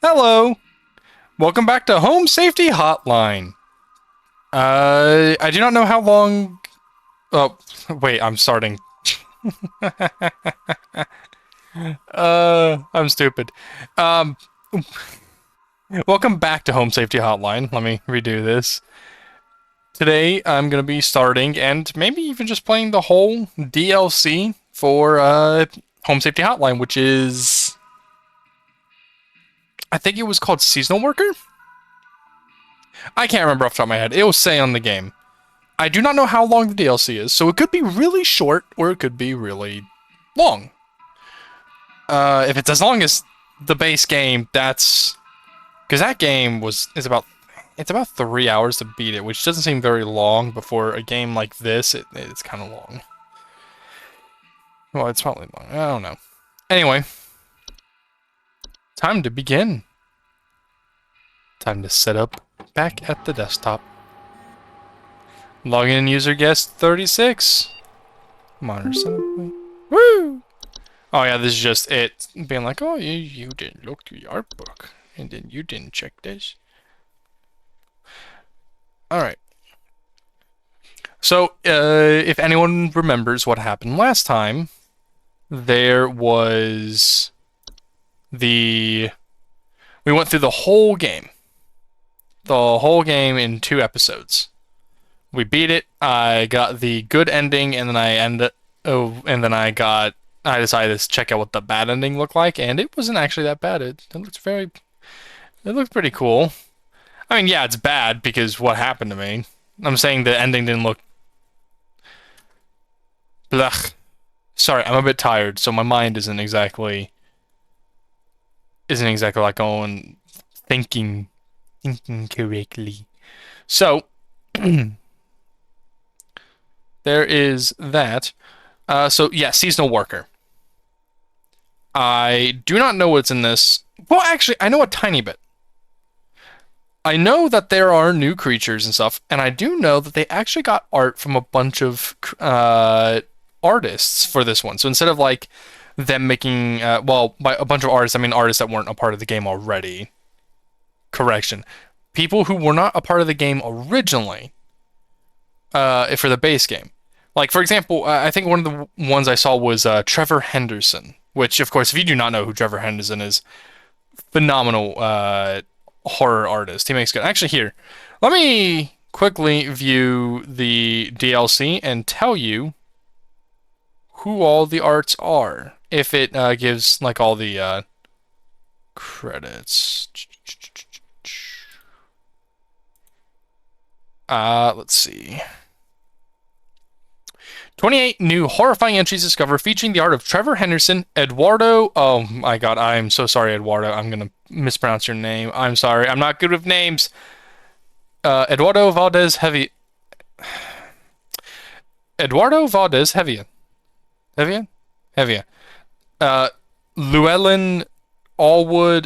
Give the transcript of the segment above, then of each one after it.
Hello, welcome back to Home Safety Hotline. I do not know how long. Oh, wait, I'm starting. I'm stupid. Um, welcome back to Home Safety Hotline. Let me redo this. Today, I'm gonna be starting and maybe even just playing the whole DLC for Home Safety Hotline, which is, I think it was called Seasonal Worker. I can't remember off the top of my head. It will say on the game. I do not know how long the DLC is, so it could be really short or it could be really long. If it's as long as the base game, that's because that game it's about 3 hours to beat it, which doesn't seem very long. Before a game like this, it's kind of long. Well, it's probably long. I don't know. Anyway, time to begin. Time to set up back at the desktop. Login user guest 36. Monitor setup. Woo! Oh yeah, this is just it being like, oh, you didn't look through the art book, and then you didn't check this. All right. So, if anyone remembers what happened last time, there was we went through the whole game in 2 episodes. We beat it. I got the good ending, and then I decided to check out what the bad ending looked like, and it wasn't actually that bad. It looked pretty cool. I mean, yeah, it's bad because what happened to me. I'm saying the ending didn't look. Blech. Sorry, I'm a bit tired, so my mind isn't exactly like going thinking correctly. So there is that. So yeah, seasonal worker. I do not know what's in this. Well, actually, I know a tiny bit. I know that there are new creatures and stuff, and I do know that they actually got art from a bunch of artists for this one. So instead of like them making, well, by a bunch of artists, I mean artists that weren't a part of the game already. Correction. People who were not a part of the game originally for the base game. Like, for example, I think one of the ones I saw was Trevor Henderson, which, of course, if you do not know who Trevor Henderson is, phenomenal horror artist. He makes good. Actually, here, let me quickly view the DLC and tell you who all the arts are. If it gives like all the credits. Let's see. 28 new horrifying entries discovered featuring the art of Trevor Henderson, Eduardo. Oh my god, I'm so sorry, Eduardo. I'm gonna mispronounce your name. I'm sorry. I'm not good with names. Eduardo Valdez Heavy. Eduardo Valdez Hevia. Hevia? Hevia. Uh, Llewellyn Allwood.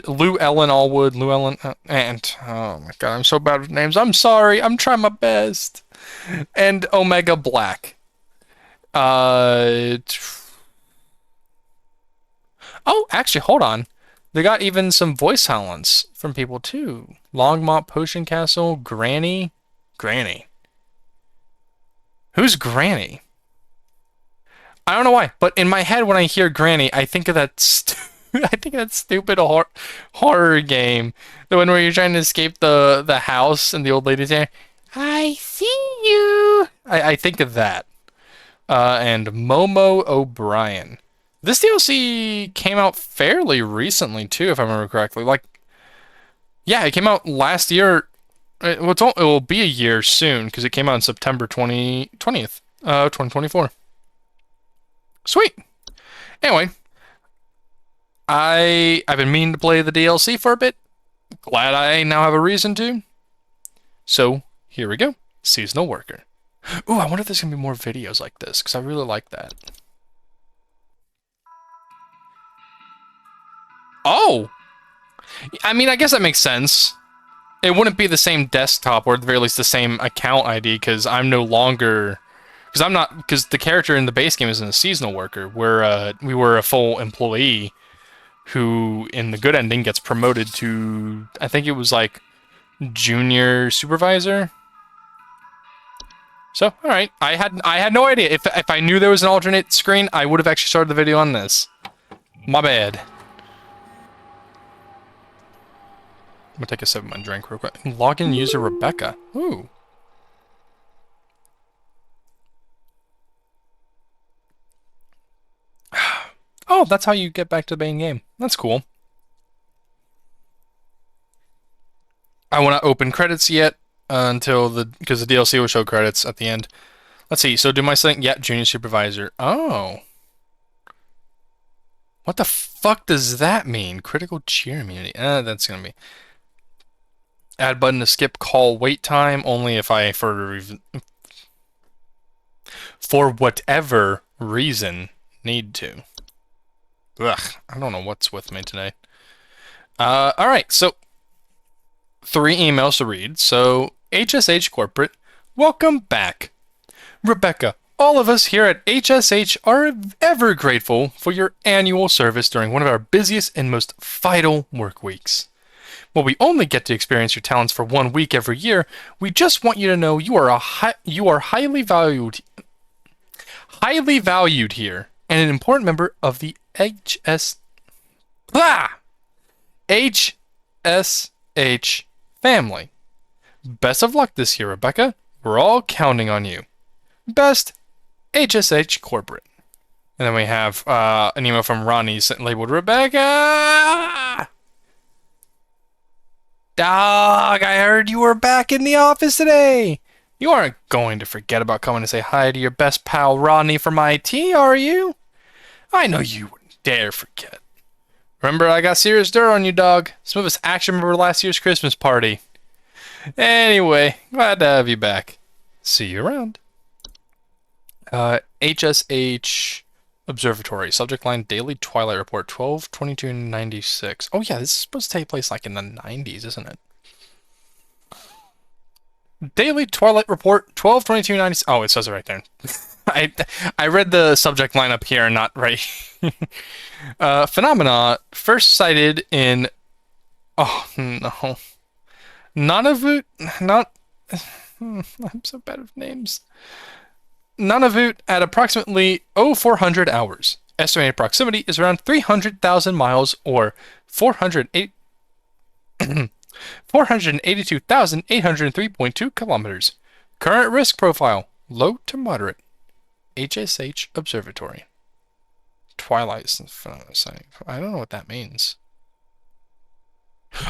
And oh my god, I'm so bad with names. I'm sorry. I'm trying my best. And Omega Black. Uh, oh, actually, hold on. They got even some voice talents from people too. Longmont Potion Castle, Granny. Granny. Who's Granny? I don't know why, but in my head when I hear Granny, I think of I think of that stupid horror game, the one where you're trying to escape the house and the old lady's there. I see you. I think of that. And Momo O'Brien. This DLC came out fairly recently too, if I remember correctly. Like, yeah, it came out last year. It will be a year soon because it came out in September 20th, 2024. Sweet. Anyway, I've been meaning to play the DLC for a bit. Glad I now have a reason to. So here we go. Seasonal Worker. Ooh, I wonder if there's gonna be more videos like this because I really like that. Oh, I mean, I guess that makes sense. It wouldn't be the same desktop or at the very least the same account ID because I'm no longer because the character in the base game isn't a seasonal worker. We were a full employee who in the good ending gets promoted to, I think it was like junior supervisor. So, all right, I had no idea. If I knew there was an alternate screen, I would have actually started the video on this. My bad. I'm gonna take a sip of my drink real quick. Login user Rebecca. Ooh. Oh, that's how you get back to the main game. That's cool. I want to open credits yet until because the DLC will show credits at the end. Let's see. So do my thing. Yeah, junior supervisor. Oh. What the fuck does that mean? Critical cheer immunity. That's gonna be. Add button to skip call wait time only if I for whatever reason need to. Ugh, I don't know what's with me today. All right, so 3 emails to read. So HSH Corporate, welcome back, Rebecca. All of us here at HSH are ever grateful for your annual service during one of our busiest and most vital work weeks. While we only get to experience your talents for 1 week every year, we just want you to know you are highly valued here and an important member of the HSH family. Best of luck this year, Rebecca. We're all counting on you. Best, HSH Corporate. And then we have an email from Ronnie labeled Rebecca. Dog, I heard you were back in the office today. You aren't going to forget about coming to say hi to your best pal Ronnie from IT, are you? I know you wouldn't dare forget. Remember, I got serious dirt on you, dog. Some of us actually remember last year's Christmas party. Anyway, glad to have you back. See you around. HSH Observatory. Subject line Daily Twilight Report 12/22/96. Oh yeah, this is supposed to take place like in the 90s, isn't it? Daily Twilight Report 12/22/96. Oh, it says it right there. I read the subject line up here and not right. Phenomena first sighted in. Oh no. Nunavut. Not. I'm so bad with names. Nunavut at approximately 0400 hours. Estimated proximity is around 300,000 miles or 482,803.2 kilometers. Current risk profile, low to moderate. HSH Observatory. Twilight. I don't know what that means.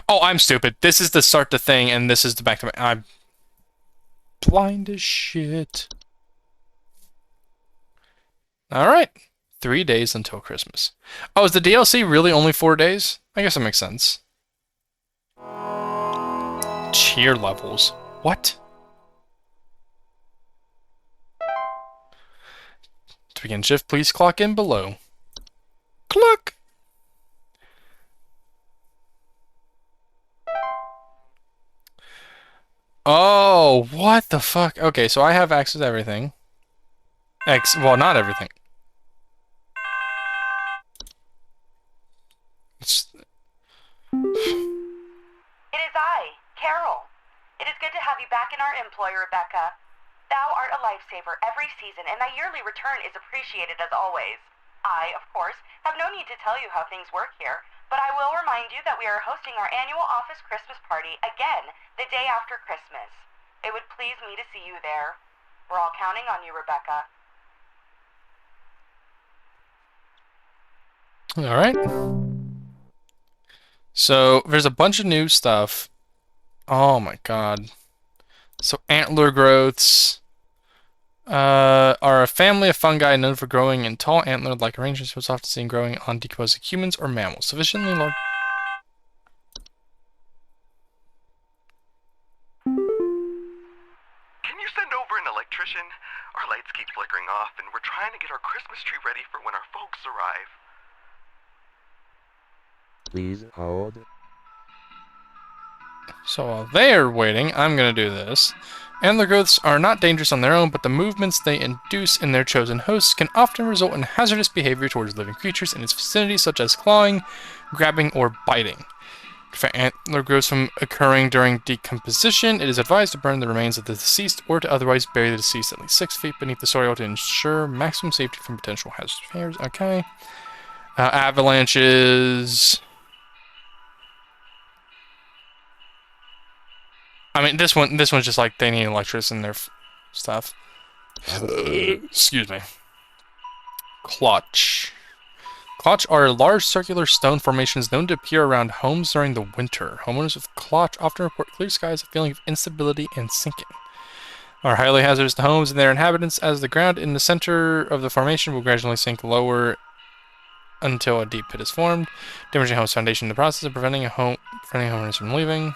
Oh, I'm stupid. This is the start the thing, and this is the back to my. I'm blind as shit. Alright. 3 days until Christmas. Oh, is the DLC really only 4 days? I guess that makes sense. Cheer levels. What? To begin shift, please clock in below. Clock! Oh, what the fuck? Okay, so I have access to everything. Well, not everything. It is I, Carol. It is good to have you back in our employ, Rebecca. Thou art a lifesaver every season, and thy yearly return is appreciated as always. I, of course, have no need to tell you how things work here, but I will remind you that we are hosting our annual office Christmas party again the day after Christmas. It would please me to see you there. We're all counting on you, Rebecca. Alright. So, there's a bunch of new stuff. Oh my god. So, antler growths are a family of fungi known for growing in tall antler-like arrangements, most often seen growing on decomposing humans or mammals. Sufficiently large. Can you send over an electrician? Our lights keep flickering off, and we're trying to get our Christmas tree ready for when our folks arrive. Please hold. So while they're waiting, I'm going to do this. Antler growths are not dangerous on their own, but the movements they induce in their chosen hosts can often result in hazardous behavior towards living creatures in its vicinity, such as clawing, grabbing, or biting. To prevent antler growths from occurring during decomposition, it is advised to burn the remains of the deceased or to otherwise bury the deceased at least 6 feet beneath the soil to ensure maximum safety from potential hazardous behaviors. Okay. Avalanches. I mean, this one's just like they need electricity in their stuff. Excuse me. Clutch. Clutch are large circular stone formations known to appear around homes during the winter. Homeowners with clutch often report clear skies, a feeling of instability, and sinking. Are highly hazardous to homes and their inhabitants, as the ground in the center of the formation will gradually sink lower until a deep pit is formed, damaging a home's foundation in the process of preventing homeowners from leaving.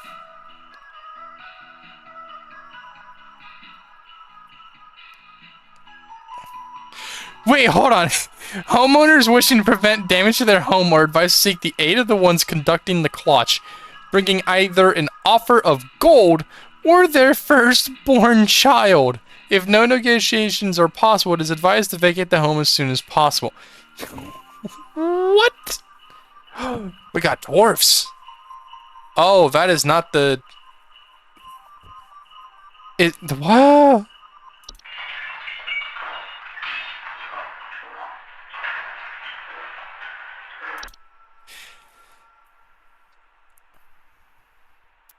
Wait, hold on. Homeowners wishing to prevent damage to their home are advised to seek the aid of the ones conducting the clutch, bringing either an offer of gold or their firstborn child. If no negotiations are possible, it is advised to vacate the home as soon as possible. What? We got dwarfs. Oh, that is not the... Wow.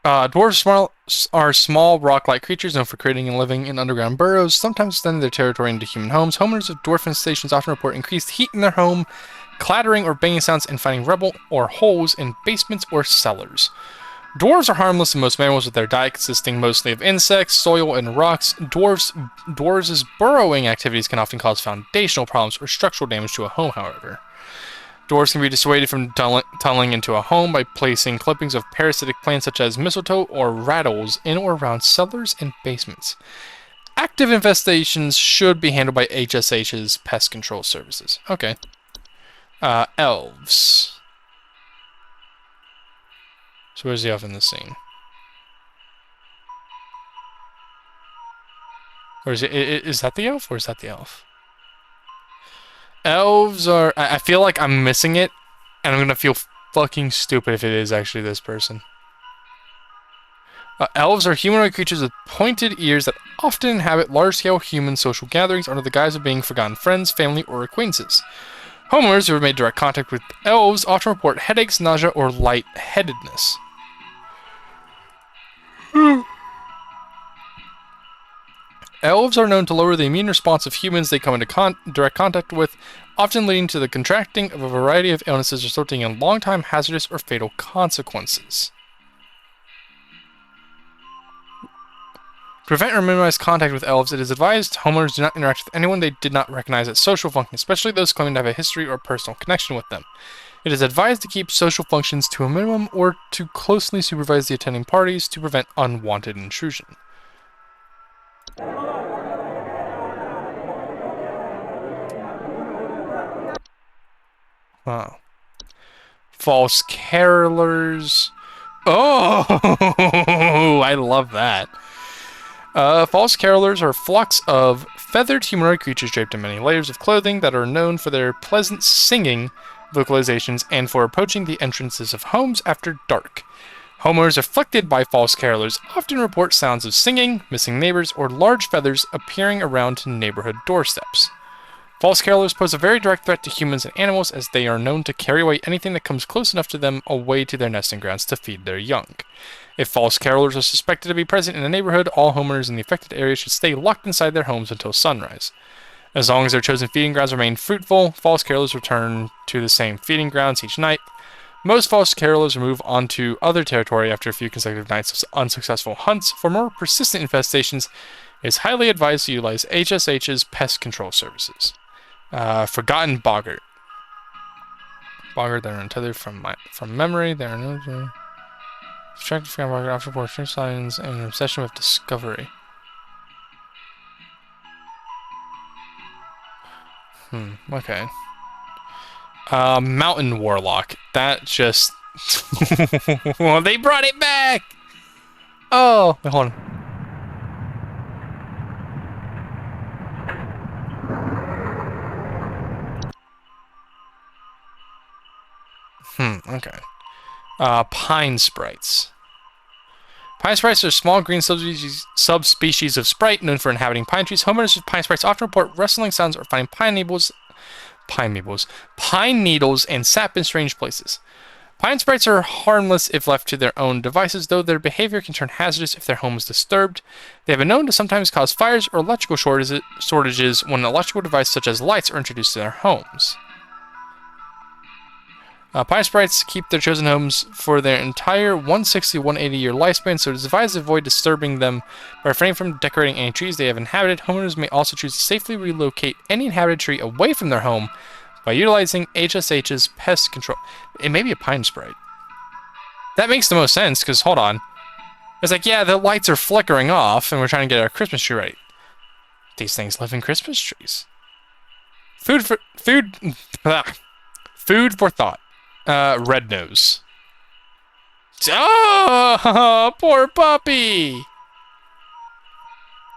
Dwarves are small rock-like creatures known for creating and living in underground burrows, sometimes extending their territory into human homes. Homeowners of dwarf infestations often report increased heat in their home, clattering or banging sounds, and finding rubble or holes in basements or cellars. Dwarves are harmless to most mammals, with their diet consisting mostly of insects, soil, and rocks. Dwarves' burrowing activities can often cause foundational problems or structural damage to a home, however. Dwarves can be dissuaded from tunneling into a home by placing clippings of parasitic plants such as mistletoe or rattles in or around cellars and basements. Active infestations should be handled by HSH's pest control services. Okay. Elves. So where's the elf in this scene? Or is that the elf or is that the elf? Elves are... I feel like I'm missing it, and I'm gonna feel fucking stupid if it is actually this person. Elves are humanoid creatures with pointed ears that often inhabit large-scale human social gatherings under the guise of being forgotten friends, family, or acquaintances. Homeowners who have made direct contact with elves often report headaches, nausea, or lightheadedness. Elves are known to lower the immune response of humans they come into direct contact with, often leading to the contracting of a variety of illnesses resulting in long-time hazardous or fatal consequences. To prevent or minimize contact with elves, it is advised homeowners do not interact with anyone they did not recognize as social functions, especially those claiming to have a history or personal connection with them. It is advised to keep social functions to a minimum or to closely supervise the attending parties to prevent unwanted intrusion. Wow. False carolers. Oh, I love that. False carolers are flocks of feathered humanoid creatures draped in many layers of clothing that are known for their pleasant singing vocalizations and for approaching the entrances of homes after dark. Homeowners afflicted by false carolers often report sounds of singing, missing neighbors, or large feathers appearing around neighborhood doorsteps. False carolers pose a very direct threat to humans and animals, as they are known to carry away anything that comes close enough to them away to their nesting grounds to feed their young. If false carolers are suspected to be present in a neighborhood, all homeowners in the affected area should stay locked inside their homes until sunrise. As long as their chosen feeding grounds remain fruitful, false carolers return to the same feeding grounds each night. Most false carolers move on to other territory after a few consecutive nights of unsuccessful hunts. For more persistent infestations, it is highly advised to utilize HSH's pest control services. Forgotten boggart. Boggart, they are untethered from memory. They are known to distracted forgotten boggart after portion signs and an obsession with discovery. Okay. Mountain warlock. That just... well, they brought it back! Oh, wait, hold on. Okay. Pine sprites. Pine sprites are small green subspecies of sprite known for inhabiting pine trees. Homeowners of pine sprites often report rustling sounds or finding pine needles, and sap in strange places. Pine sprites are harmless if left to their own devices, though their behavior can turn hazardous if their home is disturbed. They have been known to sometimes cause fires or electrical shortages when electrical devices such as lights are introduced to their homes. Pine sprites keep their chosen homes for their entire 160 180 year lifespan, so it is advised to avoid disturbing them by refraining from decorating any trees they have inhabited. Homeowners may also choose to safely relocate any inhabited tree away from their home by utilizing HSH's pest control. It may be a pine sprite. That makes the most sense, because hold on. It's like, yeah, the lights are flickering off, and we're trying to get our Christmas tree ready. These things live in Christmas trees. Food for thought. Red nose. Oh, poor puppy!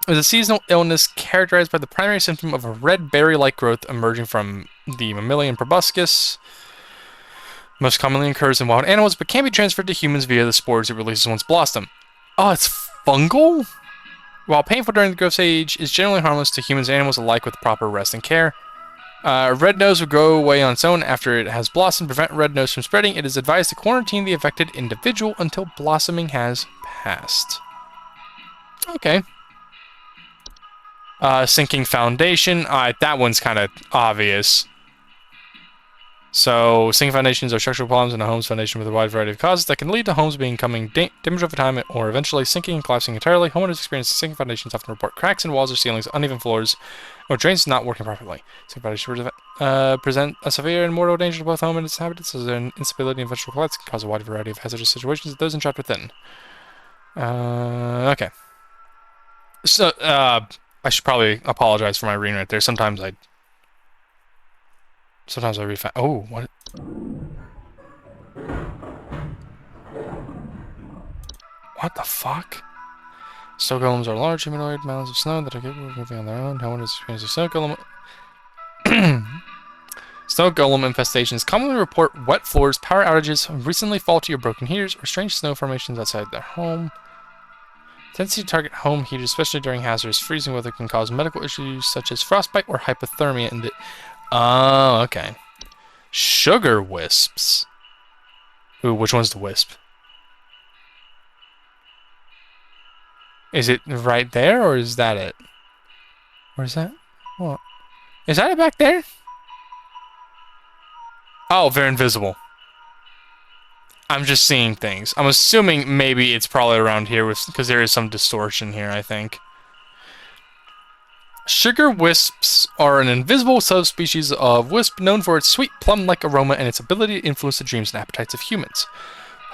It is a seasonal illness characterized by the primary symptom of a red berry-like growth emerging from the mammalian proboscis. Most commonly occurs in wild animals, but can be transferred to humans via the spores it releases once blossom. Oh, it's fungal? While painful during the growth stage, is generally harmless to humans and animals alike with proper rest and care. Red nose will go away on its own after it has blossomed. To prevent red nose from spreading, it is advised to quarantine the affected individual until blossoming has passed. Okay. Sinking foundation. That one's kind of obvious. So, sinking foundations are structural problems in a home's foundation with a wide variety of causes that can lead to homes becoming damaged over time or eventually sinking and collapsing entirely. Homeowners experiencing sinking foundations often report cracks in walls or ceilings, uneven floors, or drains not working properly. Sinking foundations present a severe and mortal danger to both home and its inhabitants, as their instability and eventual collapse can cause a wide variety of hazardous situations to those entrapped within. Okay. So, I should probably apologize for my reading right there. Sometimes I read fast. Oh, what? What the fuck? Snow golems are large humanoid mounds of snow that are capable of moving on their own. However, experiencing snow golem. Snow golem infestations commonly report wet floors, power outages, recently faulty or broken heaters, or strange snow formations outside their home. Tendency to target home heaters, especially during hazardous freezing weather, can cause medical issues such as frostbite or hypothermia in the... Oh, okay. Sugar wisps. Ooh, which one's the wisp? Is it right there, or is that it? Where is that? What? Is that it back there? Oh, they're invisible. I'm just seeing things. I'm assuming maybe it's probably around here, because there is some distortion here, I think. Sugar wisps are an invisible subspecies of wisp known for its sweet plum-like aroma and its ability to influence the dreams and appetites of humans.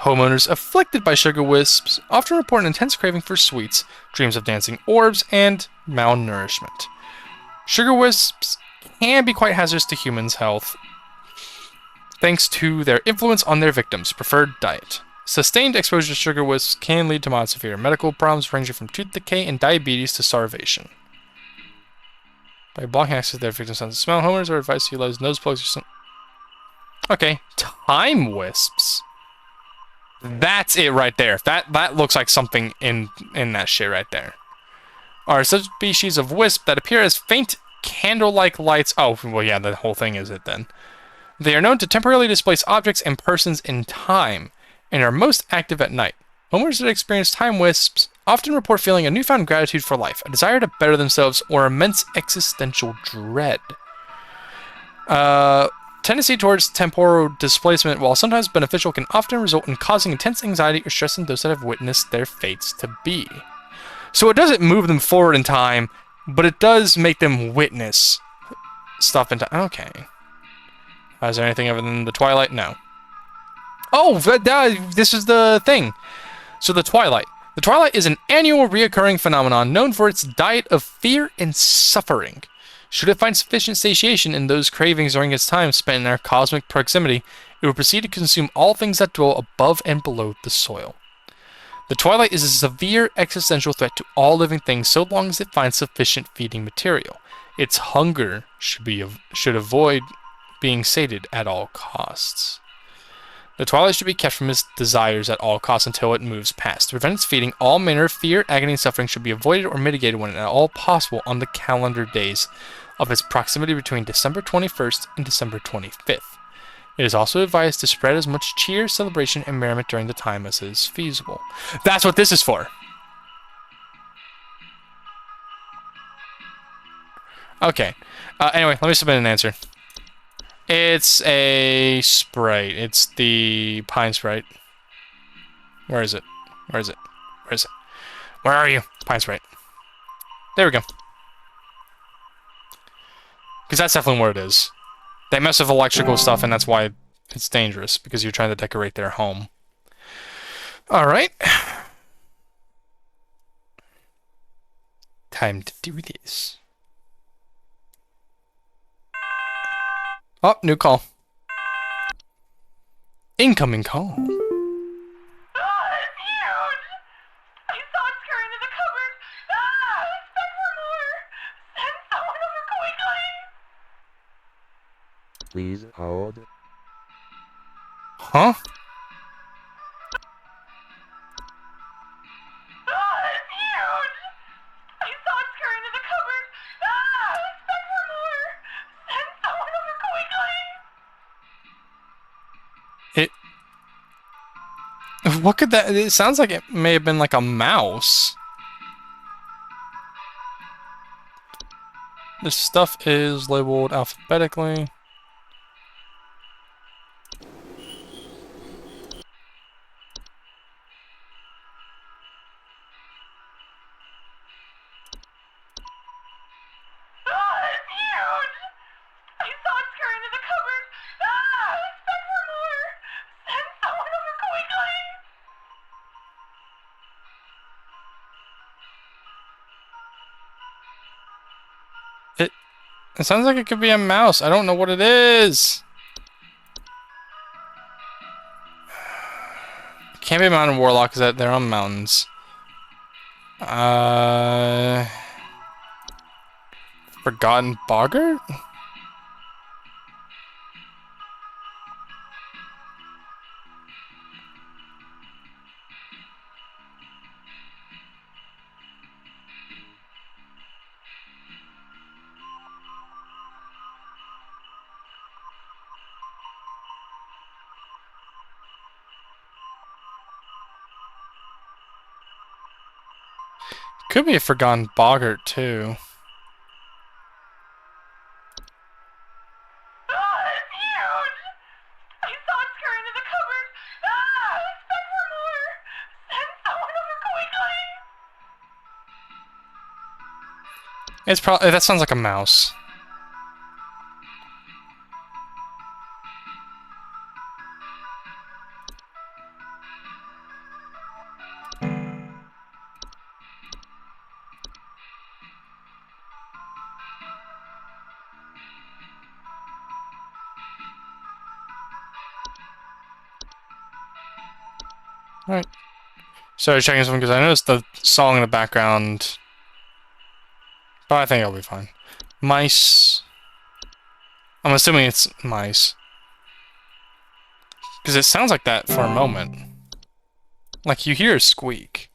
Homeowners afflicted by sugar wisps often report an intense craving for sweets, dreams of dancing orbs, and malnourishment. Sugar wisps can be quite hazardous to humans' health, thanks to their influence on their victims' preferred diet. Sustained exposure to sugar wisps can lead to mild severe medical problems ranging from tooth decay and diabetes to starvation. By blocking access to their victims' sense of smell, homeowners are advised to utilize nose plugs or some... Okay, time wisps. That's it right there. That looks like something in that shit right there. Are subspecies of wisp that appear as faint candle-like lights. Oh, well, yeah, the whole thing is it then. They are known to temporarily displace objects and persons in time, and are most active at night. Homeowners that experience time wisps often report feeling a newfound gratitude for life, a desire to better themselves, or immense existential dread. Tendency towards temporal displacement, while sometimes beneficial, can often result in causing intense anxiety or stress in those that have witnessed their fates to be. So it doesn't move them forward in time, but it does make them witness stuff in time. Okay. Is there anything other than the Twilight? No. Oh, this is the thing. So the Twilight. The Twilight is an annual reoccurring phenomenon known for its diet of fear and suffering. Should it find sufficient satiation in those cravings during its time spent in our cosmic proximity, it will proceed to consume all things that dwell above and below the soil. The twilight is a severe existential threat to all living things so long as it finds sufficient feeding material. Its hunger should avoid being sated at all costs. The twilight should be kept from its desires at all costs until it moves past. To prevent its feeding, all manner of fear, agony, and suffering should be avoided or mitigated when at all possible on the calendar days of its proximity between December 21st and December 25th. It is also advised to spread as much cheer, celebration, and merriment during the time as is feasible. That's what this is for. Okay. Anyway, let me submit an answer. It's a Sprite. It's the Pine Sprite. Where is it? Where is it? Where is it? Where are you? Pine Sprite. There we go. Because that's definitely what it is. They mess with electrical stuff, and that's why it's dangerous, because you're trying to decorate their home. Alright. Time to do this. Oh, new call. Incoming call. Ah, it's huge! I saw it scurry into the cupboard. Ah, expect for more. Send someone over quickly. Please hold. Huh? Ah, it's huge! I saw it scurry into the cupboard. Ah, expect for more. Send someone over quickly. What could that... It sounds like it may have been like a mouse. This stuff is labeled alphabetically. Ah, it's huge! I saw it scurry into the cupboard. Ah, expect for more. Send someone over quickly. It sounds like it could be a mouse. I don't know what it is. It can't be a mountain warlock because they're on mountains. Forgotten Boggart? Could be a Forgotten Boggart, too. Ah, it's huge! I saw it scurry into the cupboard. Ah, expect for more. Send someone over quickly. It's probably... That sounds like a mouse. Alright. Sorry, checking something because I noticed the song in the background. But I think it'll be fine. Mice. I'm assuming it's mice. Because it sounds like that for a moment. Like you hear a squeak.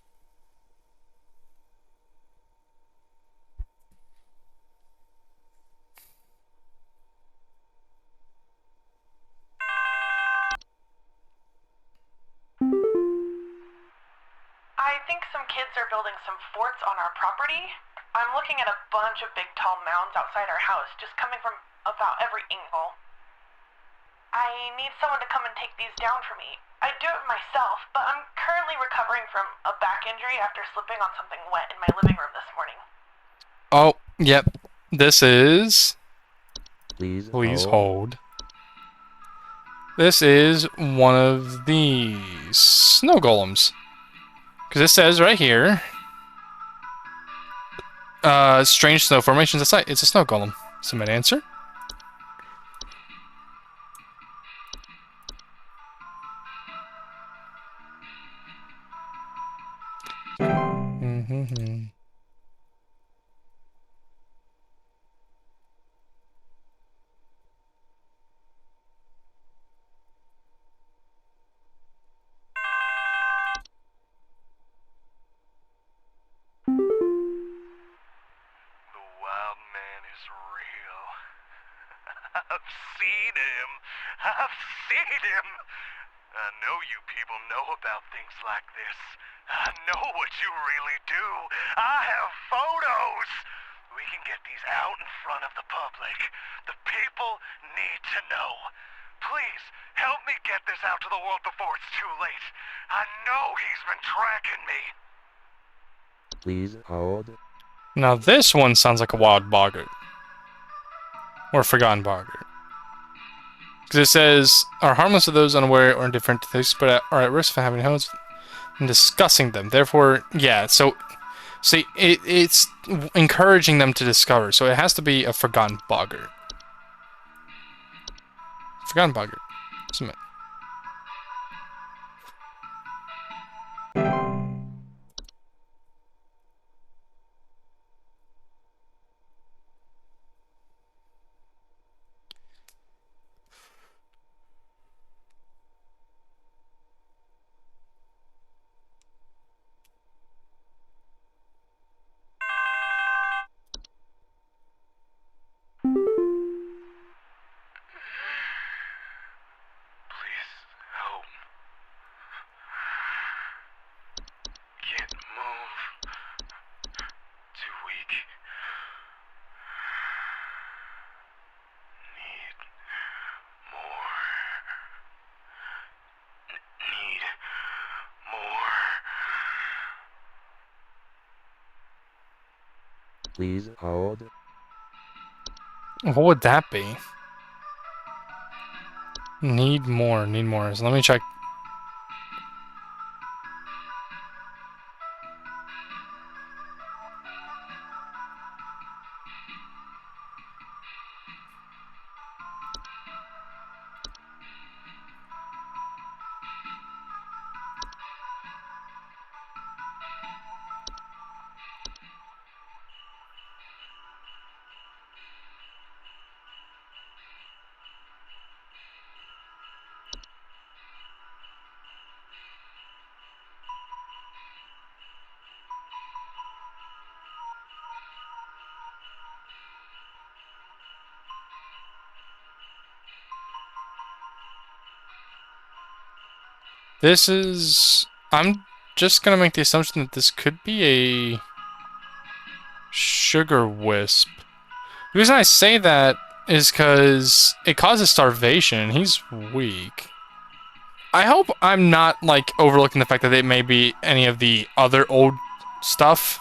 I think some kids are building some forts on our property. I'm looking at a bunch of big tall mounds outside our house, just coming from about every angle. I need someone to come and take these down for me. I'd do it myself, but I'm currently recovering from a back injury after slipping on something wet in my living room this morning. Oh, yep. This is... Please hold. This is one of these snow golems. Because it says right here... strange snow formations at site. It's a snow golem. Submit answer. The wild man is real. I've seen him. I've seen him. I know you people know about things like this. I know what you really do. I have photos. We can get these out in front of the public. The people need to know. Please, help me get this out to the world before it's too late. I know he's been tracking me. Please hold. Now this one sounds like a wild boggart. Or forgotten boggart. Because it says, are harmless to those unaware or indifferent to this, but are at risk for having homes and discussing them. Therefore, yeah, so see, it's encouraging them to discover, so it has to be a forgotten boggart. Forgotten boggart. Submit. Please help. Can't move. Too weak. Need more. Need more. Please hold. What would that be? Need more, need more. So let me check. This is... I'm just gonna make the assumption that this could be a sugar wisp. The reason I say that is because it causes starvation. He's weak. I hope I'm not, like, overlooking the fact that it may be any of the other old stuff.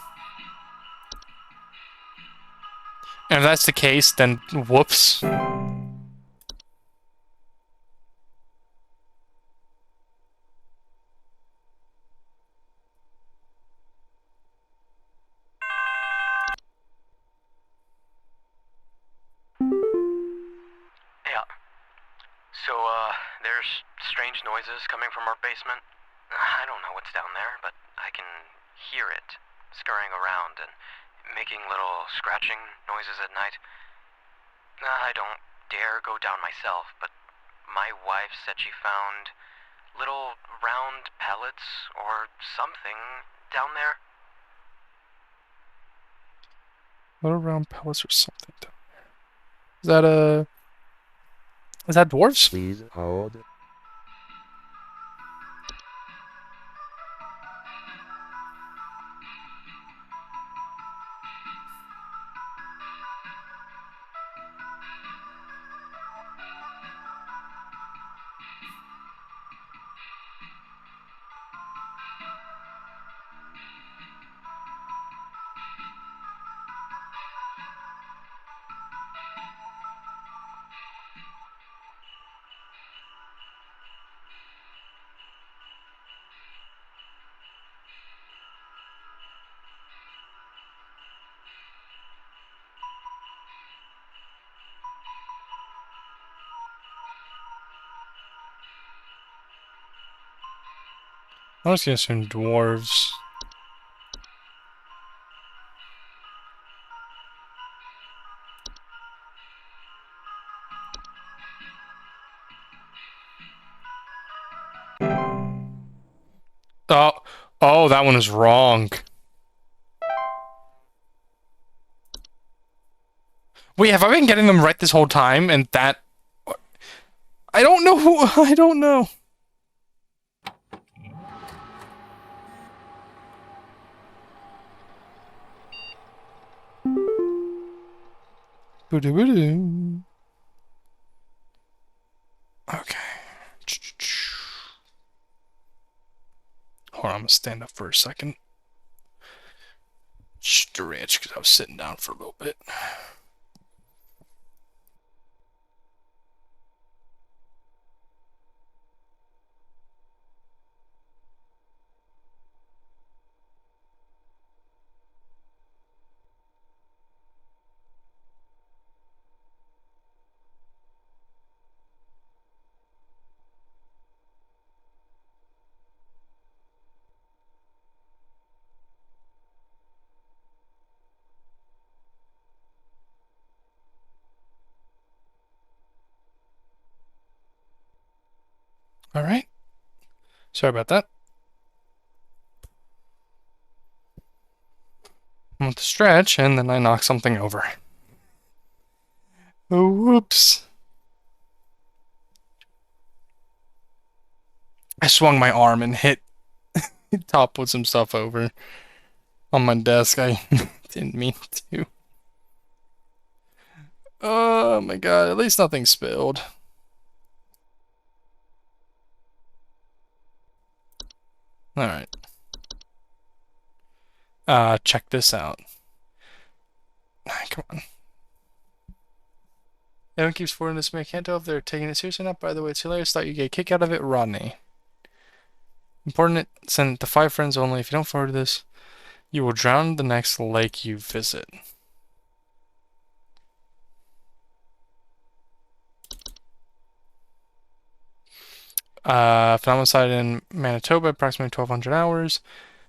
And if that's the case, then whoops. Yeah. So, there's strange noises coming from our basement. I don't know what's down there, but I can hear it scurrying around and making little scratching noises at night. I don't dare go down myself, but my wife said she found little round pellets or something down there. Little round pellets or something down there. Is that a... Is that dwarves? Please hold. I was gonna assume dwarves. Oh, oh, that one is wrong. Wait, have I been getting them right this whole time? And that... I don't know who... I don't know. Boo-doo-boo-doo. Okay. Hold on, I'm gonna stand up for a second. Stretch, because I was sitting down for a little bit. All right. Sorry about that. I want to stretch, and then I knock something over. Oh, whoops. I swung my arm and hit toppled some stuff over on my desk. I didn't mean to. Oh my god, at least nothing spilled. Alright. Check this out. Come on. Everyone keeps forwarding this to me. I can't tell if they're taking it seriously or not. By the way, it's hilarious. Thought you get a kick out of it, Rodney. Important, send it to 5 friends only. If you don't forward this, you will drown in the next lake you visit. Phenomenal site in Manitoba, approximately 1,200 hours.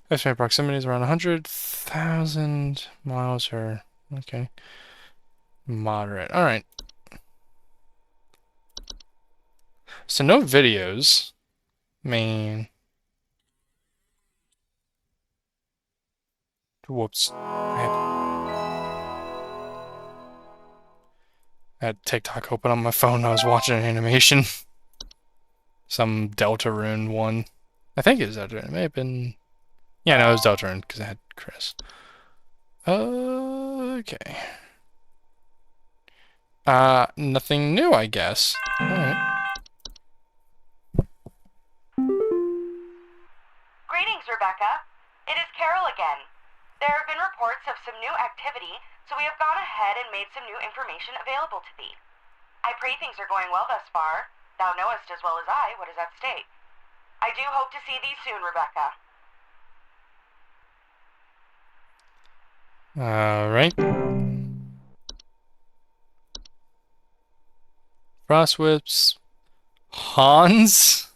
Estimated proximity is around 100,000 miles or... Okay. Moderate. Alright. So no videos. Man. Whoops. I had TikTok open on my phone. I was watching an animation. Some Deltarune one. I think it was Deltarune. It may have been... Yeah, no, it was Deltarune because I had Chris. Okay. Nothing new, I guess. Alright. Greetings, Rebecca. It is Carol again. There have been reports of some new activity, so we have gone ahead and made some new information available to thee. I pray things are going well thus far. Thou knowest as well as I what is at stake. I do hope to see thee soon, Rebecca. Alright. Frost whips. Hans?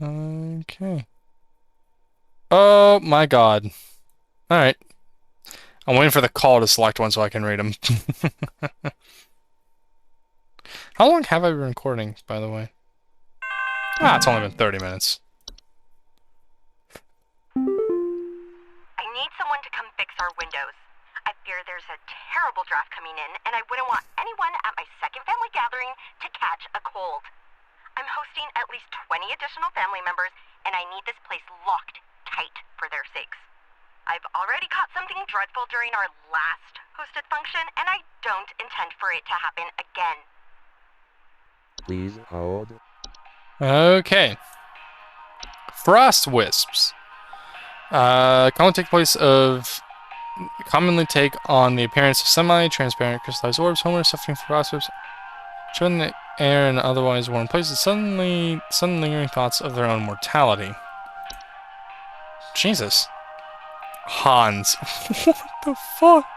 Okay. Oh my god. Alright. I'm waiting for the call to select one so I can read them. How long have I been recording, by the way? Ah, it's only been 30 minutes. I need someone to come fix our windows. I fear there's a terrible draft coming in, and I wouldn't want anyone at my second family gathering to catch a cold. I'm hosting at least 20 additional family members, and I need this place locked tight for their sakes. I've already caught something dreadful during our last hosted function, and I don't intend for it to happen again. Please hold. Okay. Frost wisps. Commonly take on the appearance of semi-transparent crystallized orbs. Homeowners suffering from frost wisps show in the air and otherwise warm places sudden lingering thoughts of their own mortality. Jesus. Hans. What the fuck?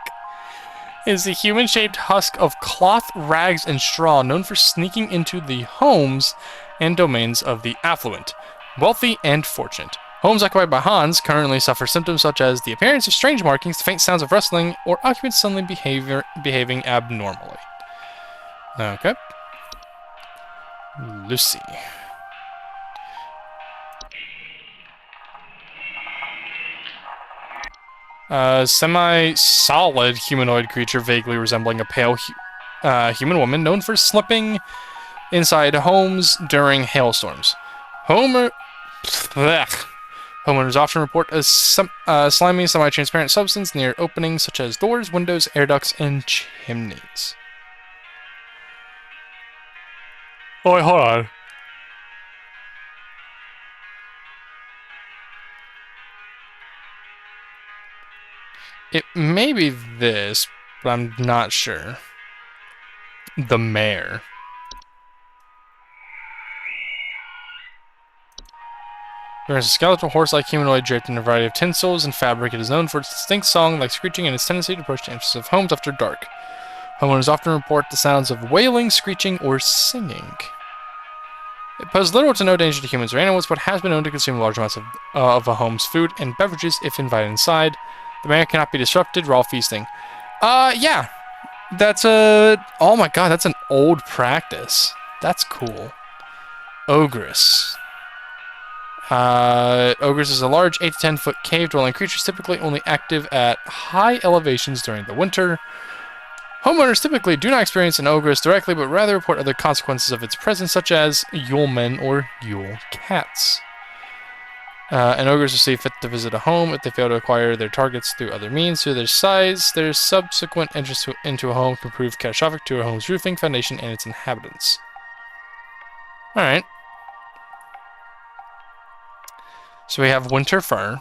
Is a human-shaped husk of cloth, rags, and straw known for sneaking into the homes and domains of the affluent, wealthy, and fortunate. Homes occupied by Hans currently suffer symptoms such as the appearance of strange markings, faint sounds of rustling, or occupants suddenly behaving abnormally. Okay. Lucy. Semi-solid humanoid creature vaguely resembling a pale human woman known for slipping inside homes during hailstorms. Homer... Blech. Homeowners often report a slimy, semi-transparent substance near openings such as doors, windows, air ducts, and chimneys. Oh, wait, hold on. It may be this, but I'm not sure. The mayor. There's a skeletal horse-like humanoid draped in a variety of tinsels and fabric. It is known for its distinct song, like screeching, and its tendency to approach the entrances of homes after dark. Homeowners often report the sounds of wailing, screeching, or singing. It poses little to no danger to humans or animals, but has been known to consume large amounts of a home's food and beverages if invited inside. The mayor cannot be disrupted while feasting. Yeah. That's oh my god, that's an old practice. That's cool. Ogress. Ogress is a large 8 to 10 foot cave-dwelling creature, typically only active at high elevations during the winter. Homeowners typically do not experience an ogress directly, but rather report other consequences of its presence, such as Yule men or Yule cats. An ogress will see fit to visit a home if they fail to acquire their targets through other means. Through their size, their subsequent entrance into a home can prove catastrophic to a home's roofing, foundation, and its inhabitants. Alright. So we have winter fur.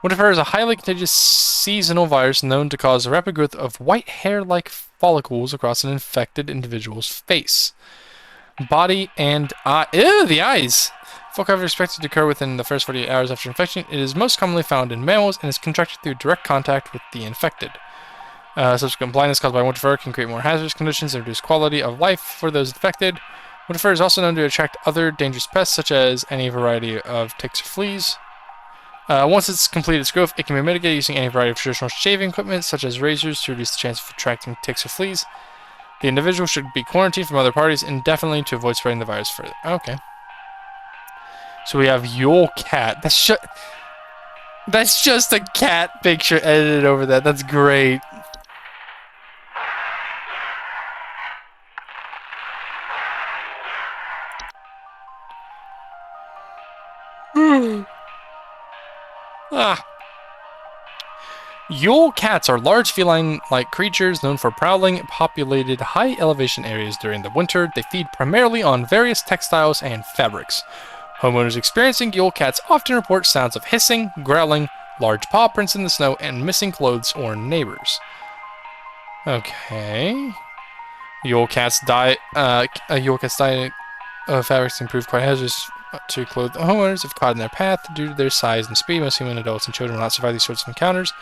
Winter fur is a highly contagious seasonal virus known to cause the rapid growth of white hair-like follicles across an infected individual's face, body, and eye. Ew, the eyes! Foci are expected to occur within the first 48 hours after infection. It is most commonly found in mammals and is contracted through direct contact with the infected. Subsequent blindness caused by winter fur can create more hazardous conditions and reduce quality of life for those infected. Winter fur is also known to attract other dangerous pests, such as any variety of ticks or fleas. Once it's completed its growth, it can be mitigated using any variety of traditional shaving equipment, such as razors, to reduce the chance of attracting ticks or fleas. The individual should be quarantined from other parties indefinitely to avoid spreading the virus further. Okay. So we have Yule cat. That's just a cat picture edited over that. That's great. Yule cats are large feline-like creatures known for prowling populated high-elevation areas during the winter. They feed primarily on various textiles and fabrics. Homeowners experiencing Yule cats often report sounds of hissing, growling, large paw prints in the snow, and missing clothes or neighbors. Okay. Yule cat's diet of fabrics can prove quite hazardous to clothe homeowners if caught in their path due to their size and speed. Most human adults and children will not survive these sorts of encounters.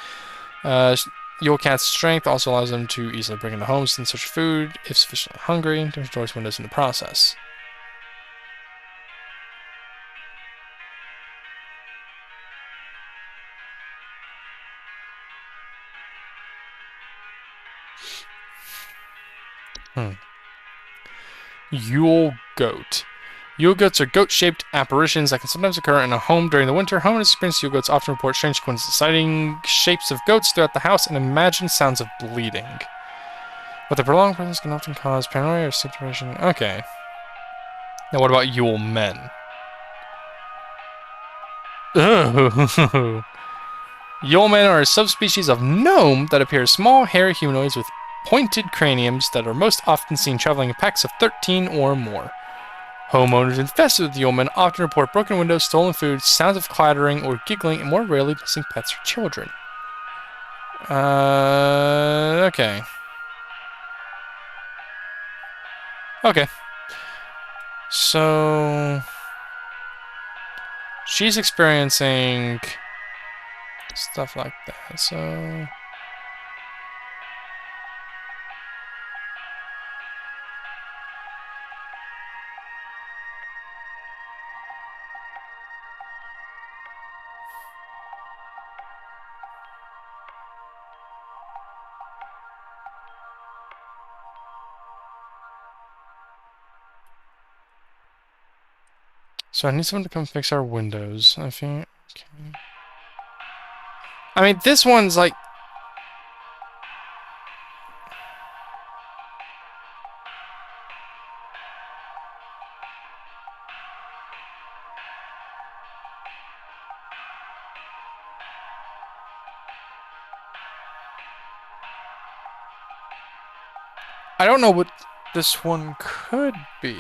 Yule cat's strength also allows them to easily break into homes in search of food if sufficiently hungry, and damage doors, windows in the process. Yule goat. Yule goats are goat-shaped apparitions that can sometimes occur in a home during the winter. Homeowners experiencing Yule goats often report strange coincidences, citing shapes of goats throughout the house and imagine sounds of bleeding. But the prolonged presence can often cause paranoia or situation. Okay. Now what about Yule men? Ugh. Yule men are a subspecies of gnome that appear as small, hairy humanoids with pointed craniums that are most often seen traveling in packs of 13 or more. Homeowners infested with Yule men often report broken windows, stolen food, sounds of clattering or giggling, and more rarely missing pets or children. Okay. Okay. So she's experiencing stuff like that, so I need someone to come fix our windows, I think. Okay. I mean, this one's like... I don't know what this one could be.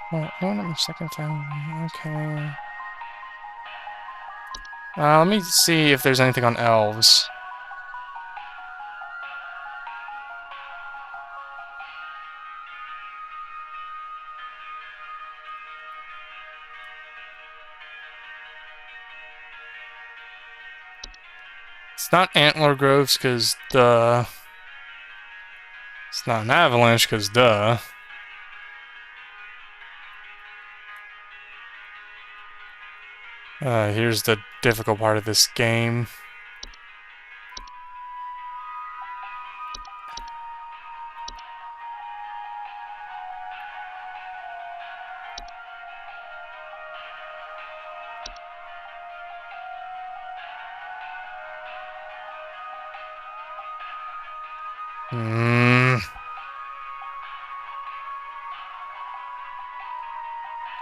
Well, I want my second family. Okay. Let me see if there's anything on elves. It's not antler groves, because duh. It's not an avalanche, because duh. Here's the difficult part of this game.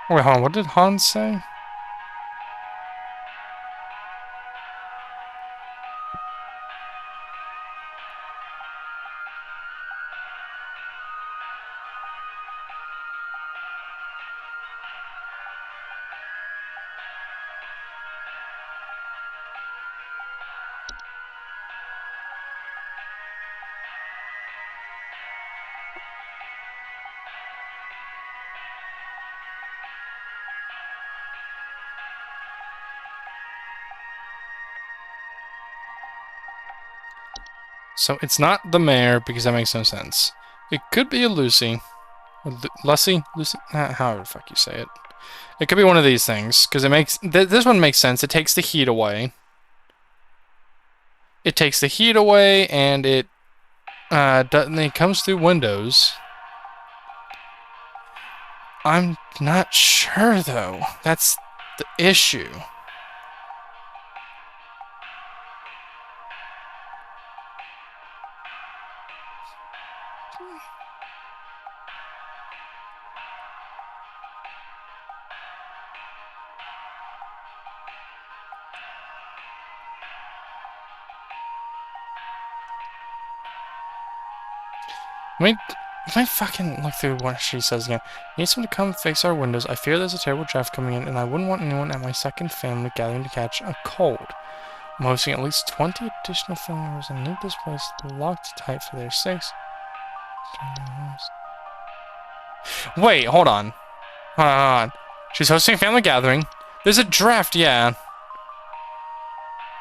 Wait, hold on, what did Hans say? So it's not the mayor, because that makes no sense. It could be a Lucy. Lucy? Lucy? However the fuck you say it. It could be one of these things, because it makes... this one makes sense. It takes the heat away. It takes the heat away, and it... it comes through windows. I'm not sure, though. That's the issue. Let me fucking look through what she says again. Need someone to come fix our windows. I fear there's a terrible draft coming in, and I wouldn't want anyone at my second family gathering to catch a cold. I'm hosting at least 20 additional family members and need this place locked tight for their sakes. Wait, hold on. Hold on. She's hosting a family gathering. There's a draft, yeah.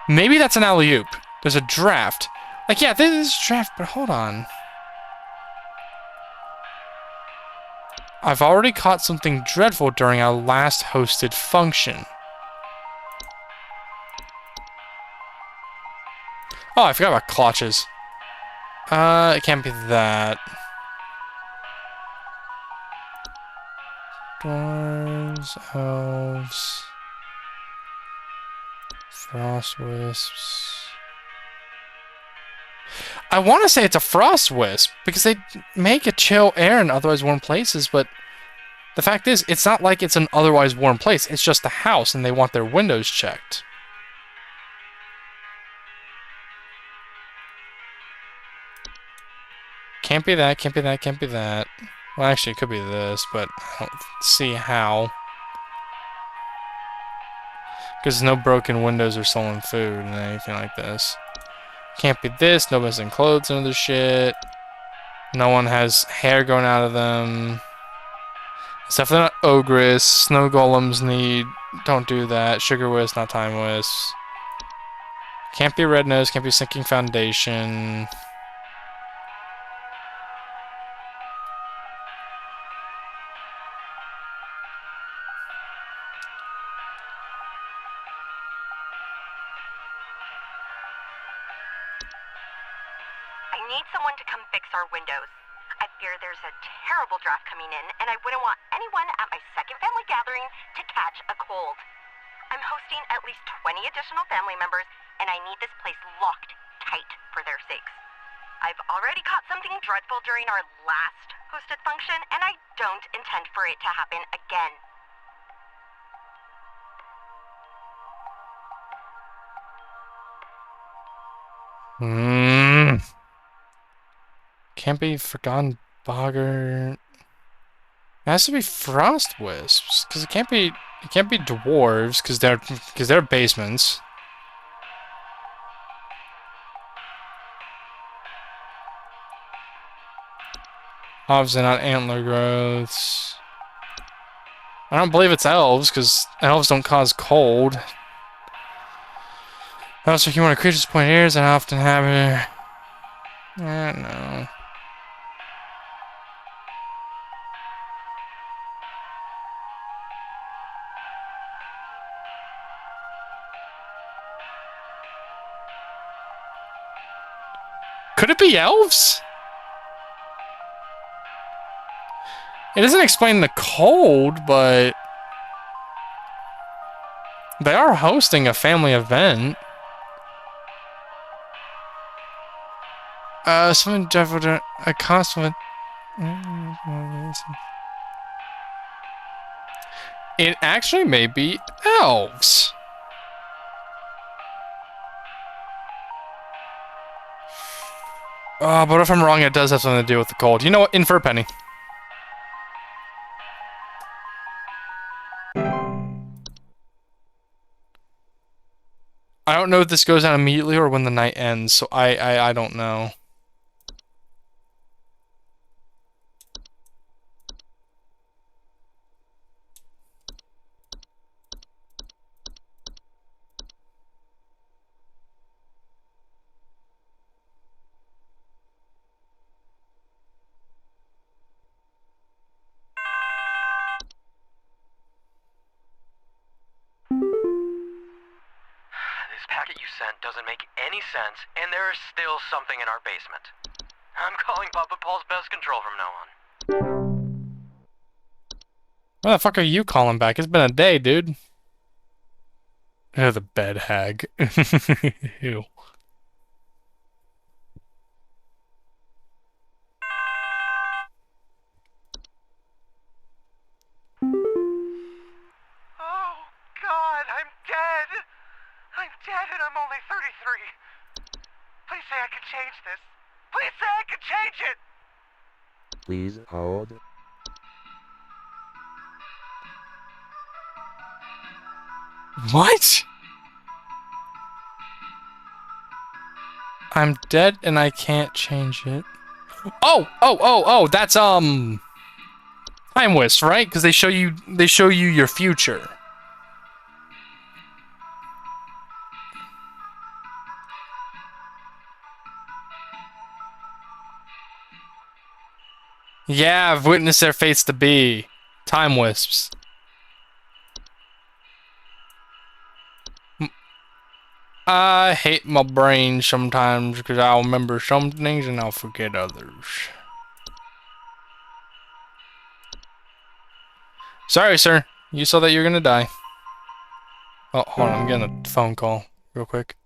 Maybe that's an alley-oop. There's a draft. Like, yeah, there's a draft, but hold on. I've already caught something dreadful during our last hosted function. Oh, I forgot about clutches. It can't be that. Dwarves, elves, frost wisps. I want to say it's a frost wisp, because they make a chill air in otherwise warm places, but the fact is, it's not like it's an otherwise warm place. It's just a house, and they want their windows checked. Can't be that, can't be that, can't be that. Well, actually, it could be this, but I don't see how. Because no broken windows or stolen food and anything like this. Can't be this. No missing clothes under the shit. No one has hair going out of them. It's definitely not ogress. Snow golems need... Don't do that. Sugar wisp, not time wisp. Can't be red nose. Can't be sinking foundation. I need someone to come fix our windows. I fear there's a terrible draft coming in, and I wouldn't want anyone at my second family gathering to catch a cold. I'm hosting at least 20 additional family members, and I need this place locked tight for their sakes. I've already caught something dreadful during our last hosted function, and I don't intend for it to happen again. Can't be forgotten bogger. It has to be frost wisps, because it can't be dwarves, because they're basements. Obviously not antler growths. I don't believe it's elves, because elves don't cause cold. Also, human creatures point ears and often have it. I don't know. Could it be elves? It doesn't explain the cold, but they are hosting a family event. Something different. A constant. It actually may be elves. But if I'm wrong, it does have something to do with the cold. You know what? Infer penny. I don't know if this goes out immediately or when the night ends, so I don't know. This packet you sent doesn't make any sense, and there is still something in our basement. I'm calling Papa Paul's pest control from now on. Why the fuck are you calling back? It's been a day, dude. Oh, the bed hag. Ew. Oh, God, I'm dead. I'm dead and I'm only 33. Please say I can change this. Please say I can change it. Please hold. What? I'm dead and I can't change it. Oh, that's time wisp, right? Because they show you your future. Yeah, I've witnessed their fates to be. Time wisps. I hate my brain sometimes because I'll remember some things and I'll forget others. Sorry, sir. You saw that you're gonna die. Oh, hold on. I'm getting a phone call real quick.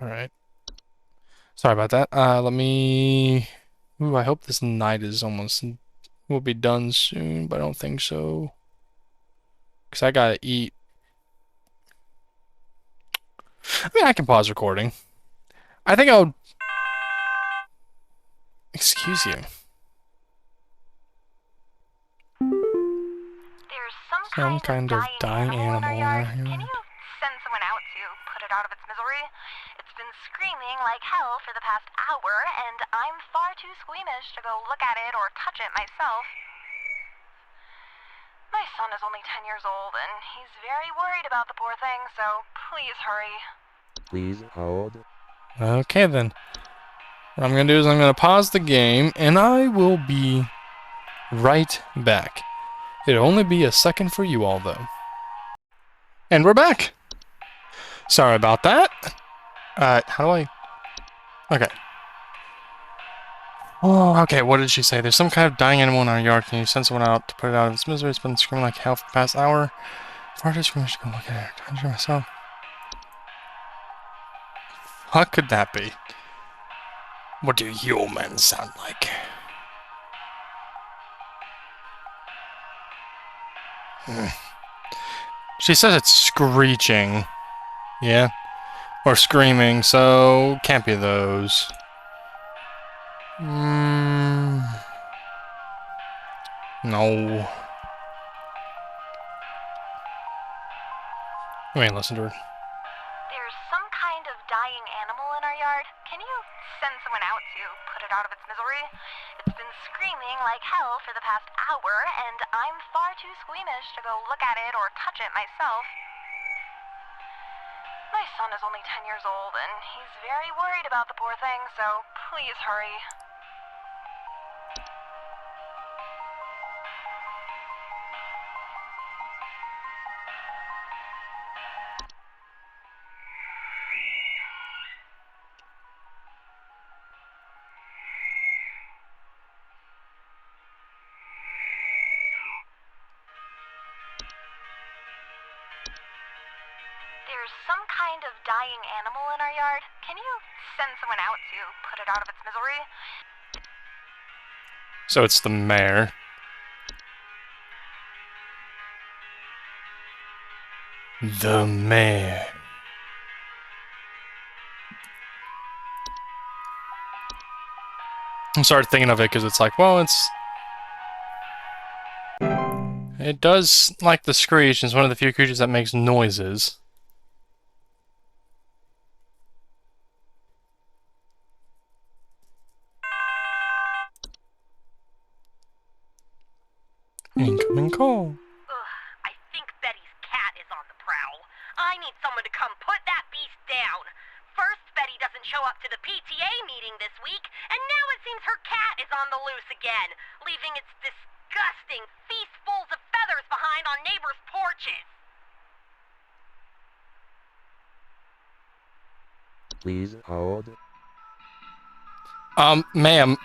Alright. Sorry about that. Let me... Ooh, I hope this night is almost... will be done soon, but I don't think so. Because I gotta eat. I mean, I can pause recording. I think I'll... Excuse you. There's some Some kind of dying animal in our yard. Can you send someone out to put it out of its misery? It's been screaming like hell for the past hour, and I'm far too squeamish to go look at it or touch it myself. My son is only 10 years old, and he's very worried about the poor thing, so please hurry. Please hold. Okay then. What I'm gonna do is I'm gonna pause the game, and I will be right back. It'll only be a second for you all, though. And we're back! Sorry about that. How do I... Okay. Oh, okay, what did she say? There's some kind of dying animal in our yard. Can you send someone out to put it out of its misery? It's been screaming like hell for the past hour. Far too screaming to go look at it. Touch it myself. What could that be? What do humans sound like? She says it's screeching. Yeah. Or screaming, so can't be those. No. I mean, listen to her. There's some kind of dying animal in our yard. Can you send someone out to put it out of its misery? It's been screaming like hell for the past hour, and I'm far too squeamish to go look at it or touch it myself. My son is only 10 years old, and he's very worried about the poor thing, so please hurry. There's some kind of dying animal in our yard. Can you send someone out to put it out of its misery? So it's the mayor. The mayor. I started thinking of it because it's like, well, it does like the screech, and it's one of the few creatures that makes noises. Incoming call. Ugh, I think Betty's cat is on the prowl. I need someone to come put that beast down. First, Betty doesn't show up to the PTA meeting this week, and now it seems her cat is on the loose again, leaving its disgusting feastfuls of feathers behind on neighbors' porches. Please hold. Ma'am.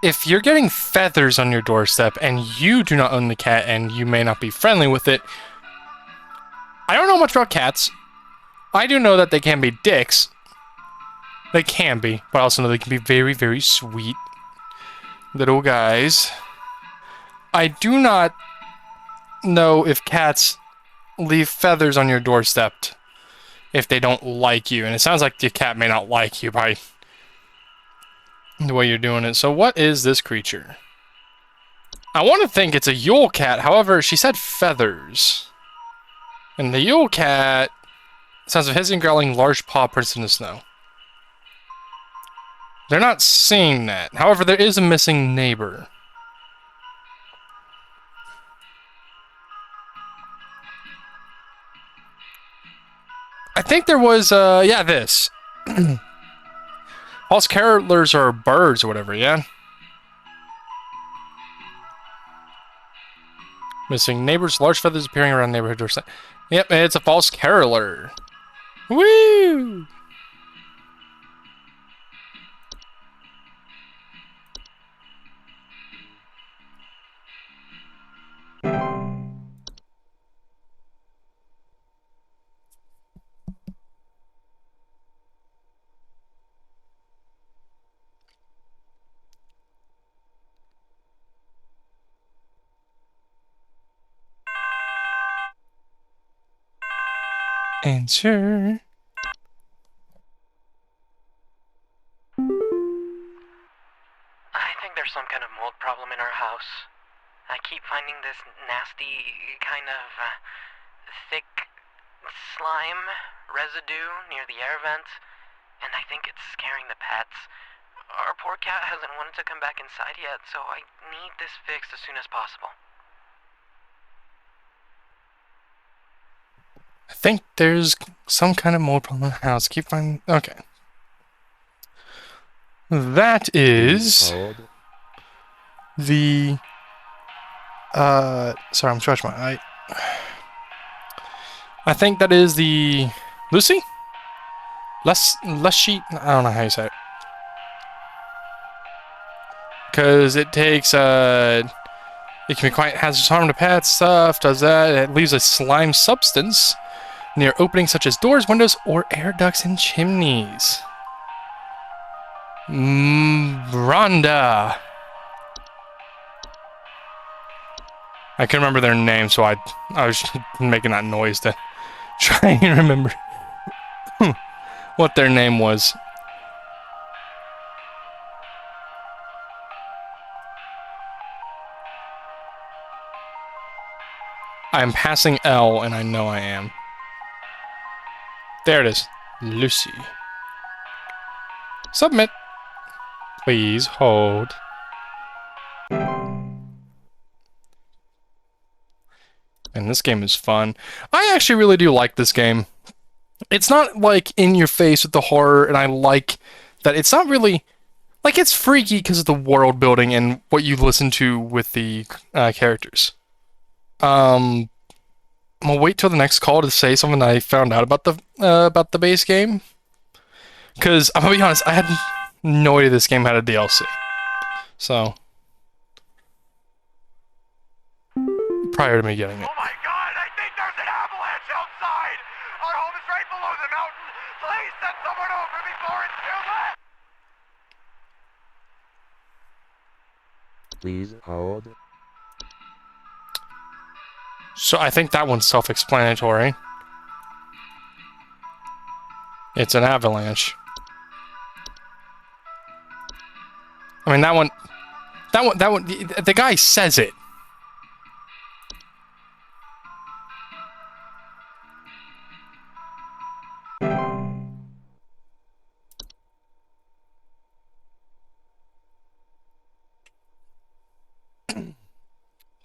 If you're getting feathers on your doorstep and you do not own the cat and you may not be friendly with it, I don't know much about cats. I do know that they can be dicks. They can be, but I also know they can be very, very sweet little guys. I do not know if cats leave feathers on your doorstep if they don't like you, and it sounds like the cat may not like you by the way you're doing it. So what is this creature? I want to think it's a Yule cat, however, she said feathers. And the Yule cat, sounds of hissing, growling, large paw prints in the snow. They're not seeing that. However, there is a missing neighbor. I think there was, yeah, this. False carolers are birds or whatever, yeah? Missing neighbors, large feathers appearing around neighborhood doorstep. Yep, it's a false caroler. Woo! Answer. finding this nasty kind of thick slime residue near the air vents, and I think it's scaring the pets. Our poor cat hasn't wanted to come back inside yet, so I need this fixed as soon as possible. I think there's some kind of mold problem in the house. Keep finding. Okay. That is Hold. the. Sorry, I'm scratching my eye. I think that is the Lucy. Less sheet. I don't know how you say it. Because it takes it can be quite hazardous harm to pets. Stuff does that. It leaves a slime substance near openings such as doors, windows, or air ducts and chimneys. Rhonda. I can remember their name, so I was making that noise to try and remember what their name was. I'm passing L, and I know I am. There it is. Lucy. Submit. Please hold. And this game is fun. I actually really do like this game. It's not like in your face with the horror, and I like that it's not really like it's freaky because of the world building and what you listen to with the characters. I'm gonna wait till the next call to say something that I found out about the base game. Because I'm gonna be honest, I had no idea this game had a DLC. So prior to me getting it. Oh my god, I think there's an avalanche outside! Our home is right below the mountain! Please send someone over before it's too late! Please hold. So I think that one's self-explanatory. It's an avalanche. I mean, that one, the guy says it.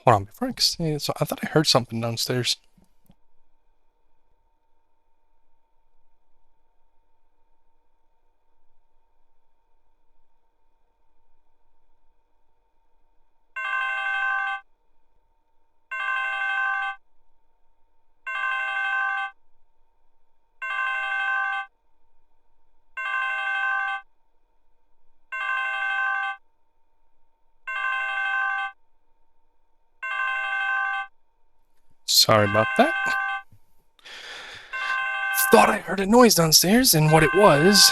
Hold on, before I say it, so I thought I heard something downstairs. Sorry about that. Thought I heard a noise downstairs, and what it was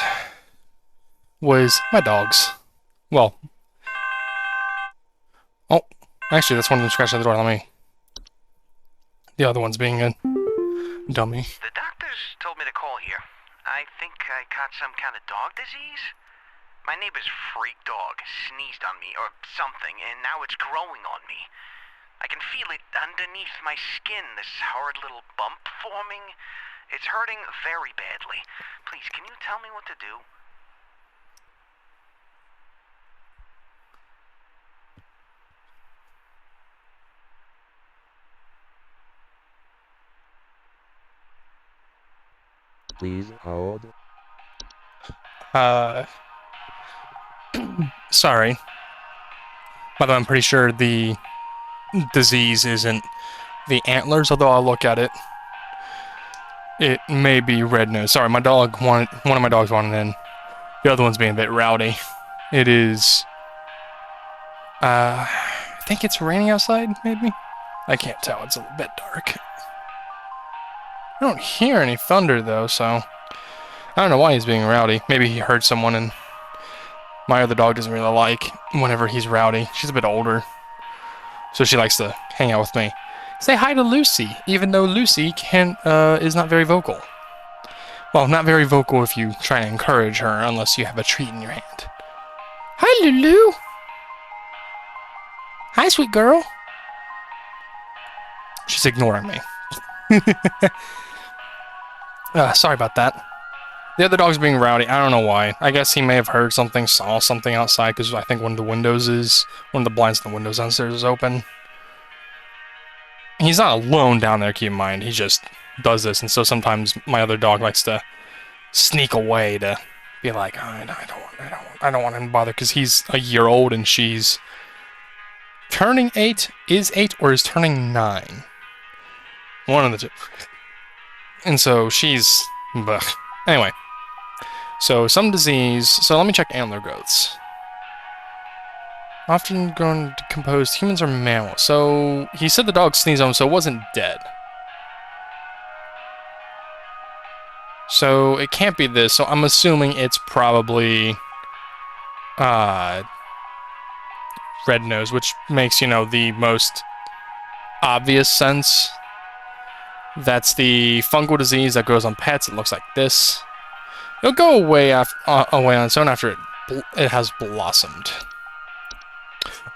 my dogs. Well, oh, actually, that's one of them scratching at the door. The other one's being a dummy. The doctors told me to call here. I think I caught some kind of dog disease. My neighbor's freak dog sneezed on me or something, and now it's growing on me. I can feel it underneath my skin, this horrid little bump forming. It's hurting very badly. Please, can you tell me what to do? Please hold. Sorry. By the way, I'm pretty sure the disease isn't the antlers, although I'll look at it. It may be red nose. Sorry, one of my dogs wanted in. The other one's being a bit rowdy. It is, I think it's raining outside, maybe? I can't tell, it's a little bit dark. I don't hear any thunder, though, so I don't know why he's being rowdy. Maybe he heard someone, and my other dog doesn't really like whenever he's rowdy. She's a bit older, so she likes to hang out with me. Say hi to Lucy, even though Lucy is not very vocal. Well, not very vocal if you try to encourage her, unless you have a treat in your hand. Hi, Lulu. Hi, sweet girl. She's ignoring me. Sorry about that. The other dog's being rowdy. I don't know why. I guess he may have heard something, saw something outside, because I think one of the blinds in the windows downstairs is open. He's not alone down there, keep in mind. He just does this, and so sometimes my other dog likes to sneak away to be like, oh, I don't want him to bother, because he's a year old and she's turning 8, is 8, or is turning 9. One of the two. And so she's... Blech. Anyway. So, some disease... So, let me check antler growths. Often grown decomposed. Humans are mammals. So, he said the dog sneezed on him, so it wasn't dead. So, it can't be this. So, I'm assuming it's probably... red nose, which makes, you know, the most obvious sense. That's the fungal disease that grows on pets. It looks like this. It'll go away away on its own after it has blossomed.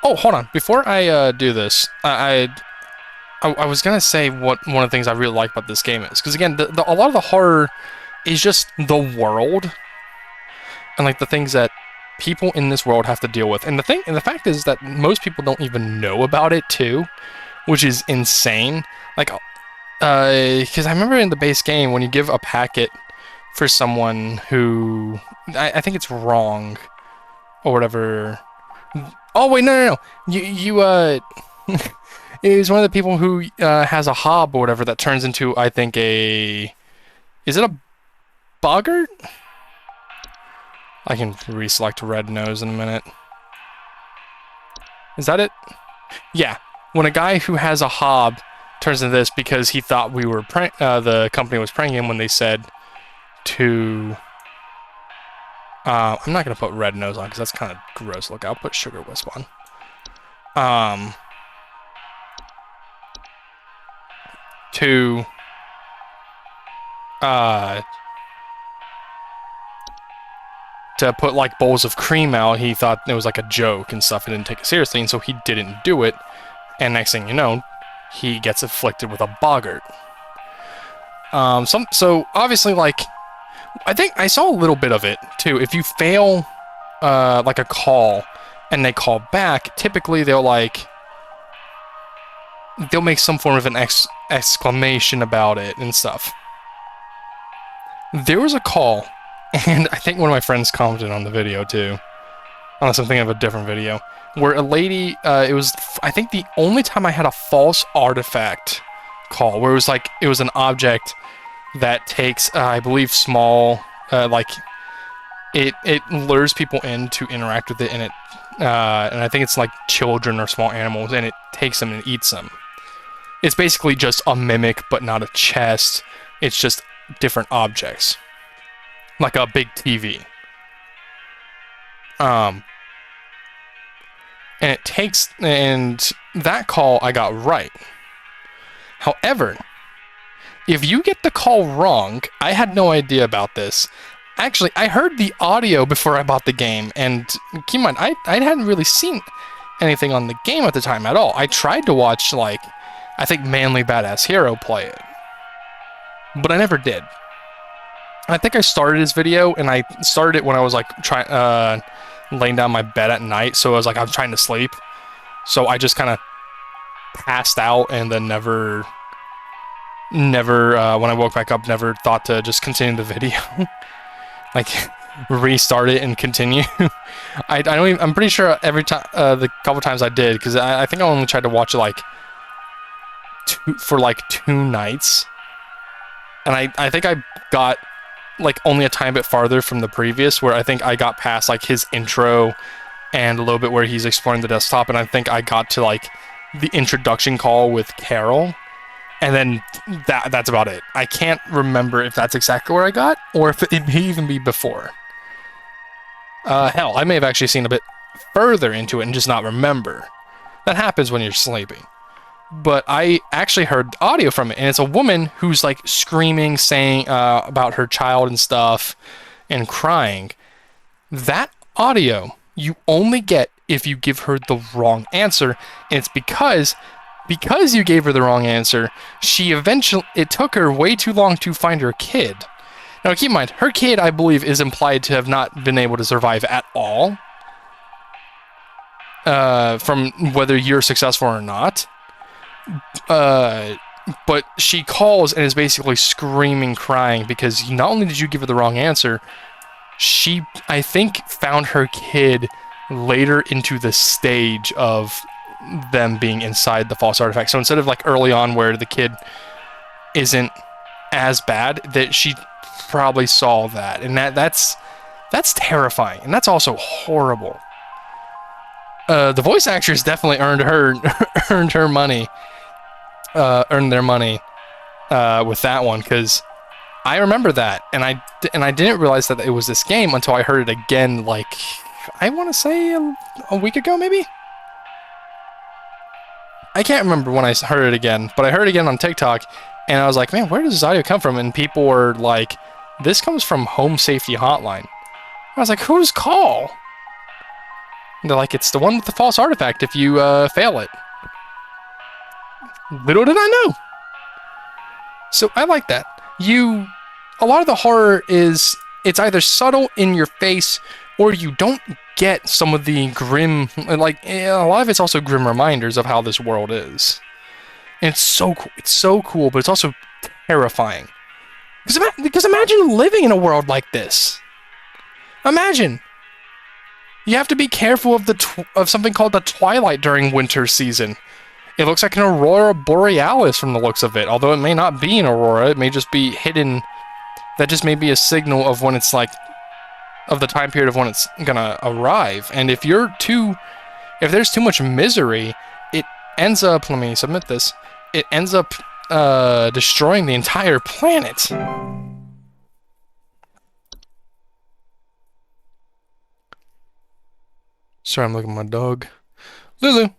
Oh, hold on. Before I do this, I was gonna say what one of the things I really like about this game is, because again, a lot of the horror is just the world and like the things that people in this world have to deal with. And the fact is that most people don't even know about it too, which is insane. Like, because I remember in the base game when you give a packet for someone who I think it's wrong or whatever. Oh wait, no. You it was one of the people who has a hob or whatever that turns into, I think, is it a boggart? I can reselect red nose in a minute. Is that it? Yeah. When a guy who has a hob turns into this because he thought we were the company was pranking him when they said to... I'm not going to put red nose on because that's kind of gross. Look, I'll put sugar wisp on. To put like bowls of cream out, he thought it was like a joke and stuff and didn't take it seriously, and so he didn't do it, and next thing you know, he gets afflicted with a boggart. So obviously, like, I think I saw a little bit of it too. If you fail like a call and they call back, typically they'll make some form of an exclamation about it and stuff. There was a call, and I think one of my friends commented on the video too, unless I'm thinking of a different video, where a lady, it was, I think, the only time I had a false artifact call, where it was an object that takes, I believe, small, it lures people in to interact with it, and and I think it's like children or small animals, and it takes them and eats them. It's basically just a mimic, but not a chest. It's just different objects, like a big TV. And that call I got right. However, if you get the call wrong, I had no idea about this. Actually, I heard the audio before I bought the game, and keep in mind, I hadn't really seen anything on the game at the time at all. I tried to watch, like, I think Manly Badass Hero play it, but I never did. I think I started his video, and I started it when I was like laying down my bed at night, so I was trying to sleep, so I just kind of passed out, and then never when I woke back up, never thought to just continue the video. Like, restart it and continue. I'm pretty sure every time, the couple times I did, because I think I only tried to watch it for 2 nights, and I think I got only a tiny bit farther from the previous, where I think I got past his intro and a little bit where he's exploring the desktop, and I think I got to the introduction call with Carol, and then that's about it. I can't remember if that's exactly where I got, or if it may even be before. Hell, I may have actually seen a bit further into it and just not remember. That happens when you're sleeping. But I actually heard audio from it, and it's a woman who's screaming, saying about her child and stuff, and crying. That audio you only get if you give her the wrong answer, and it's because because you gave her the wrong answer, it took her way too long to find her kid. Now keep in mind, her kid, I believe, is implied to have not been able to survive at all. From whether you're successful or not. But she calls and is basically screaming, crying, because not only did you give her the wrong answer, she, I think, found her kid later into the stage of them being inside the false artifact. So instead of like early on where the kid isn't as bad, that she probably saw that. And that's terrifying. And that's also horrible. The voice actors definitely earned their money with that one, because I remember that, and I didn't realize that it was this game until I heard it again, like, I want to say a week ago, maybe? I can't remember when I heard it again, but I heard it again on TikTok, and I was like, man, where does this audio come from? And people were like, this comes from Home Safety Hotline. I was like, whose call? And they're like, it's the one with the false artifact if you fail it. Little did I know. So I like that. A lot of the horror is, it's either subtle in your face, or you don't get some of the grim, like, a lot of it's also grim reminders of how this world is. And it's so cool. It's so cool, but it's also terrifying. Because imagine living in a world like this. Imagine. You have to be careful of something called the twilight during winter season. It looks like an aurora borealis from the looks of it, although it may not be an aurora. It may just be hidden. That just may be a signal of when it's like, of the time period of when it's gonna arrive. And if there's too much misery, it ends up, let me submit this, it ends up destroying the entire planet. Sorry, I'm looking at my dog. Lulu.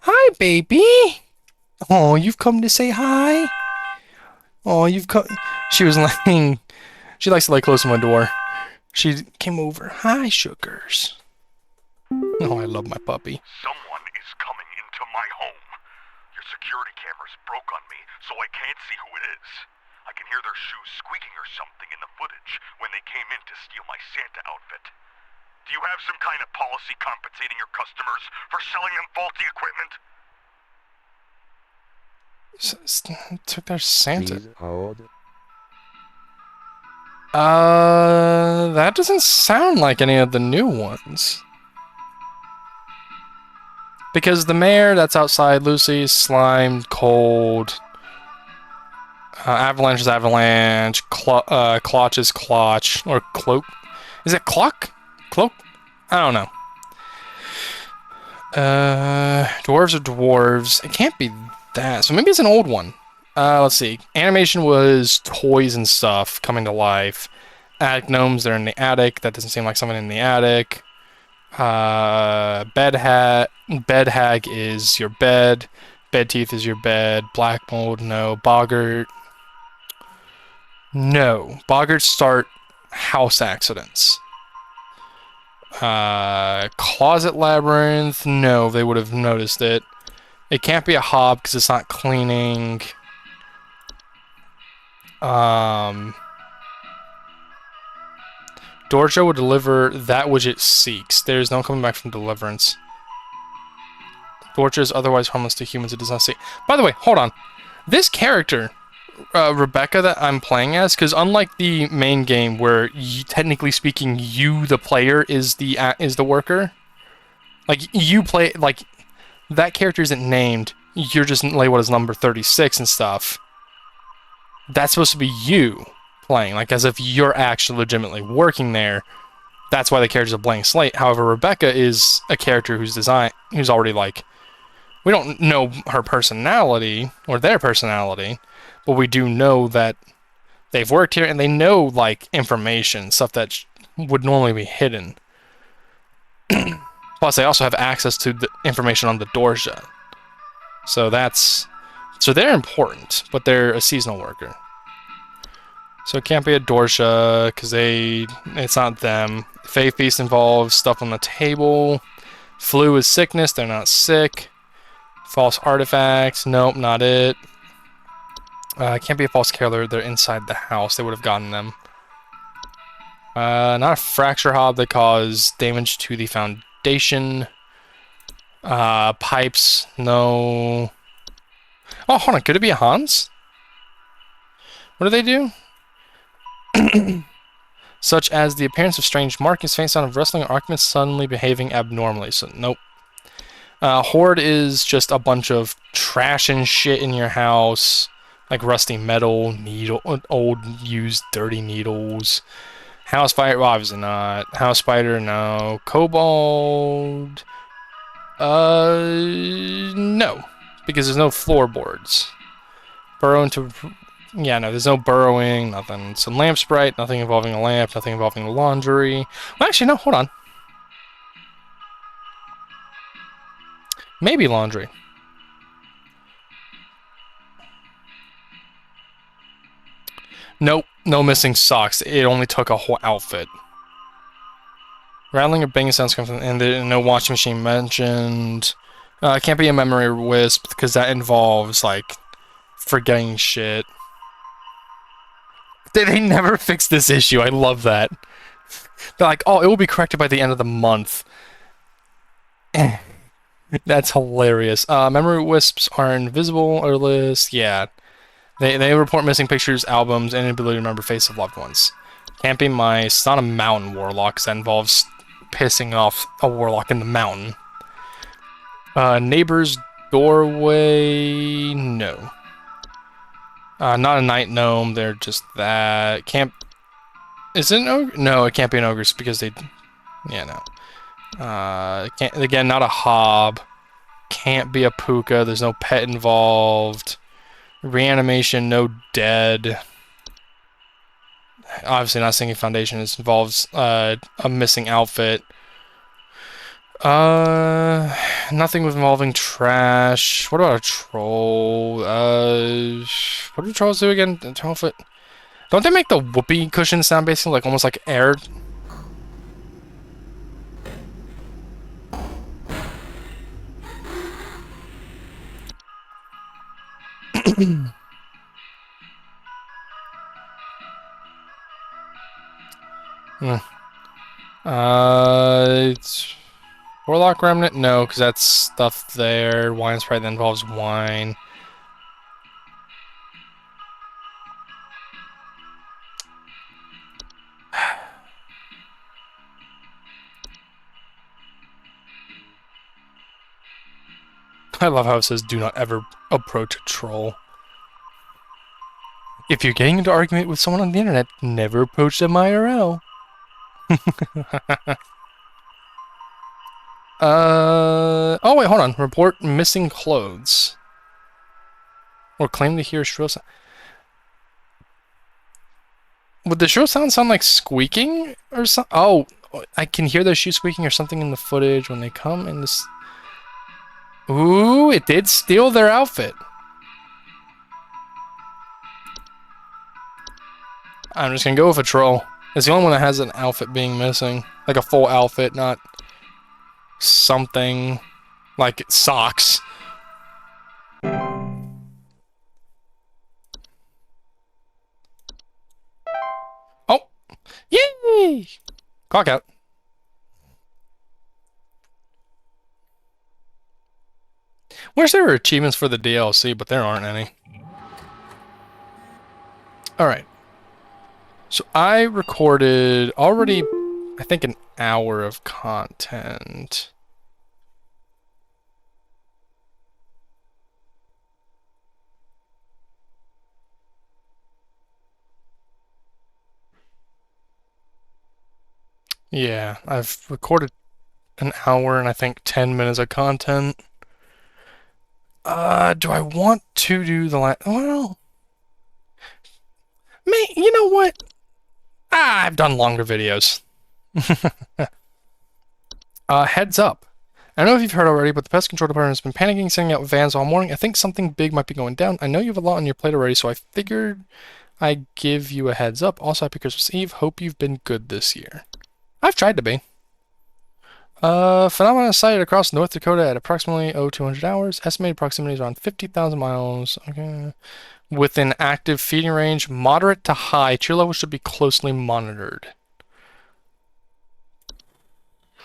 Hi, baby. Oh, you've come to say hi? Oh, you've come... She was laying... She likes to lay close to my door. She came over. Hi, sugars. Oh, I love my puppy. Someone is coming into my home. Your security cameras broke on me, so I can't see who it is. I can hear their shoes squeaking or something in the footage when they came in to steal my Santa outfit. Do you have some kind of policy compensating your customers for selling them faulty equipment? Took their Santa. Please hold. That doesn't sound like any of the new ones. Because the mayor that's outside, Lucy, slimed, cold. Avalanche is avalanche. Clotch is clotch. Or cloak. Is it clock? Cloak? I don't know. Dwarves are dwarves. It can't be that. So maybe it's an old one. Let's see. Animation was toys and stuff coming to life. Attic gnomes, they're in the attic. That doesn't seem like someone in the attic. Bed hag is your bed. Bed teeth is your bed. Black mold, no. Boggart. No. Boggarts start house accidents. Closet labyrinth, no, they would have noticed it. It can't be a hob because it's not cleaning. Dorja will deliver that which it seeks. There is no coming back from deliverance. Dorja is otherwise harmless to humans it does not seek. By the way, hold on. This character, Rebecca, that I'm playing as, because unlike the main game where technically speaking you the player is the worker, like you play, like that character isn't named, you're just labeled as number 36 and stuff. That's supposed to be you playing, like as if you're actually legitimately working there. That's why the character's a blank slate. However, Rebecca is a character who's already like, we don't know her personality or their personality, but we do know that they've worked here and they know like information, stuff that would normally be hidden. Plus, they also have access to the information on the Dorja. So they're important, but they're a seasonal worker. So it can't be a Dorja because it's not them. Faith Beast involves stuff on the table. Flu is sickness. They're not sick. False artifacts. Nope, not it. Can't be a false killer. They're inside the house. They would have gotten them. Not a fracture hob that caused damage to the foundation. Pipes. No. Oh, hold on. Could it be a Hans? What do they do? Such as the appearance of strange markings, faint sound of wrestling, or occupants suddenly behaving abnormally. So, nope. Horde is just a bunch of trash and shit in your house. Like rusty metal, needle, old, used, dirty needles. House spider, well, obviously not. House spider, no. Kobold, no. Because there's no floorboards. Burrow into... Yeah, no, there's no burrowing, nothing. Some lamp sprite, nothing involving a lamp, nothing involving laundry. Well, actually, no, hold on. Maybe laundry. Nope, no missing socks. It only took a whole outfit. Rattling or banging sounds come from... And no washing machine mentioned. Can't be a memory wisp, because that involves, like, forgetting shit. They never fixed this issue. I love that. They're like, oh, it will be corrected by the end of the month. That's hilarious. Memory wisps are invisible or list. Yeah. They report missing pictures, albums, and inability to remember face of loved ones. Can't be mice. It's not a mountain warlock, because that involves pissing off a warlock in the mountain. Neighbor's doorway... No. Not a night gnome, they're just that. Can't... Is it an ogre? No, it can't be an ogre because they... Yeah, no. Can't, again, not a hob. Can't be a puka, there's no pet involved. Reanimation, no dead. Obviously not sinking foundation, this involves a missing outfit. Nothing with involving trash. What about a troll? What do trolls do again? 12 foot. Don't they make the whoopee cushion sound basically like almost like air? It's Warlock Remnant? No, because that's stuff there. Wine Sprite that involves wine. I love how it says, do not ever approach a troll. If you're getting into argument with someone on the internet, never approach them IRL. Oh wait, hold on. Report missing clothes. Or claim to hear shrill sound. Would the shrill sound like squeaking or something? Oh, I can hear their shoes squeaking or something in the footage when they come in this. Ooh, it did steal their outfit. I'm just gonna go with a troll. It's the only one that has an outfit being missing. Like a full outfit, not something like socks. Oh! Yay! Clock out. Wish there were achievements for the DLC, but there aren't any. Alright. So I recorded already, I think, an hour of content. Yeah, I've recorded an hour and I think 10 minutes of content. Do I want to do the last... Well... You know what? I've done longer videos. Heads up. I don't know if you've heard already, but the pest control department has been panicking, sending out vans all morning. I think something big might be going down. I know you have a lot on your plate already, so I figured I'd give you a heads up. Also, happy Christmas Eve. Hope you've been good this year. I've tried to be. Phenomenon sighted across North Dakota at approximately 0200 hours. Estimated proximity is around 50,000 miles. Okay. Within active feeding range, moderate to high. Cheer level should be closely monitored.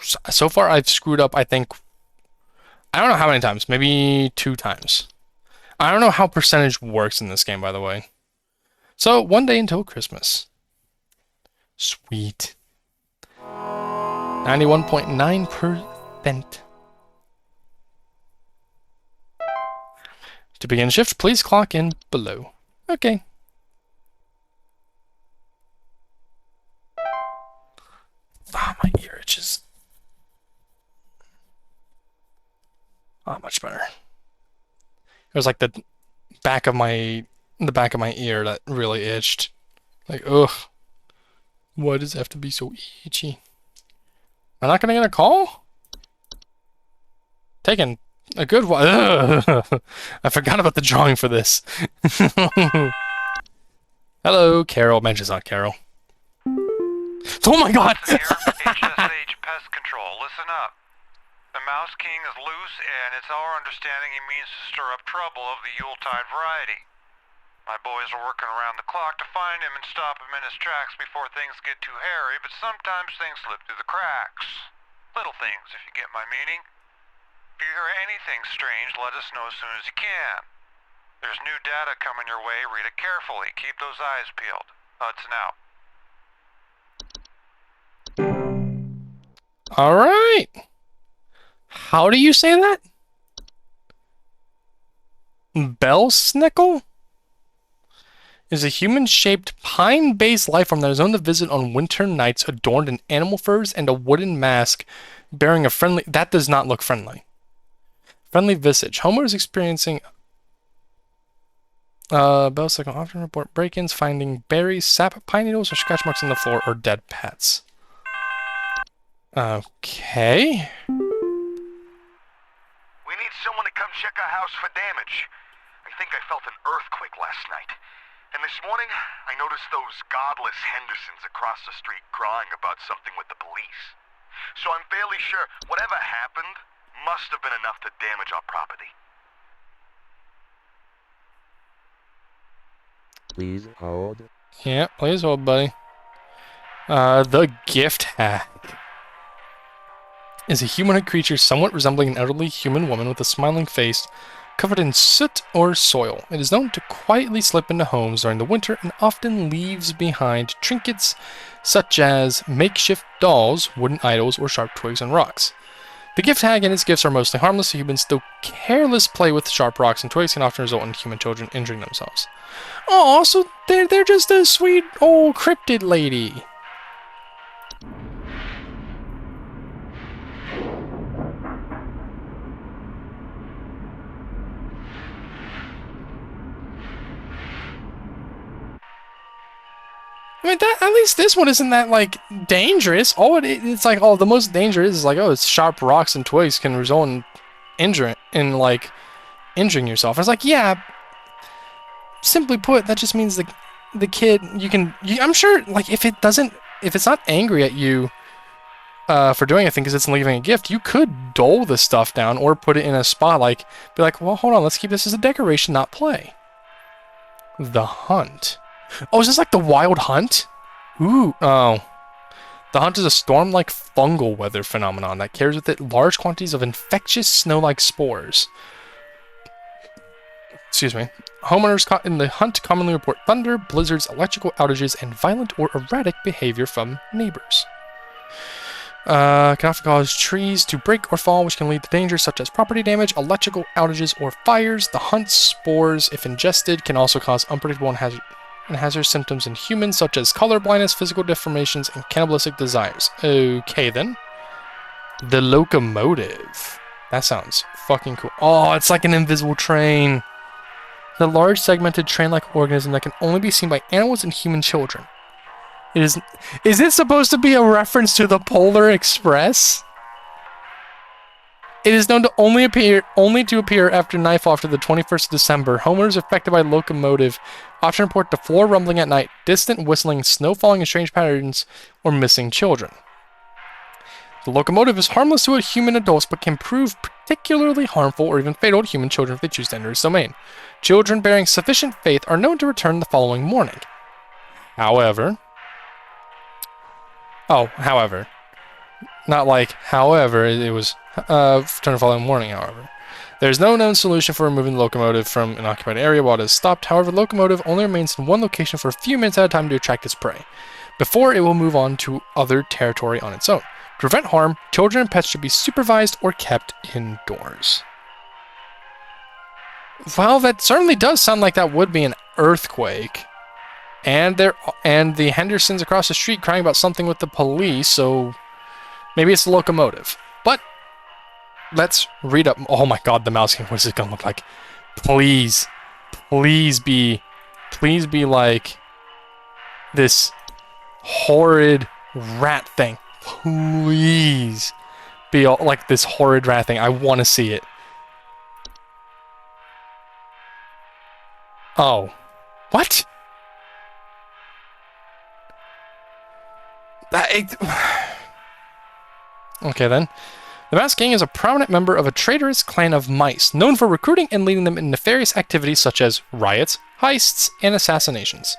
So far, I've screwed up, I think, I don't know how many times. Maybe 2 times. I don't know how percentage works in this game, by the way. So, 1 day until Christmas. Sweet. 91.9%. To begin shift, please clock in below. Okay. Ah, my ear itches. Ah, much better. It was like the back of my ear that really itched. Like, ugh. Why does it have to be so itchy? Am I not gonna get a call? Taking a good while. I forgot about the drawing for this. Hello, Carol. Mentions not Carol. Oh my god! Here, HSH Pest Control, listen up. The Mouse King is loose, and it's our understanding he means to stir up trouble of the Yuletide variety. My boys are working around the clock to find him and stop him in his tracks before things get too hairy, but sometimes things slip through the cracks. Little things, if you get my meaning. If you hear anything strange, let us know as soon as you can. There's new data coming your way, read it carefully. Keep those eyes peeled. Hudson out. Alright. How do you say that? Bellsnickle? Is a human-shaped pine-based lifeform that is known to visit on winter nights adorned in animal furs and a wooden mask bearing a friendly... That does not look friendly. Friendly visage. Homer is experiencing... Bellsnickle often report break-ins, finding berries, sap, pine needles, or scratch marks on the floor, or dead pets. Okay. We need someone to come check our house for damage. I think I felt an earthquake last night. And this morning, I noticed those godless Hendersons across the street crying about something with the police. So I'm fairly sure whatever happened must have been enough to damage our property. Please hold. Yeah, please hold, buddy. The gift hack is a humanoid creature somewhat resembling an elderly human woman with a smiling face covered in soot or soil. It is known to quietly slip into homes during the winter and often leaves behind trinkets such as makeshift dolls, wooden idols, or sharp twigs and rocks. The gift hag and its gifts are mostly harmless to humans, though careless play with sharp rocks and twigs can often result in human children injuring themselves. Oh, so they're just a sweet old cryptid lady. I mean, that, at least this one isn't that, like, dangerous. It's like, oh, the most dangerous is like, oh, it's sharp rocks and twigs can result in injuring yourself. It's like, yeah, simply put, that just means the kid, I'm sure, like, if it's not angry at you for doing anything because it's leaving a gift, you could dole the stuff down or put it in a spot, like, be like, well, hold on, let's keep this as a decoration, not play. The hunt. Oh, is this like the wild hunt? Ooh, oh. The hunt is a storm-like fungal weather phenomenon that carries with it large quantities of infectious snow-like spores. Excuse me. Homeowners caught in the hunt commonly report thunder, blizzards, electrical outages, and violent or erratic behavior from neighbors. Can often cause trees to break or fall, which can lead to dangers such as property damage, electrical outages, or fires. The hunt's spores, if ingested, can also cause unpredictable and hazardous symptoms in humans, such as color blindness, physical deformations, and cannibalistic desires. Okay, then. The locomotive. That sounds fucking cool. Oh, it's like an invisible train. The large segmented train-like organism that can only be seen by animals and human children. Is it supposed to be a reference to the Polar Express? It is known to only appear after nightfall after the 21st of December. Homeowners affected by locomotive often report the floor rumbling at night, distant whistling, snow falling in strange patterns, or missing children. The locomotive is harmless to human adults, but can prove particularly harmful or even fatal to human children if they choose to enter its domain. Children bearing sufficient faith are known to return the following morning. However, not like however, it was return the following morning, however. There is no known solution for removing the locomotive from an occupied area while it is stopped. However, the locomotive only remains in one location for a few minutes at a time to attract its prey, before it will move on to other territory on its own. To prevent harm, children and pets should be supervised or kept indoors. Well, that certainly does sound like that would be an earthquake. And the Hendersons across the street crying about something with the police, so maybe it's the locomotive. But let's read up. Oh my god, the Mouse King, what is it gonna look like? Please be like this horrid rat thing. Please be like this horrid rat thing. I want to see it. Oh. What? Okay then. The Mouse King is a prominent member of a traitorous clan of mice, known for recruiting and leading them in nefarious activities such as riots, heists, and assassinations.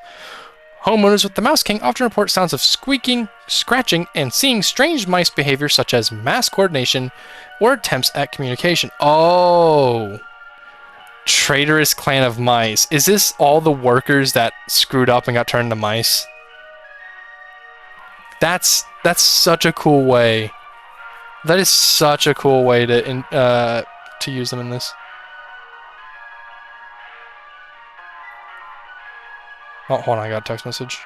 Homeowners with the Mouse King often report sounds of squeaking, scratching, and seeing strange mice behavior such as mass coordination or attempts at communication. Oh. Traitorous clan of mice. Is this all the workers that screwed up and got turned into mice? That's such a cool way. That is such a cool way to use them in this. Oh, hold on, I got a text message.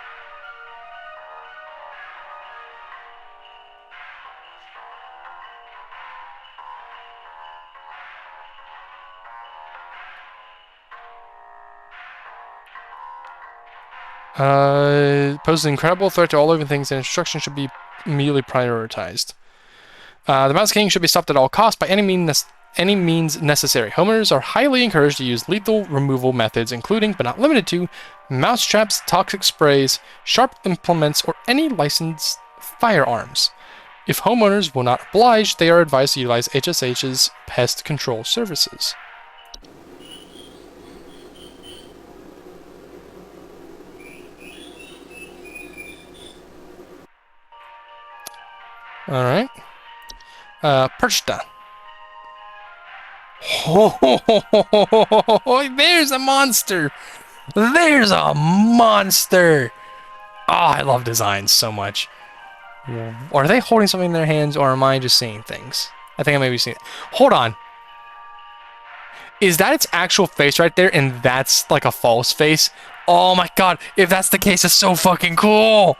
Poses an incredible threat to all living things, and instruction should be immediately prioritized. The Mouse King should be stopped at all costs by any means necessary. Homeowners are highly encouraged to use lethal removal methods, including, but not limited to, mouse traps, toxic sprays, sharp implements, or any licensed firearms. If homeowners will not oblige, they are advised to utilize HSH's pest control services. Alright. Perchta. Oh, there's a monster! There's a monster! Oh, I love designs so much. Are they holding something in their hands, or am I just seeing things? I think I may be seeing it. Hold on. Is that its actual face right there, and that's like a false face? Oh my god, if that's the case, it's so fucking cool!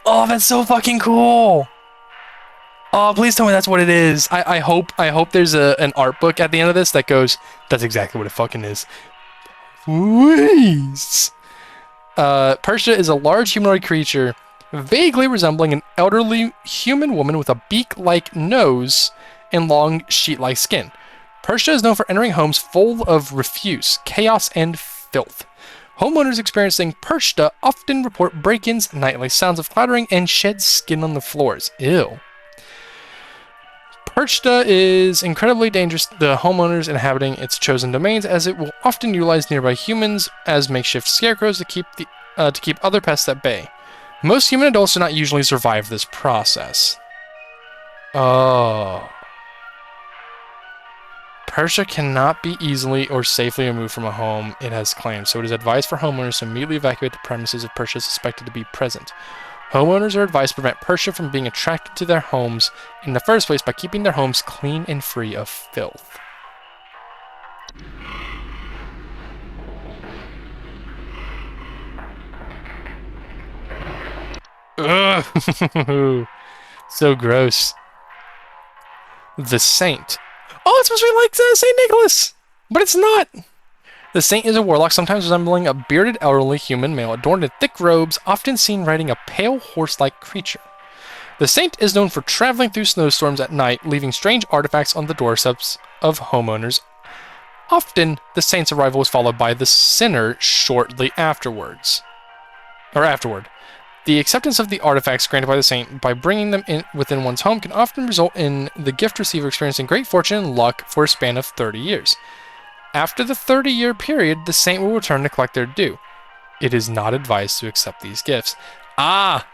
Oh, that's so fucking cool! Oh, please tell me that's what it is. I hope there's an art book at the end of this that goes, that's exactly what it fucking is. Please. Persia is a large humanoid creature vaguely resembling an elderly human woman with a beak-like nose and long sheet-like skin. Persia is known for entering homes full of refuse, chaos, and filth. Homeowners experiencing Persia often report break-ins, nightly sounds of clattering, and shed skin on the floors. Ew. Perchta is incredibly dangerous to the homeowners inhabiting its chosen domains, as it will often utilize nearby humans as makeshift scarecrows to keep other pests at bay. Most human adults do not usually survive this process. Oh. Persia cannot be easily or safely removed from a home it has claimed, so it is advised for homeowners to immediately evacuate the premises if Persia is suspected to be present. Homeowners are advised to prevent Persia from being attracted to their homes in the first place by keeping their homes clean and free of filth. Ugh. So gross. The Saint. Oh, it's supposed to be like St. Nicholas, but it's not. The Saint is a warlock, sometimes resembling a bearded elderly human male adorned in thick robes, often seen riding a pale horse-like creature. The Saint is known for traveling through snowstorms at night, leaving strange artifacts on the doorsteps of homeowners. Often, the Saint's arrival is followed by the sinner shortly afterwards. Or afterward. The acceptance of the artifacts granted by the saint by bringing them in within one's home can often result in the gift receiver experiencing great fortune and luck for a span of 30 years. After the 30-year period, the saint will return to collect their due. It is not advised to accept these gifts. Ah!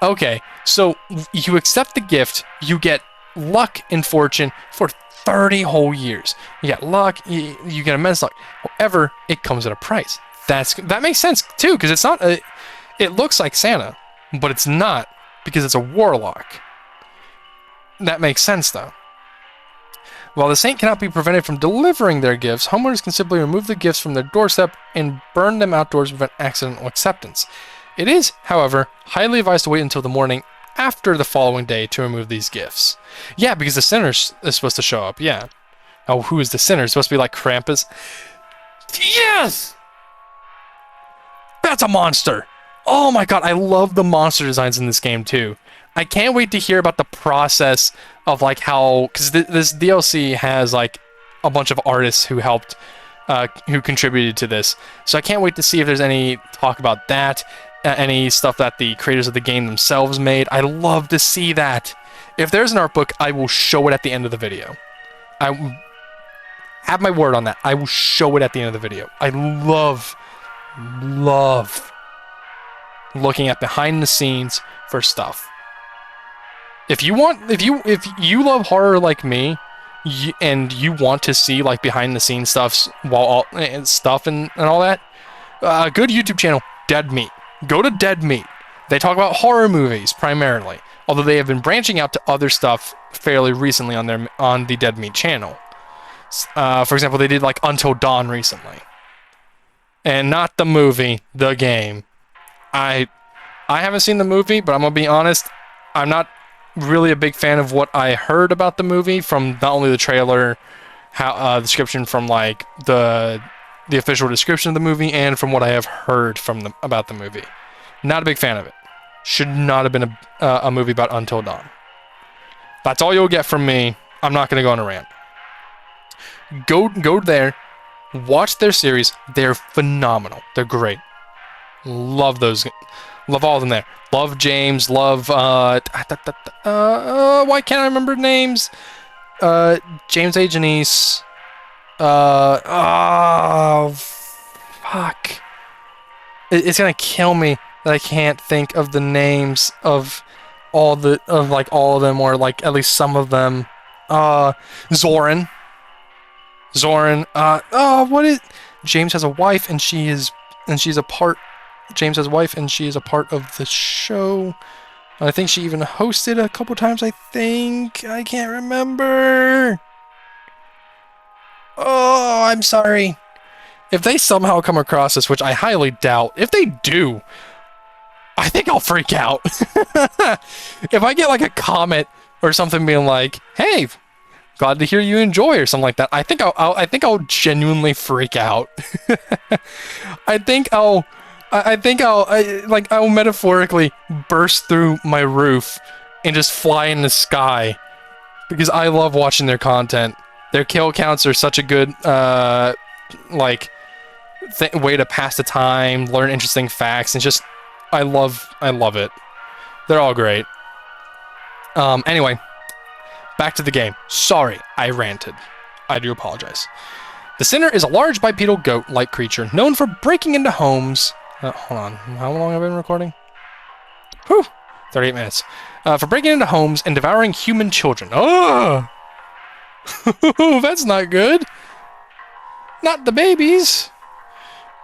Okay, so you accept the gift, you get luck and fortune for 30 whole years. You get luck, you get immense luck. However, it comes at a price. That makes sense too, because it's not a... It looks like Santa, but it's not, because it's a warlock. That makes sense, though. While the saint cannot be prevented from delivering their gifts, homeowners can simply remove the gifts from their doorstep and burn them outdoors to prevent accidental acceptance. It is, however, highly advised to wait until the morning after the following day to remove these gifts. Yeah, because the sinner is supposed to show up, yeah. Oh, who is the sinner? It's supposed to be like Krampus? Yes! That's a monster! Oh my god, I love the monster designs in this game too. I can't wait to hear about the process of like how, because this DLC has like a bunch of artists who helped, who contributed to this. So I can't wait to see if there's any talk about that, any stuff that the creators of the game themselves made. I love to see that. If there's an art book, I will show it at the end of the video. I have my word on that. I will show it at the end of the video. I love looking at behind the scenes for stuff. If you love horror like me, and you want to see like behind the scenes stuff and all that, a good YouTube channel, Dead Meat. Go to Dead Meat. They talk about horror movies primarily, although they have been branching out to other stuff fairly recently on the Dead Meat channel. For example, they did like Until Dawn recently, and not the movie, the game. I haven't seen the movie, but I'm gonna be honest, I'm not really a big fan of what I heard about the movie from not only the trailer, description from like the official description of the movie, and from what I have heard about the movie. Not a big fan of it. Should not have been a movie about Until Dawn. That's all you'll get from me. I'm not gonna go on a rant. Go there, watch their series. They're phenomenal. They're great. Love those. Love all of them there. Love James. Love why can't I remember names? James A. Janice. Oh fuck. It's gonna kill me that I can't think of the names of all of them, or like at least some of them. Zoran. What is... James has a wife and she's a part... James has a wife and she is a part of the show. I think she even hosted a couple times, I think. I can't remember. Oh, I'm sorry. If they somehow come across this, which I highly doubt, if they do, I think I'll freak out. If I get like a comment or something being like, "Hey, glad to hear you enjoy," or something like that, I think I'll genuinely freak out. I'll metaphorically burst through my roof and just fly in the sky, because I love watching their content. Their kill counts are such a good way to pass the time, learn interesting facts, and just I love it. They're all great. Anyway, back to the game. Sorry, I ranted. I do apologize. The Sinner is a large bipedal goat-like creature known for breaking into homes. Hold on. How long have I been recording? Whew! 38 minutes. For breaking into homes and devouring human children. Oh! That's not good. Not the babies.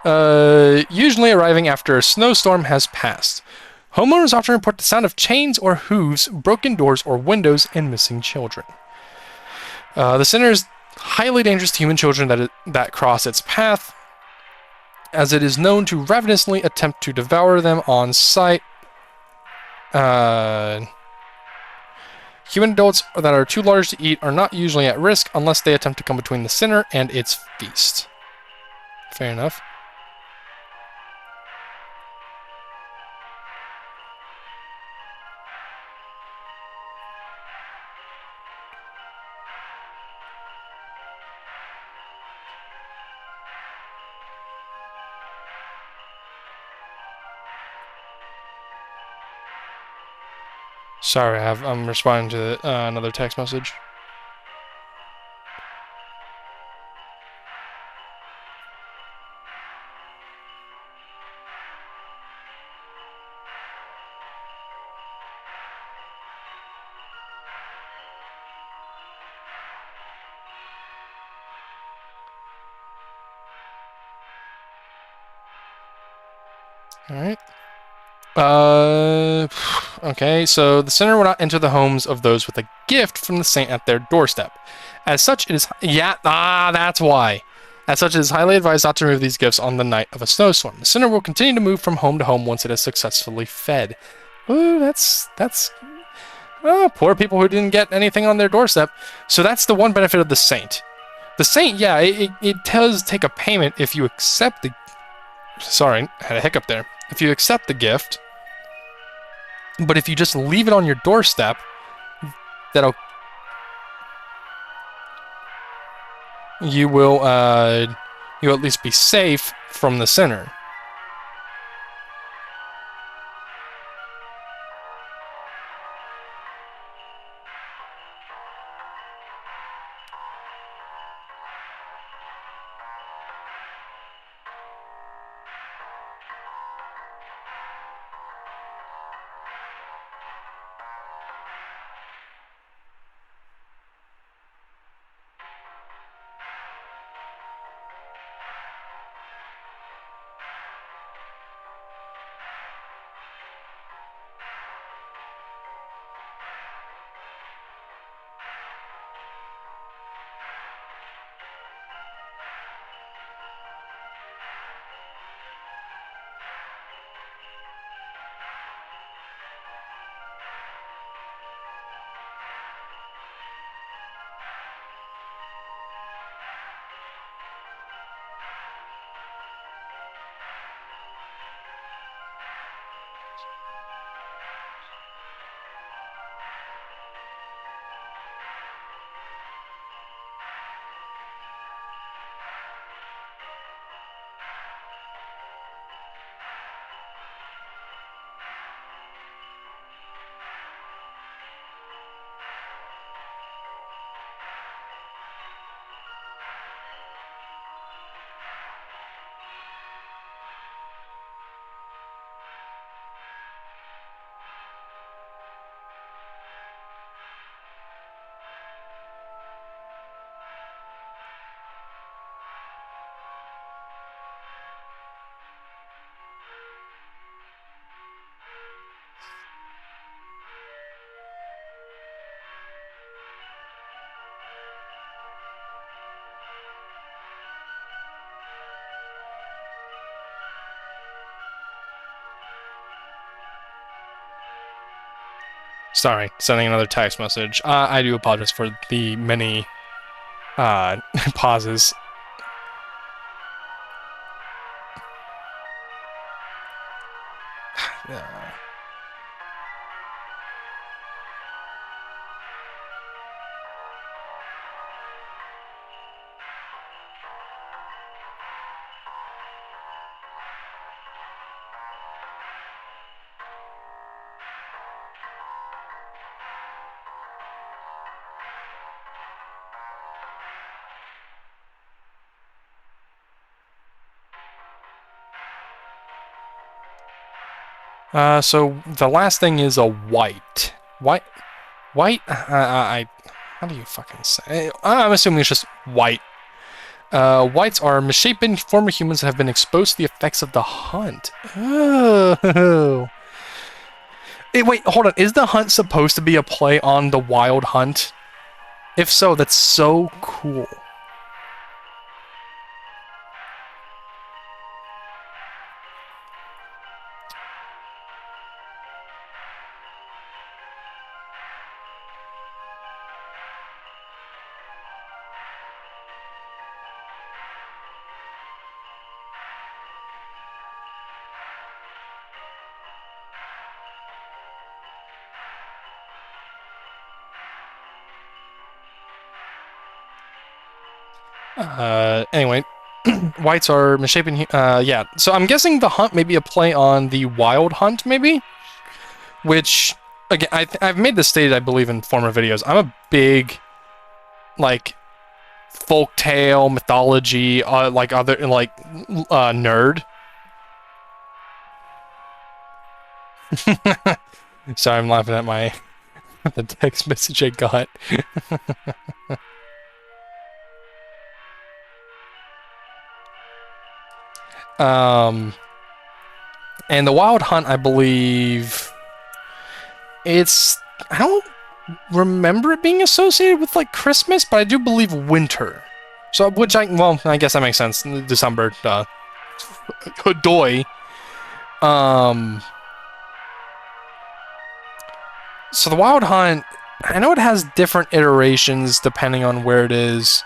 Usually arriving after a snowstorm has passed. Homeowners often report the sound of chains or hooves, broken doors or windows, and missing children. The Sinner is highly dangerous to human children that cross its path, as it is known to ravenously attempt to devour them on sight. Human adults that are too large to eat are not usually at risk unless they attempt to come between the Sinner and its feast. Fair enough. Sorry, I'm responding to another text message. Alright. Okay, so the center will not enter the homes of those with a gift from the saint at their doorstep. As such, it is... Yeah, that's why. As such, it is highly advised not to remove these gifts on the night of a snowstorm. The center will continue to move from home to home once it has successfully fed. Ooh, that's... Oh, poor people who didn't get anything on their doorstep. So that's the one benefit of the saint. The saint, yeah, it does take a payment if you accept the... Sorry, I had a hiccup there. If you accept the gift, but if you just leave it on your doorstep, that'll... you'll at least be safe from the sinner. Sorry, sending another text message. I do apologize for the many pauses. So the last thing is a white. White? How do you fucking say? I'm assuming it's just white. Whites are misshapen former humans that have been exposed to the effects of the hunt. Oh. Wait, hold on. Is the hunt supposed to be a play on the wild hunt? If so, that's so cool. Anyway, whites are misshapen. Yeah. So I'm guessing the hunt may be a play on the wild hunt, maybe, which again, I've made this statement, I believe, in former videos. I'm a big, like, folktale, mythology, nerd. Sorry, I'm laughing at my the text message I got. And the Wild Hunt, I believe, I don't remember it being associated with like Christmas, but I do believe winter. So, I guess that makes sense. December, Hodoy. So the Wild Hunt, I know it has different iterations depending on where it is.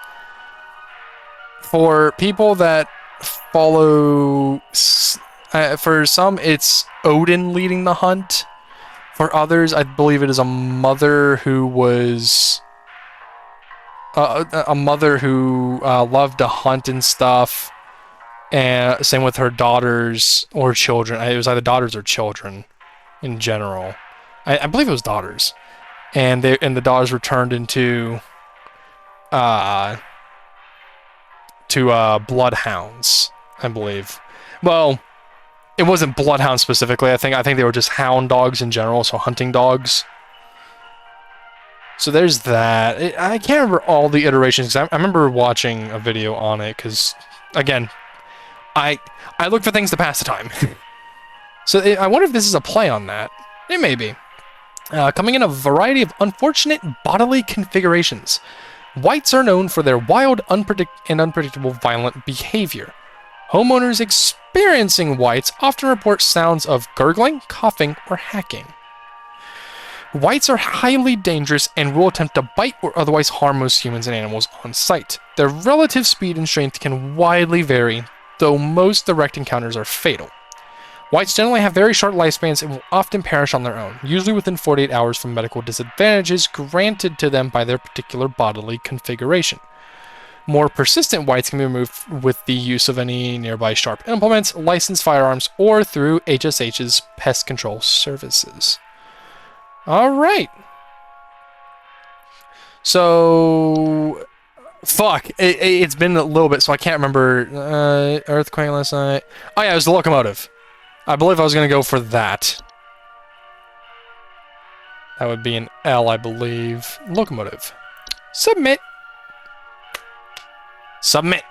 For people that follow, for some, it's Odin leading the hunt. For others, I believe it is a mother who was loved to hunt and stuff. And same with her daughters or children. It was either daughters or children in general. I believe it was daughters. And the daughters were turned into bloodhounds, I believe. Well, it wasn't bloodhounds specifically. I think they were just hound dogs in general, so hunting dogs. So there's that. I can't remember all the iterations, because I remember watching a video on it, because, again, I look for things to pass the time. So I wonder if this is a play on that. It may be. Coming in a variety of unfortunate bodily configurations. Whites are known for their wild, unpredictable violent behavior. Homeowners experiencing whites often report sounds of gurgling, coughing, or hacking. Whites are highly dangerous and will attempt to bite or otherwise harm most humans and animals on sight. Their relative speed and strength can widely vary, though most direct encounters are fatal. Whites generally have very short lifespans and will often perish on their own, usually within 48 hours from medical disadvantages granted to them by their particular bodily configuration. More persistent whites can be removed with the use of any nearby sharp implements, licensed firearms, or through HSH's pest control services. Alright. So... Fuck. It's been a little bit, so I can't remember. Earthquake last night. Oh yeah, it was the locomotive. I believe I was going to go for that. That would be an L, I believe. Locomotive. Submit. Submit.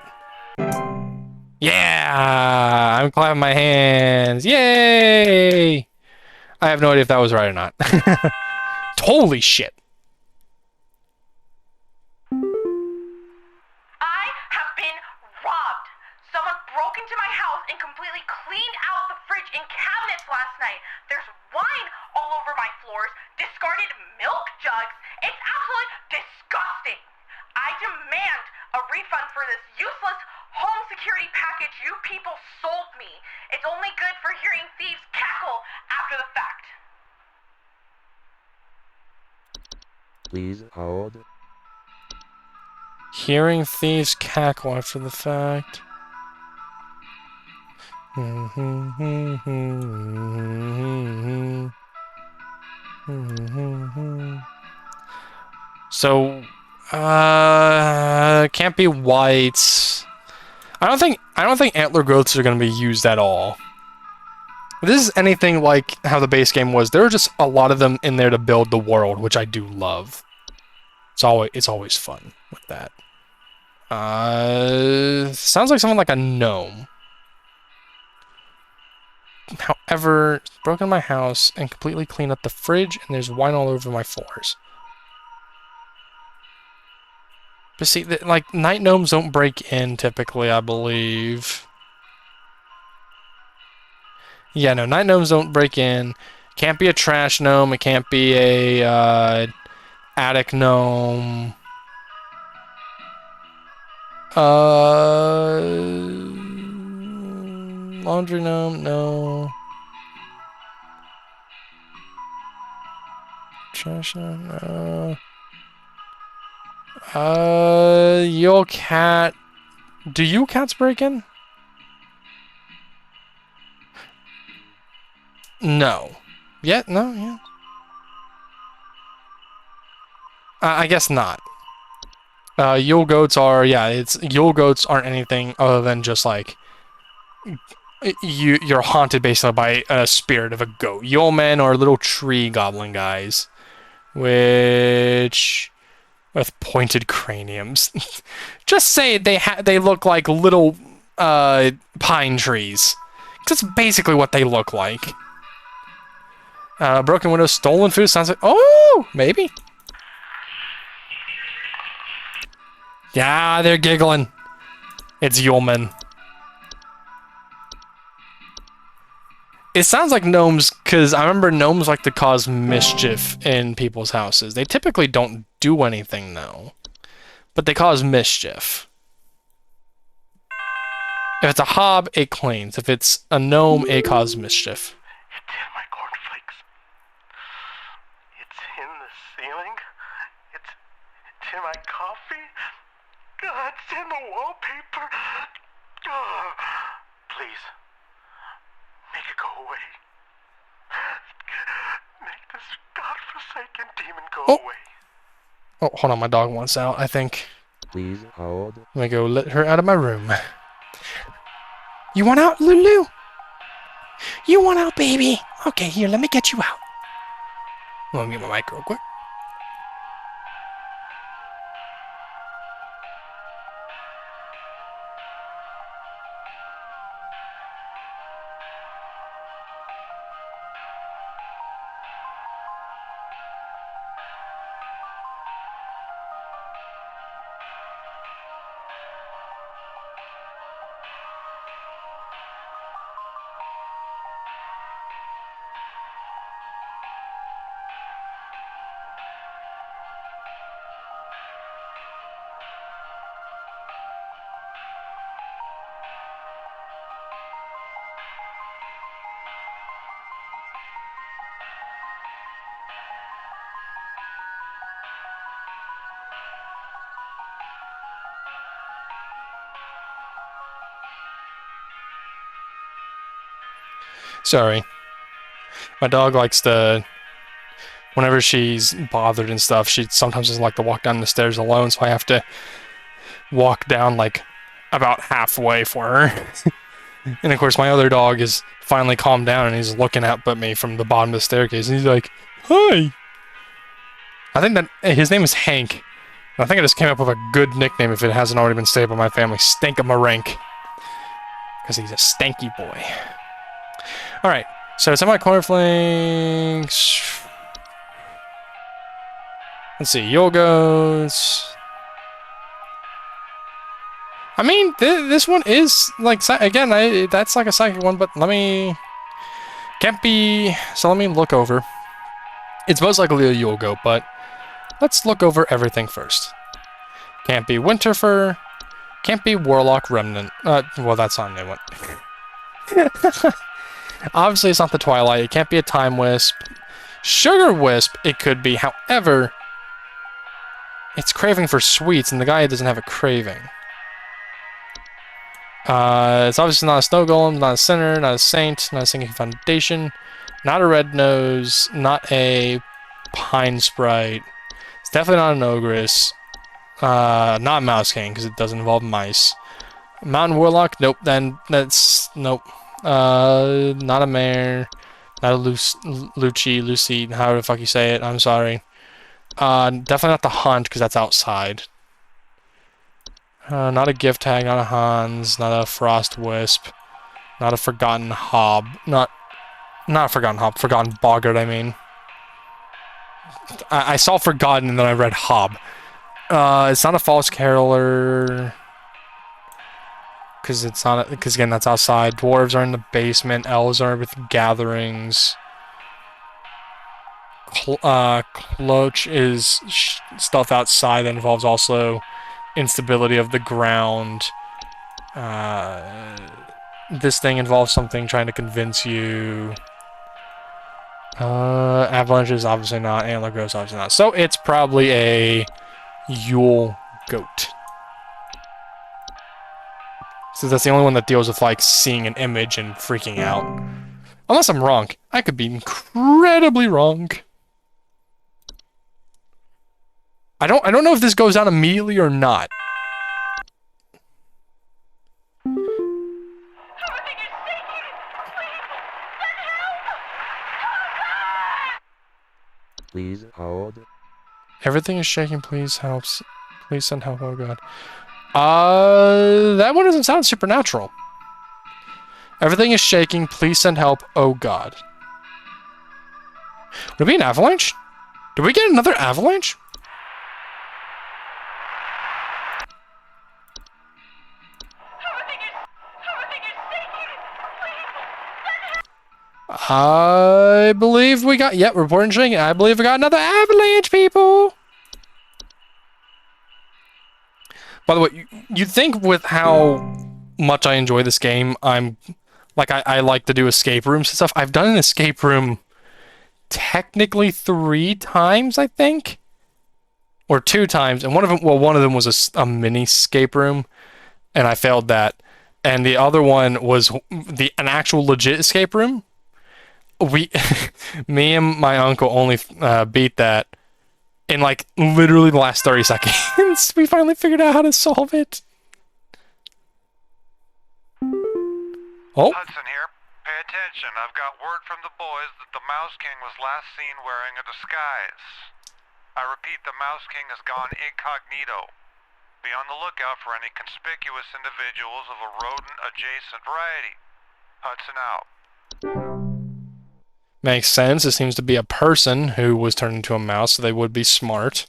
Yeah! I'm clapping my hands. Yay! I have no idea if that was right or not. Holy shit. I have been robbed. Someone broke into my house and completely cleaned out the fridge and cabinets last night. There's wine all over my floors, discarded milk jugs. It's absolutely disgusting. I demand a refund for this useless home security package you people sold me. It's only good for hearing thieves cackle after the fact. Please hold. Hearing thieves cackle after the fact. So, can't be whites. I don't think antler growths are going to be used at all. If this is anything like how the base game was, there are just a lot of them in there to build the world, which I do love. It's always fun with that. Sounds like something like a gnome. However, it's broken my house and completely cleaned up the fridge, and there's wine all over my floors. But see, like, night gnomes don't break in typically, I believe. Yeah, no, night gnomes don't break in. Can't be a trash gnome. It can't be a attic gnome. Laundry gnome, no. Trash gnome, no. Yule cat. Do Yule cats break in? No. Yeah, no, yeah. I guess not. Yule goats are, Yule goats aren't anything other than just like you're haunted basically by a spirit of a goat. Yule men are little tree goblin guys, with pointed craniums. Just say they look like little pine trees. That's basically what they look like. Broken windows, stolen food. Sounds like maybe. Yeah, they're giggling. It's Yulman. It sounds like gnomes, because I remember gnomes like to cause mischief in people's houses. They typically don't do anything, though. But they cause mischief. If it's a hob, it cleans. If it's a gnome, it causes mischief. It's in my cornflakes. It's in the ceiling. It's in my coffee. God, it's in the wallpaper. Oh, please, make it go away. Make this godforsaken demon go away. Oh, hold on, my dog wants out, I think. Please hold. Let me go let her out of my room. You want out, Lulu? You want out, baby? Okay, here, let me get you out. Let me get my mic real quick. Sorry. My dog likes to... Whenever she's bothered and stuff, she sometimes doesn't like to walk down the stairs alone, so I have to walk down, like, about halfway for her. And of course, my other dog is finally calmed down, and he's looking up at me from the bottom of the staircase, and he's like, "Hi!" I think that... His name is Hank. I think I just came up with a good nickname if it hasn't already been stated by my family. Stank-a-marink. Because he's a stanky boy. Alright, so it's in my cornflakes. Let's see, Yogos. I mean, this one is, like, again, that's like a psychic one, but let me... Can't be... So let me look over. It's most likely a Yule goat, but let's look over everything first. Can't be Winterfur. Can't be Warlock Remnant. Well, that's not a new one. Obviously, it's not the Twilight. It can't be a Time Wisp. Sugar Wisp, it could be. However, it's craving for sweets, and the guy doesn't have a craving. It's obviously not a Snow Golem, not a Sinner, not a Saint, not a Sinking Foundation, not a Red Nose, not a Pine Sprite. It's definitely not an Ogress. Not Mouse King, because it doesn't involve mice. Mountain Warlock? Nope, then that's... Nope. Not a Mare. Not a Lucy, however the fuck you say it, I'm sorry. Definitely not the Hunt, because that's outside. Not a Gift Hag, not a Hans, not a Frost Wisp. Not a Forgotten Hob. Not a Forgotten Hob, Forgotten Boggart, I mean. I saw Forgotten and then I read Hob. It's not a False Caroler. Because it's not, because again, that's outside. Dwarves are in the basement. Elves are with gatherings. Cloach is stuff outside that involves also instability of the ground. This thing involves something trying to convince you. Avalanches, obviously not. Antler Ghost, obviously not. So it's probably a Yule goat. So that's the only one that deals with, like, seeing an image and freaking out. Unless I'm wrong. I could be incredibly wrong. I don't know if this goes down immediately or not. Everything is shaking! Please, send help! Please hold. Everything is shaking. Please help. Please send help. Oh god. That one doesn't sound supernatural. Everything is shaking. Please send help. Oh god. Would it be an avalanche? Did we get another avalanche? Everything is shaking! Please, send help! I believe we got... Yep, reporting shaking. I believe we got another avalanche, people! By the way, you'd think with how much I enjoy this game, I like to do escape rooms and stuff. I've done an escape room technically 3 times, I think. Or 2 times. And one of them was a mini escape room. And I failed that. And the other one was an actual legit escape room. Me and my uncle only beat that in like literally the last 30 seconds. We finally figured out how to solve it. Oh. Hudson here. Pay attention. I've got word from the boys that the Mouse King was last seen wearing a disguise. I repeat, the Mouse King has gone incognito. Be on the lookout for any conspicuous individuals of a rodent-adjacent variety. Hudson out. Makes sense. It seems to be a person who was turned into a mouse, so they would be smart.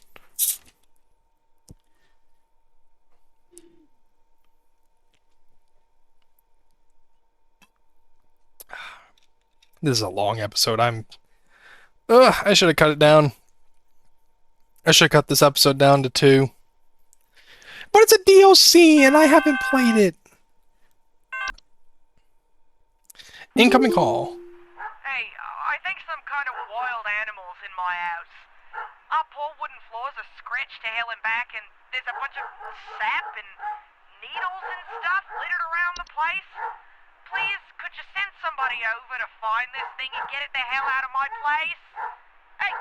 This is a long episode. I should have cut it down. I should have cut this episode down to 2. But it's a DLC, and I haven't played it. Incoming call. Hey, I think some kind of wild animal's in my house. Our poor wooden floors are scratched to hell and back, and there's a bunch of sap and needles and stuff littered around the place. Please, could you send somebody over to find this thing and get it the hell out of my place? Hey,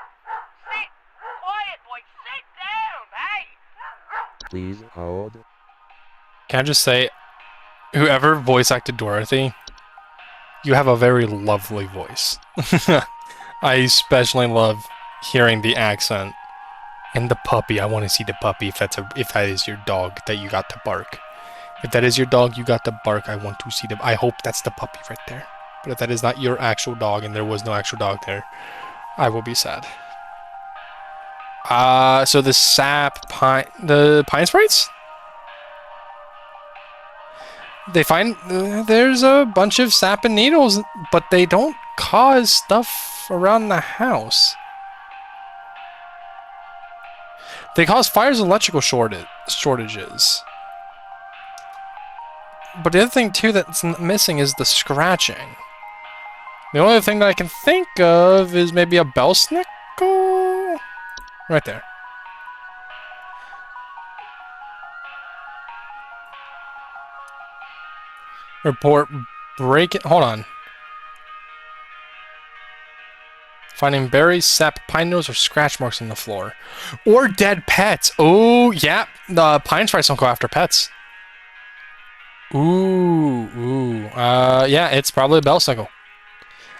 sit quiet, boy. Sit down, hey! Please hold. Can I just say, whoever voice acted Dorothy, you have a very lovely voice. I especially love hearing the accent. And the puppy. I want to see the puppy if that is your dog that you got to bark. If that is your dog you got to bark, I want to see I hope that's the puppy right there. But if that is not your actual dog and there was no actual dog there, I will be sad. So the pine sprites? They find there's a bunch of sap and needles, but they don't cause stuff around the house. They cause fires and electrical shortages. But the other thing too that's missing is the scratching. The only thing that I can think of is maybe a bell snickle? Right there. Report break. Hold on. Finding berries, sap, pine needles, or scratch marks on the floor. Or dead pets. Oh, yeah. The pine sprites don't go after pets. Ooh. Yeah, it's probably a bell sickle.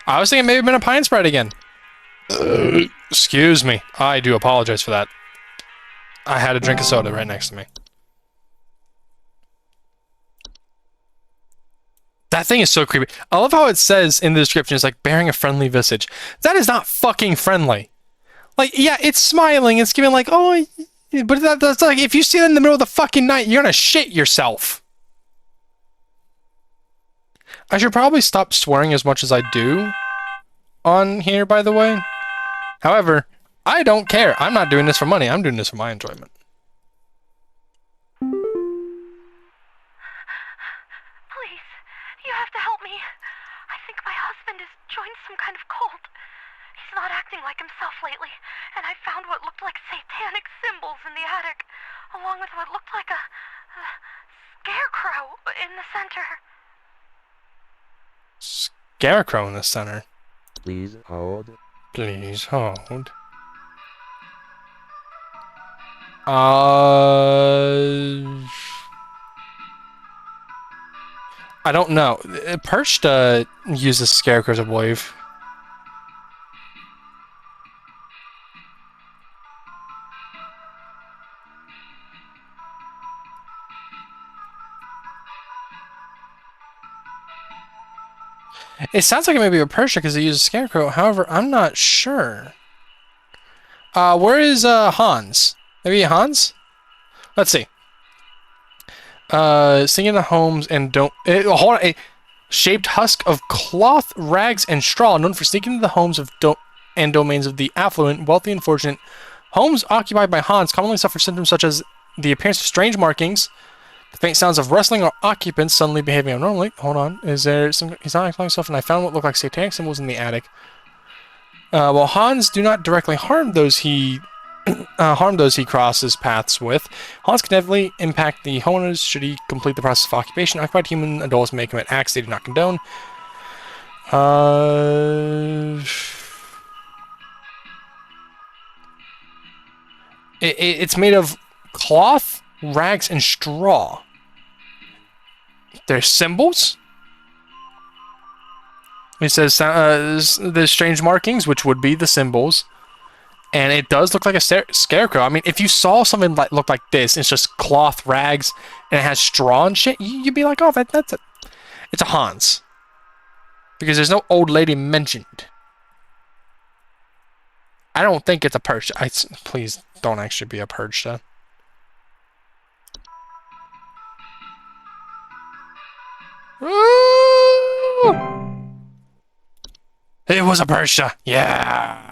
I was thinking maybe it been a pine sprite again. Excuse me. I do apologize for that. I had a drink of soda right next to me. That thing is so creepy. I love how it says in the description, it's like, bearing a friendly visage. That is not fucking friendly. Like, yeah, it's smiling, it's giving like, oh, but that's like, if you see it in the middle of the fucking night, you're gonna shit yourself. I should probably stop swearing as much as I do on here, by the way. However, I don't care. I'm not doing this for money. I'm doing this for my enjoyment. Please, you have to help me. I think my husband has joined some kind of cult. He's not acting like himself lately, and I found what looked like satanic symbols in the attic, along with what looked like a scarecrow in the center. Scarecrow in the center. Please hold. Please hold. I don't know. Perched uses scarecrows, I believe. It sounds like it may be a Persia because it uses Scarecrow. However, I'm not sure. Where is Hans? Maybe Hans? Let's see. Singing the homes and don't. Hold on. A shaped husk of cloth, rags, and straw, known for sneaking into the homes of and domains of the affluent, wealthy, and fortunate. Homes occupied by Hans commonly suffer symptoms such as the appearance of strange markings, the faint sounds of rustling, or occupants suddenly behaving abnormally. Hold on. Is there some... He's not explaining himself, and I found what looked like satanic symbols in the attic. While Hans do not directly harm those he crosses paths with, Hans can definitely impact the homeowners should he complete the process of occupation. Occupied human adults may commit acts they do not condone. It's made of cloth, rags, and straw. There's symbols. It says there's strange markings, which would be the symbols. And it does look like a scarecrow. I mean, if you saw something like look like this, it's just cloth, rags, and it has straw and shit, you'd be like, oh, it's a Hans. Because there's no old lady mentioned. I don't think it's a Persia. Please don't actually be a Persia. It was a Persia. Yeah.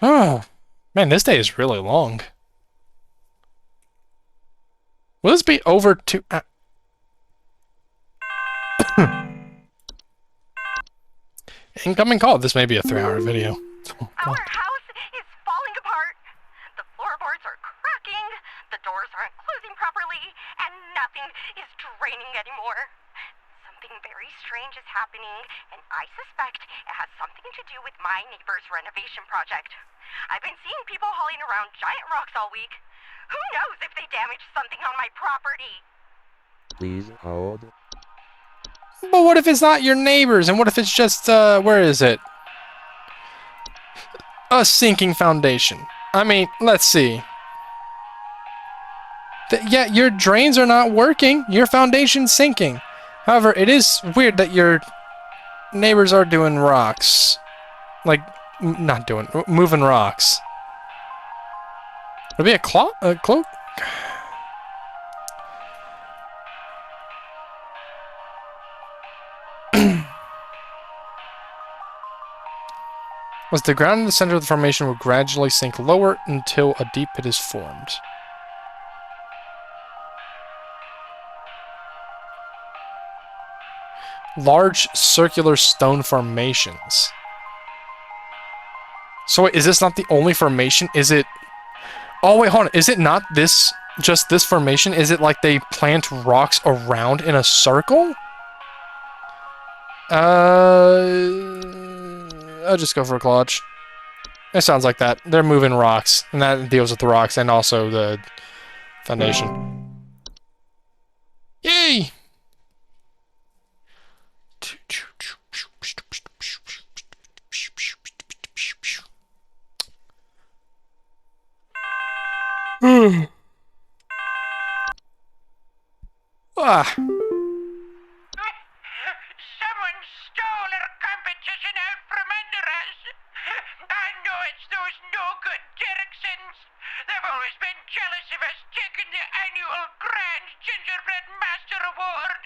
Oh, man, this day is really long. Will this be over to... Incoming call. This may be a 3-hour video. Our house is falling apart. The floorboards are cracking, the doors aren't closing properly, and nothing is draining anymore. Something very strange is happening, and I suspect it has something to do with my neighbor's renovation project. I've been seeing people hauling around giant rocks all week. Who knows if they damaged something on my property? Please hold. But what if it's not your neighbors? And what if it's just, where is it? A sinking foundation. I mean, let's see. Yeah, your drains are not working. Your foundation's sinking. However, it is weird that your neighbors are doing rocks. Like, moving rocks. Would it be a cloak? Was the ground in the center of the formation will gradually sink lower until a deep pit is formed. Large circular stone formations. So wait, is this not the only formation? Is it... Oh wait, hold on. Is it not this, just this formation? Is it like they plant rocks around in a circle? I'll just go for a clutch. It sounds like that. They're moving rocks, and that deals with the rocks and also the foundation. Yay! Ah. Someone stole our competition out from under us. I know it's those no-good Derricksons. They've always been jealous of us taking the annual Grand Gingerbread Master Award.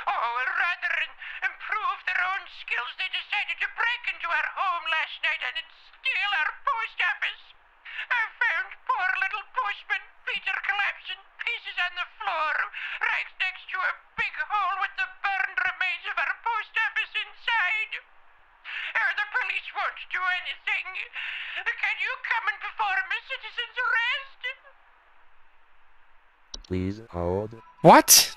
Oh, rather than improve their own skills, they decided to break into our home last night and steal our post office. I found poor little postman Peter collapsing, pieces on the floor, right next to a big hole with the burned remains of our post office inside. The police won't do anything. Can you come and perform a citizen's arrest? Please hold. What?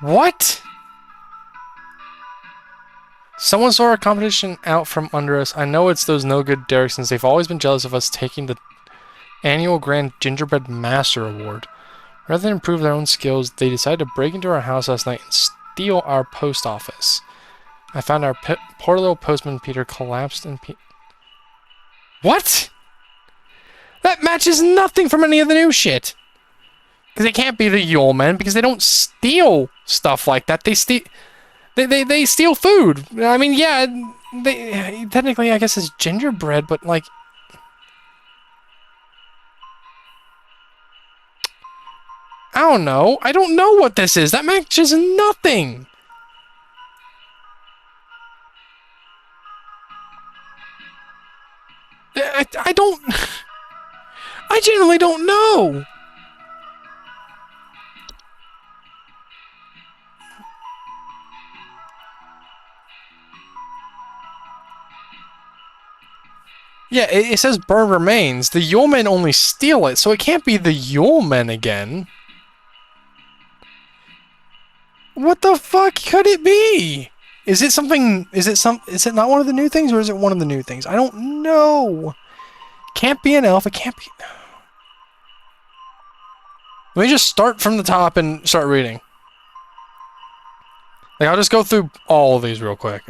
What? Someone saw our competition out from under us. I know it's those no-good Derricksons. They've always been jealous of us taking the annual Grand Gingerbread Master Award. Rather than improve their own skills, they decided to break into our house last night and steal our post office. I found our poor little postman Peter collapsed in What? That matches nothing from any of the new shit. Because it can't be the Yule Men, because they don't steal stuff like that. They steal... They steal food. I mean, yeah, they technically, I guess, it's gingerbread, but like, I don't know. I don't know what this is. That matches nothing. I don't. I genuinely don't know. Yeah, it says burn remains. The Yule Men only steal it, so it can't be the Yule Men again. What the fuck could it be? Is it something... Is it not one of the new things, or is it one of the new things? I don't know. Can't be an elf. It can't be... Let me just start from the top and start reading. Like, I'll just go through all of these real quick.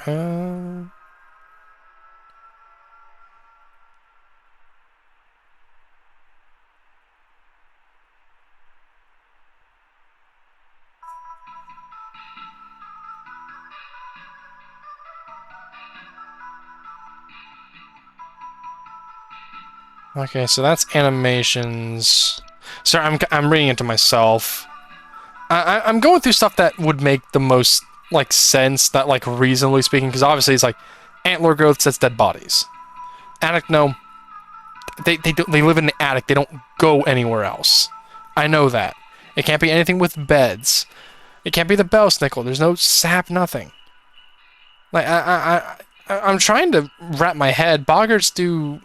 Okay, so that's animations. Sorry, I'm reading it to myself. I'm going through stuff that would make the most like sense, that like reasonably speaking, because obviously it's like antler growth, that's dead bodies. Attic, no. They live in the attic. They don't go anywhere else. I know that. It can't be anything with beds. It can't be the bell snickle. There's no sap, nothing. Like I'm trying to wrap my head. Boggarts do.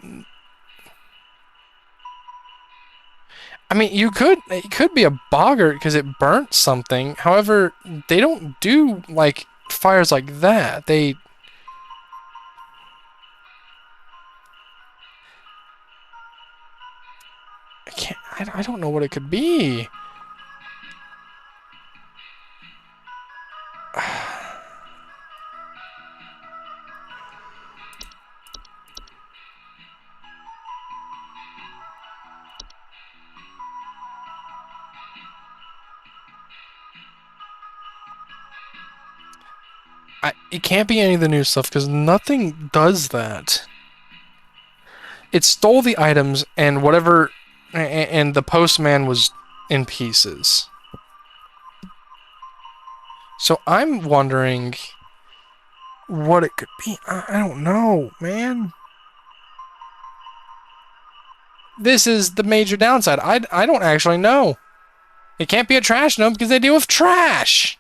I mean, it could be a boggart because it burnt something. However, they don't do like fires like that. I can't. I don't know what it could be. It can't be any of the new stuff because nothing does that. It stole the items and whatever, and the postman was in pieces. So I'm wondering what it could be. I don't know, man. This is the major downside. I don't actually know. It can't be a trash gnome because they deal with trash.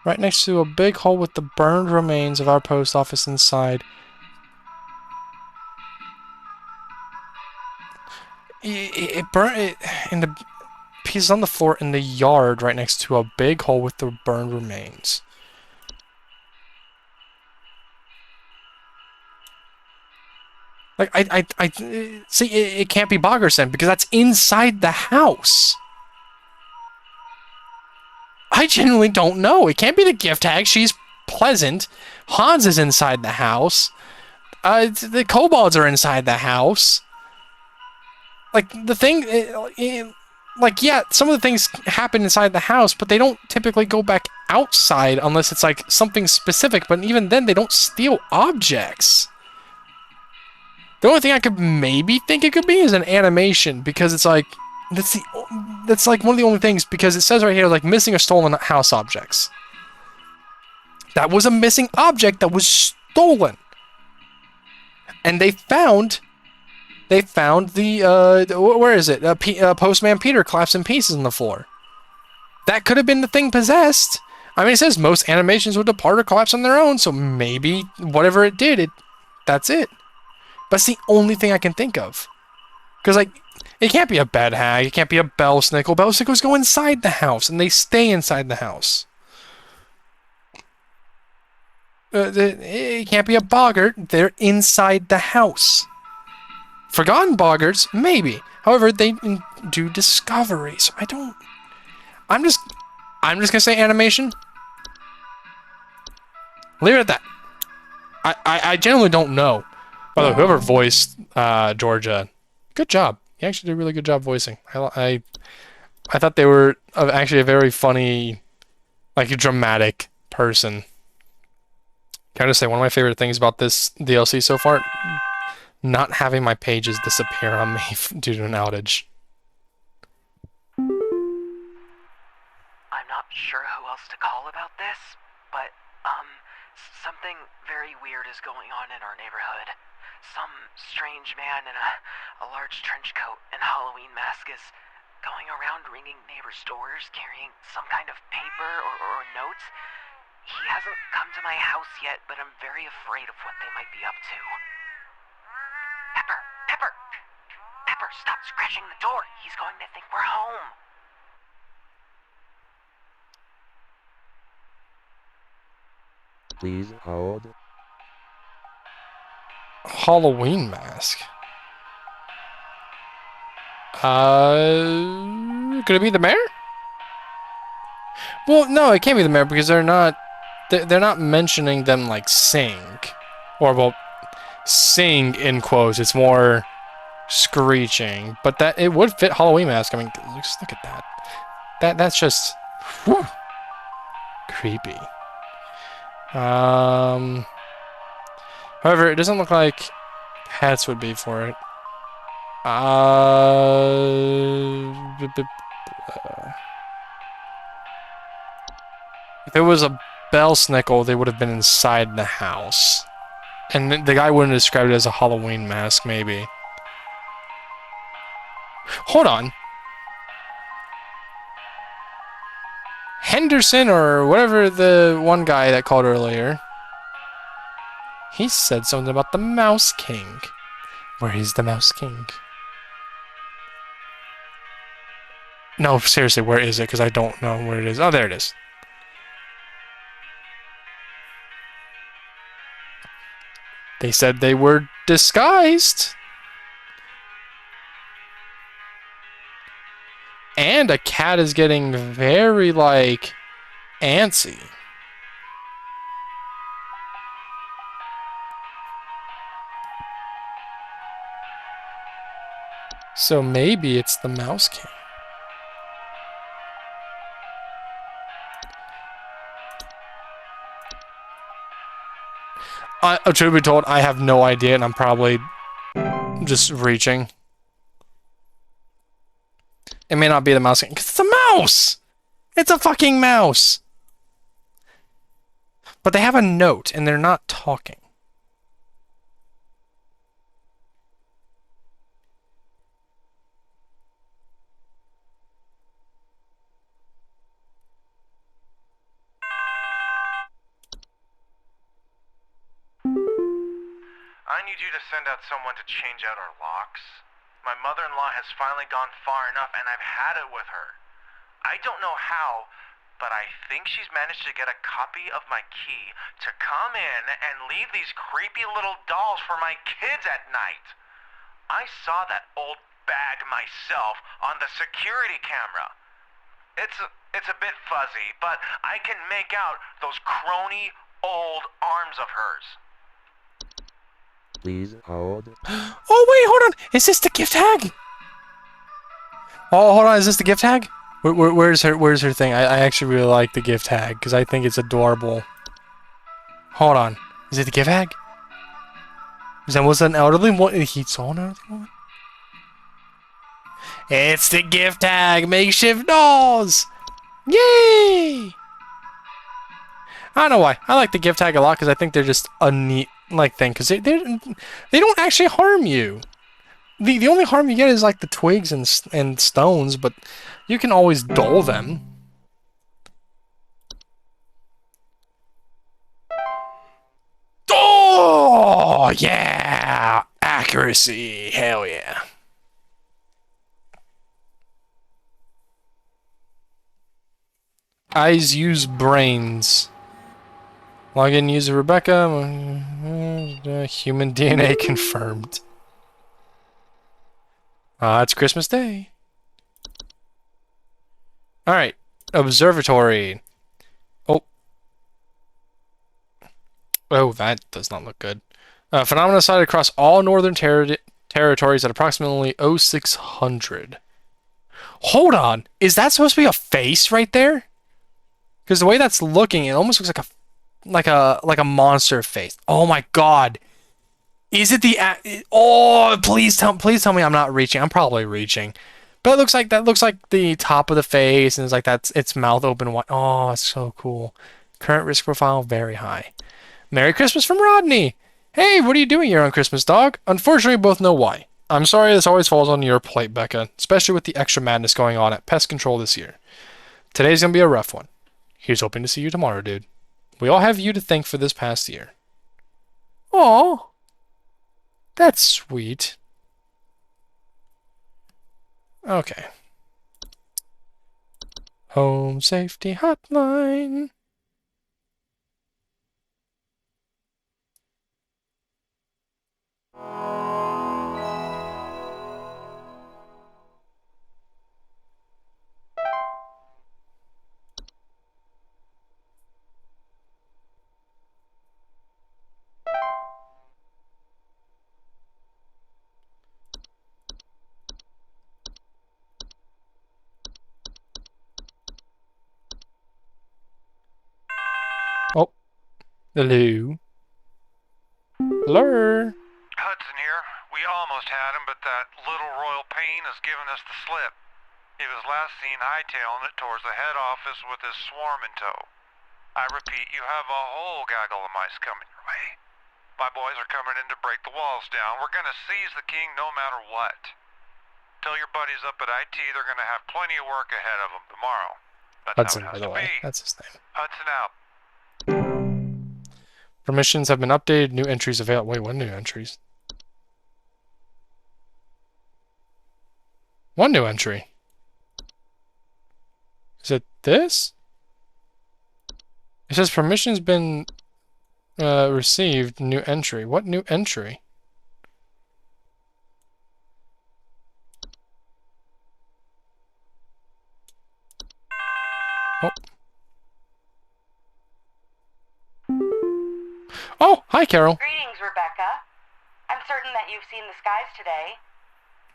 Right next to a big hole with the burned remains of our post office inside. It burnt it in the pieces on the floor in the yard right next to a big hole with the burned remains. Like, I see, it can't be Boggers then, because that's inside the house. I genuinely don't know. It can't be the gift hag. She's pleasant. Hans is inside the house. The kobolds are inside the house. Like, the thing... like, yeah, some of the things happen inside the house, but they don't typically go back outside unless it's, like, something specific. But even then, they don't steal objects. The only thing I could maybe think it could be is an animation, because it's like, That's like one of the only things, because it says right here, like, missing or stolen house objects. That was a missing object that was stolen. And they found the, where is it? Postman Peter collapsed in pieces on the floor. That could have been the thing possessed. I mean, it says most animations would depart or collapse on their own, so maybe whatever it did, that's it. But it's the only thing I can think of. Because, like, it can't be a bed hag, it can't be a bell snickle. Bell snickles go inside the house, and they stay inside the house. It can't be a boggart, they're inside the house. Forgotten boggarts, maybe. However, they do discovery, so I'm just gonna say animation. Leave it at that. I generally don't know. By the way, whoever voiced Georgia, good job. You actually did a really good job voicing. I thought they were actually a very funny, like, dramatic person. Can I just say, one of my favorite things about this DLC so far, not having my pages disappear on me due to an outage. I'm not sure who else to call about this, but, something very weird is going on in our neighborhood. Some strange man in a large trench coat and Halloween mask is going around ringing neighbors' doors carrying some kind of paper or notes. He hasn't come to my house yet, but I'm very afraid of what they might be up to. Pepper, stop scratching the door. He's going to think we're home. Please hold. Halloween mask. Could it be the mayor? Well, no, it can't be the mayor because they're not mentioning them like sing, or well, sing in quotes. It's more screeching, but that it would fit Halloween mask. I mean, just look at that. That's just whew, creepy. However, it doesn't look like pets would be for it. If it was a bell snickle, they would have been inside the house. And the guy wouldn't have described it as a Halloween mask, maybe. Hold on. Henderson, or whatever the one guy that called earlier, he said something about the Mouse King. Where is the Mouse King? No, seriously, where is it? Because I don't know where it is. Oh, there it is. They said they were disguised. And a cat is getting very, like, antsy. So maybe it's the Mouse King. Truth be told, I have no idea, and I'm probably just reaching. It may not be the Mouse King, because it's a mouse! It's a fucking mouse! But they have a note, and they're not talking. I need you to send out someone to change out our locks. My mother-in-law has finally gone far enough, and I've had it with her. I don't know how, but I think she's managed to get a copy of my key to come in and leave these creepy little dolls for my kids at night. I saw that old bag myself on the security camera. It's a bit fuzzy, but I can make out those crony old arms of hers. Please hold. Oh, wait, hold on! Is this the gift tag? Oh, hold on, is this the gift tag? Where's her thing? I actually really like the gift tag, because I think it's adorable. Hold on. Is it the gift tag? Was that an elderly woman? He saw an elderly woman? It's the gift tag makeshift dolls! Yay! I don't know why. I like the gift tag a lot because I think they're just a neat like thing because they don't actually harm you. The only harm you get is like the twigs and stones, but you can always dull them. Oh yeah! Accuracy, hell yeah! Eyes use brains. Login user Rebecca. Human DNA confirmed. It's Christmas Day. Alright. Observatory. Oh. Oh, that does not look good. Phenomena sighted across all northern territories at approximately 0600. Hold on. Is that supposed to be a face right there? Because the way that's looking, it almost looks like a monster face. Oh my god. Is it the oh, please tell me I'm not reaching. I'm probably reaching. But that looks like the top of the face and it's like that's its mouth open wide. Oh, it's so cool. Current risk profile very high. Merry Christmas from Rodney. Hey, what are you doing here on Christmas, dog? Unfortunately, we both know why. I'm sorry this always falls on your plate, Becca, especially with the extra madness going on at Pest Control this year. Today's gonna be a rough one. Here's hoping to see you tomorrow, dude. We all have you to thank for this past year. Aw. That's sweet. Okay. Home Safety Hotline. Oh. Hello. Hello. Hudson here. We almost had him, but that little royal pain has given us the slip. He was last seen hightailing it towards the head office with his swarm in tow. I repeat, you have a whole gaggle of mice coming your way. My boys are coming in to break the walls down. We're gonna seize the king no matter what. Tell your buddies up at IT they're gonna have plenty of work ahead of them tomorrow. That's Hudson, how by it has the to way. be. That's his name. Hudson out. Permissions have been updated. New entries available. Wait, what new entries? One new entry. Is it this? It says permissions been received. New entry. What new entry? Oh. Oh, hi, Carol. Greetings, Rebecca. I'm certain that you've seen the skies today.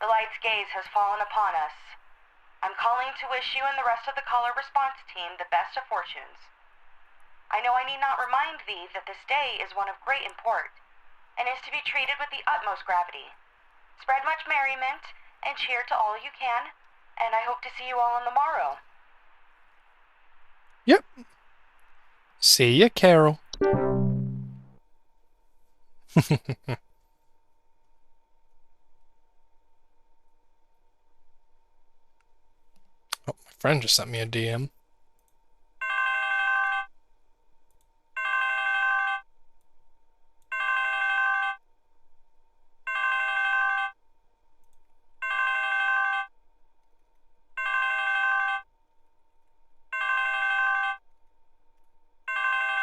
The light's gaze has fallen upon us. I'm calling to wish you and the rest of the caller response team the best of fortunes. I know I need not remind thee that this day is one of great import, and is to be treated with the utmost gravity. Spread much merriment, and cheer to all you can, and I hope to see you all on the morrow. Yep. See ya, Carol. Oh, my friend just sent me a DM.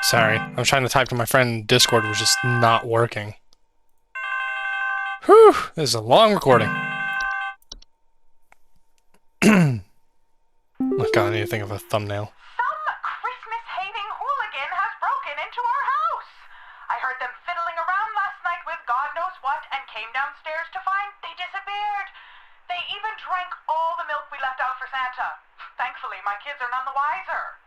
Sorry, I was trying to type to my friend. Discord was just not working. Whew, this is a long recording. Oh god, I need to think of a thumbnail. Some Christmas-hating hooligan has broken into our house. I heard them fiddling around last night with God knows what and came downstairs to find they disappeared. They even drank all the milk we left out for Santa. Thankfully, my kids are none the wiser.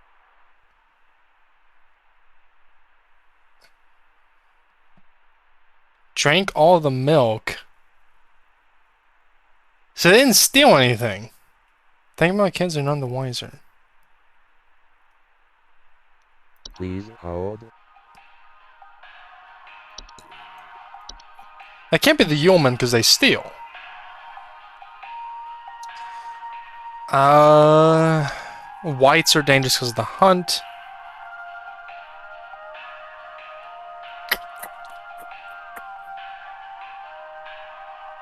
Drank all the milk. So they didn't steal anything. Thinking about kids are none the wiser. Please hold. That can't be the Yeoman because they steal. Whites are dangerous because of the hunt.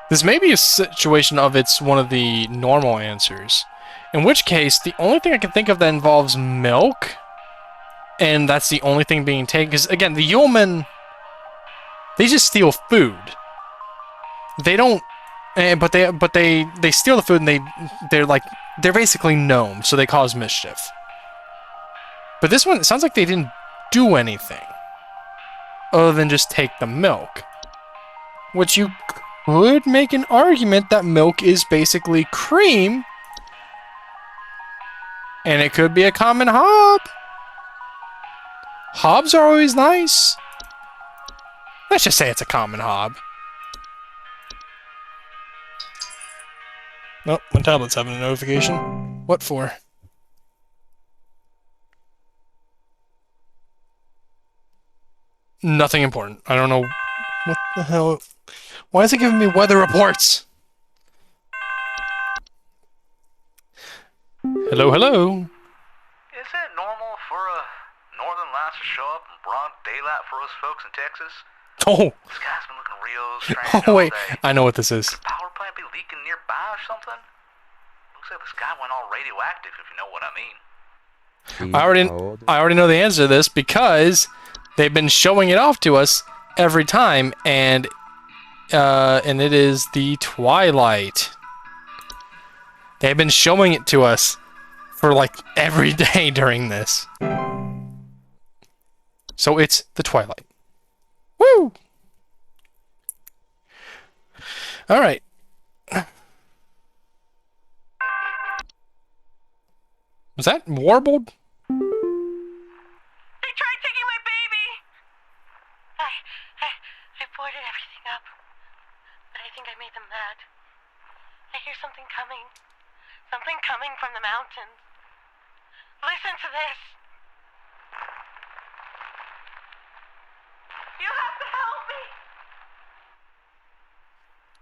This may be a situation of it's one of the normal answers. In which case, the only thing I can think of that involves milk, and that's the only thing being taken, because again, the Yeoman, they just steal food. They don't, but they steal the food, and they're basically gnomes, so they cause mischief. But this one, it sounds like they didn't do anything other than just take the milk, which you could make an argument that milk is basically cream, and it could be a common hob. Hobs are always nice. Let's just say it's a common hob. Nope, my tablet's having a notification. What for? Nothing important. I don't know what the hell. Why is it giving me weather reports? Hello, hello. Is it normal for northern lights to show up in broad daylight for us folks in Texas? Oh. The sky's been looking real strange Oh wait, all day. I know what this is. Could the power plant be leaking nearby or something? Looks like the sky went all radioactive, if you know what I mean. Please I already know the answer to this because they've been showing it off to us every time, and it is the TWiLigHT. They've been showing it to us for like every day during this. So it's the TWiLigHT. Woo! All right. Was that warbled? They tried taking my baby! I boarded everything up, but I think I made them mad. I hear something coming. Something coming from the mountains. Listen to this. You have to help me!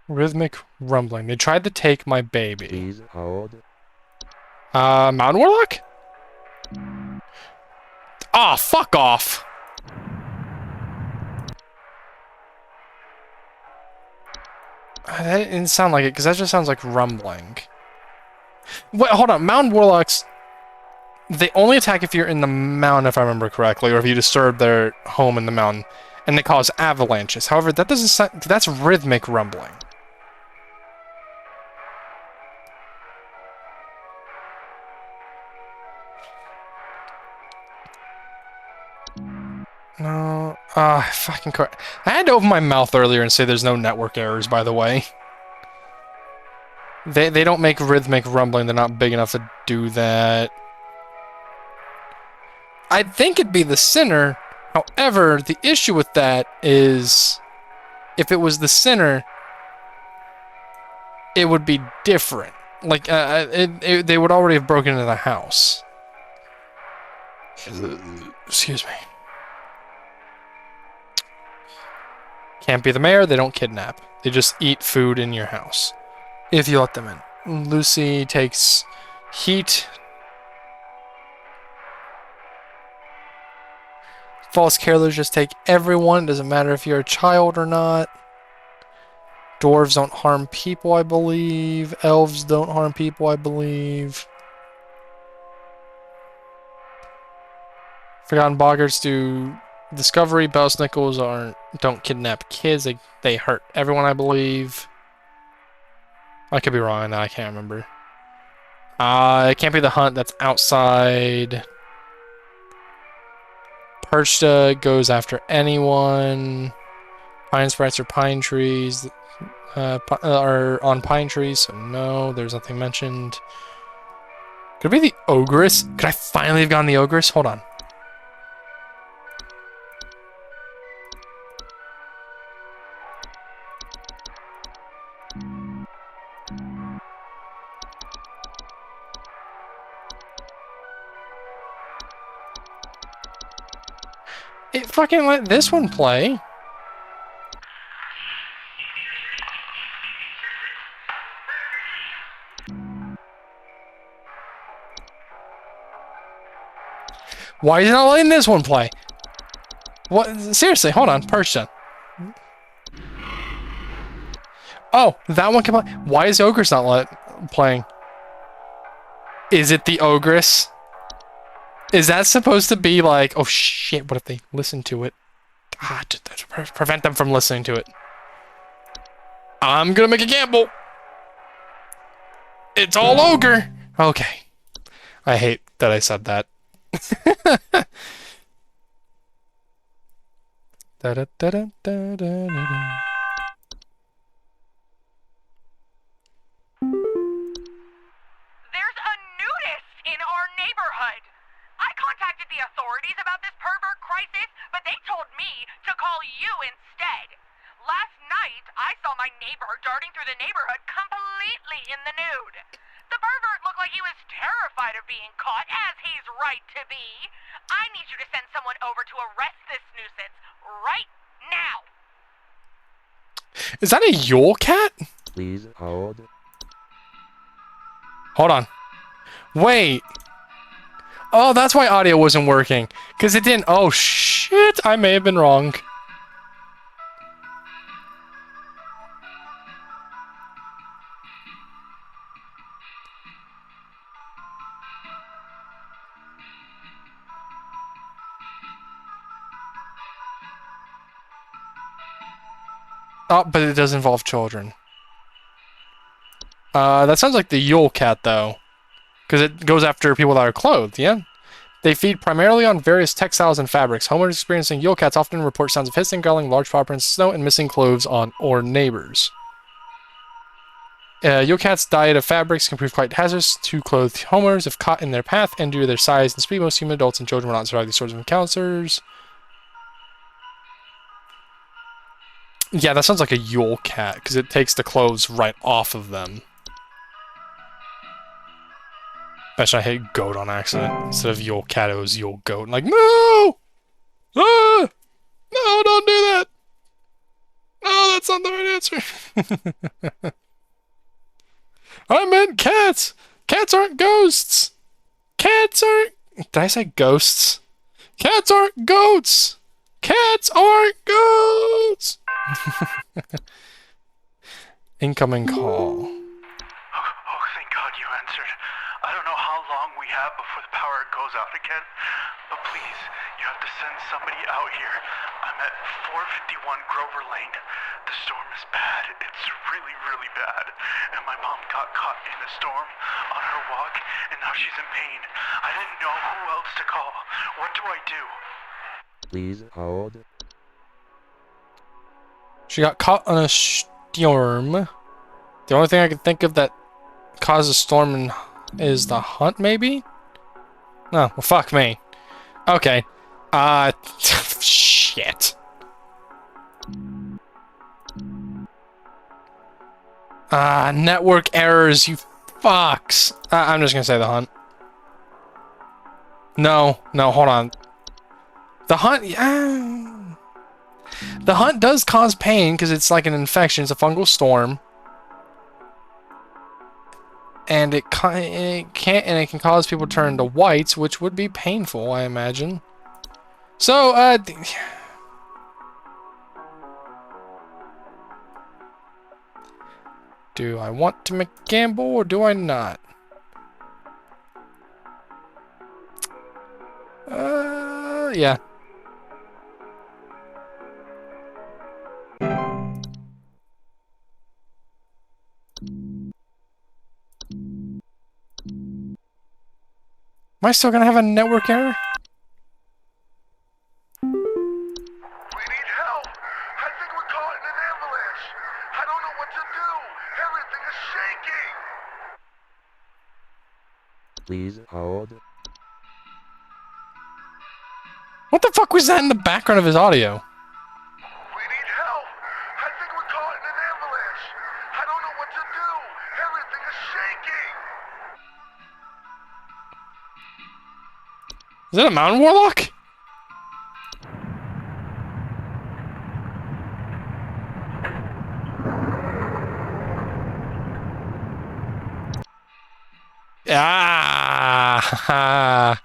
Rhythmic rumbling. They tried to take my baby. Please hold. Mountain Warlock? Ah, fuck off! That didn't sound like it, because that just sounds like rumbling. Wait, hold on. Mountain Warlocks, they only attack if you're in the mountain, if I remember correctly, or if you disturb their home in the mountain, and they cause avalanches. However, that doesn't sound... That's rhythmic rumbling. No, fucking crap. I had to open my mouth earlier and say there's no network errors, by the way. They don't make rhythmic rumbling, they're not big enough to do that. I'd think it'd be the center, however, the issue with that is, if it was the center, it would be different. Like, they would already have broken into the house. Excuse me. Can't be the mayor, they don't kidnap. They just eat food in your house. If you let them in. Lucy takes heat. False carolers just take everyone. Doesn't matter if you're a child or not. Dwarves don't harm people, I believe. Elves don't harm people, I believe. Forgotten Boggarts do discovery. Belsnickles don't kidnap kids. They hurt everyone, I believe. I could be wrong on that. I can't remember. It can't be the hunt. That's outside. Perchta goes after anyone. Pine sprites are pine trees. Are on pine trees, so no, there's nothing mentioned. Could it be the ogress? Could I finally have gotten the ogress? Hold on. It fucking let this one play. Why is it not letting this one play? What? Seriously, hold on. Person. Oh, that one can play. Why is Ogress not playing? Is it the Ogress? Is that supposed to be like, oh shit, what if they listen to it? Ah, to prevent them from listening to it. I'm gonna make a gamble. It's all ogre. Okay. I hate that I said that. Da da da da da da da. There's a nudist in our neighborhood. I contacted the authorities about this pervert crisis, but they told me to call you instead. Last night, I saw my neighbor darting through the neighborhood completely in the nude. The pervert looked like he was terrified of being caught, as he's right to be. I need you to send someone over to arrest this nuisance right now. Is that a Yule cat? Please hold. Hold on. Wait. Oh, that's why audio wasn't working. Because it didn't. Oh, shit. I may have been wrong. Oh, but it does involve children. That sounds like the Yule cat, though. Because it goes after people that are clothed, yeah? They feed primarily on various textiles and fabrics. Homeowners experiencing Yule cats often report sounds of hissing, growling, large paw prints, snow, and missing clothes on or neighbors. Yule cats' diet of fabrics can prove quite hazardous to clothed homeowners if caught in their path, and due to their size and speed, most human adults and children will not survive these sorts of encounters. Yeah, that sounds like a Yule cat, because it takes the clothes right off of them. Especially I hit goat on accident. Instead of Yule cat, it was Yule goat. And like, no! Ah! No, don't do that! No, that's not the right answer. I meant cats! Cats aren't ghosts! Cats aren't... Did I say ghosts? Cats aren't goats! Cats aren't goats! Incoming call. Oh, thank God you answered. I don't know how long we have before the power goes out again, but please, you have to send somebody out here. I'm at 451 Grover Lane. The storm is bad. It's really, really bad. And my mom got caught in a storm on her walk, and now she's in pain. I didn't know who else to call. What do I do? Please hold. She got caught on a storm. The only thing I can think of that causes storm is the hunt, maybe? No, well, fuck me. Okay. Shit. Network errors, you fucks. I'm just gonna say the hunt. No, hold on. The hunt, the hunt does cause pain because it's like an infection. It's a fungal storm. And it can cause people to turn to whites, which would be painful, I imagine. So, do I want to make a gamble or do I not? Yeah. Am I still gonna have a network error? We need help! I think we're caught in an avalanche! I don't know what to do! Everything is shaking! Please hold. What the fuck was that in the background of his audio? We need help! I think we're caught in an avalanche! I don't know what to do! Everything is shaking! Is that a mountain warlock? Ah!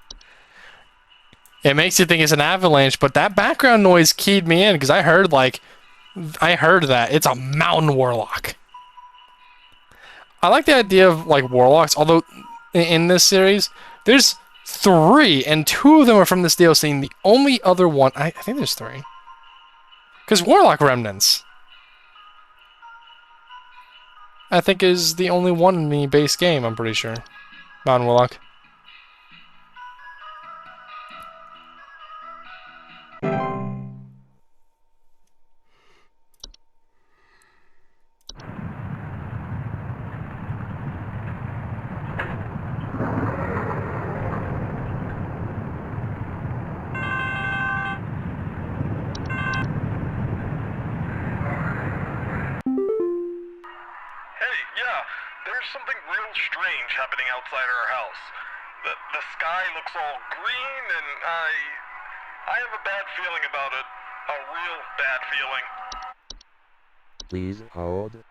It makes you think it's an avalanche, but that background noise keyed me in because I heard that. It's a mountain warlock. I like the idea of like warlocks, although in this series, there's 3, and 2 of them are from this DLC, and the only other one, I think there's 3. Because Warlock Remnants, I think, is the only one in the base game, I'm pretty sure. Mountain Warlock. Hey, yeah, there's something real strange happening outside our house. The sky looks all green, and I have a bad feeling about it. A real bad feeling. Please hold.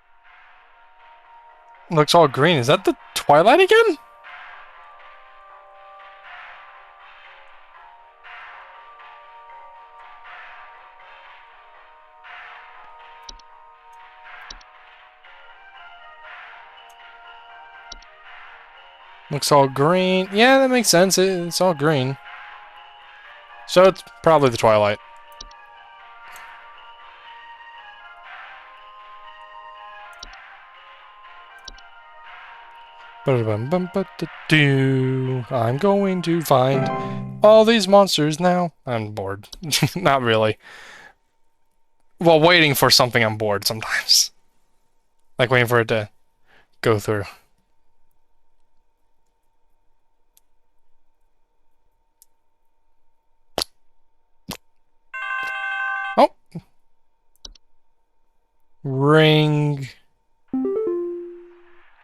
Looks all green. Is that the Twilight again? Looks all green. Yeah, that makes sense. It's all green. So it's probably the Twilight. I'm going to find all these monsters now. I'm bored. Not really. Well, waiting for something, I'm bored sometimes. Like waiting for it to go through. Oh. Ring.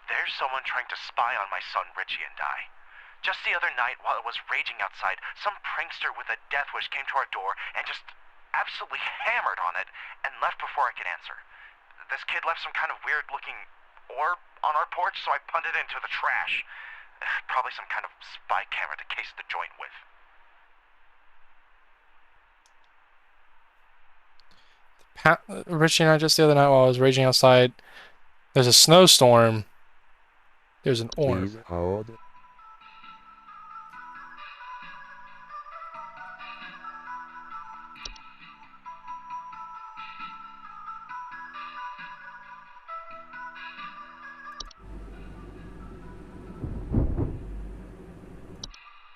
There's someone trying to spy on my son Richie and I. Just the other night, while it was raging outside, some prankster with a death wish came to our door and just absolutely hammered on it and left before I could answer. This kid left some kind of weird-looking orb on our porch, so I punted it into the trash. Probably some kind of spy camera to case the joint with. Richie and I, just the other night while I was raging outside, there's a snowstorm. There's an orb. Please hold.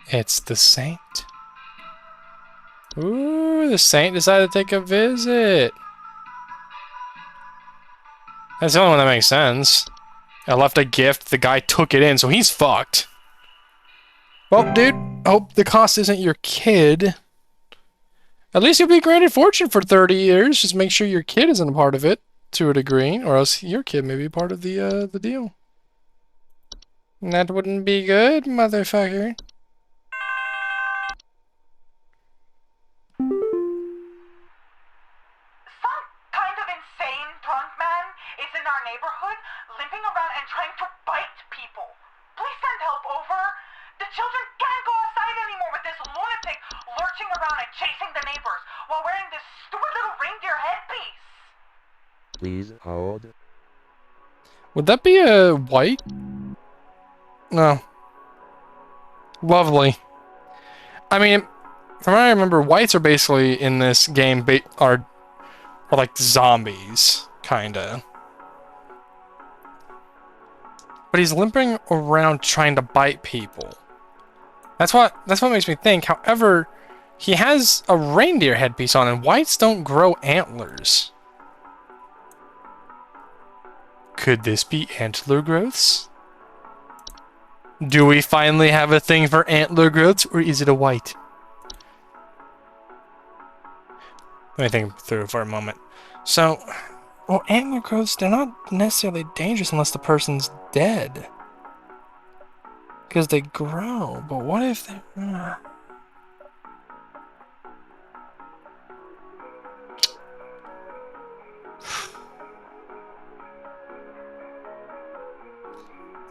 It's the Saint. Ooh, the Saint decided to take a visit. That's the only one that makes sense. I left a gift, the guy took it in, so he's fucked. Well, dude, hope the cost isn't your kid. At least you'll be granted fortune for 30 years. Just make sure your kid isn't a part of it, to a degree, or else your kid may be part of the deal. That wouldn't be good, motherfucker. Some kind of insane drunk man is in our neighborhood, limping around and trying to bite people. Please send help over. The children can't go outside anymore with this lunatic lurching around and chasing the neighbors while wearing this stupid little reindeer headpiece. Please hold. Would that be a white? No. Lovely. I mean, from what I remember, whites are basically in this game are like zombies, kinda. But he's limping around trying to bite people. That's what makes me think. However, he has a reindeer headpiece on, and whites don't grow antlers. Could this be antler growths? Do we finally have a thing for antler growths, or is it a white? Let me think through for a moment. So, well, antler growths, they're not necessarily dangerous unless the person's dead. Because they grow, but what if they...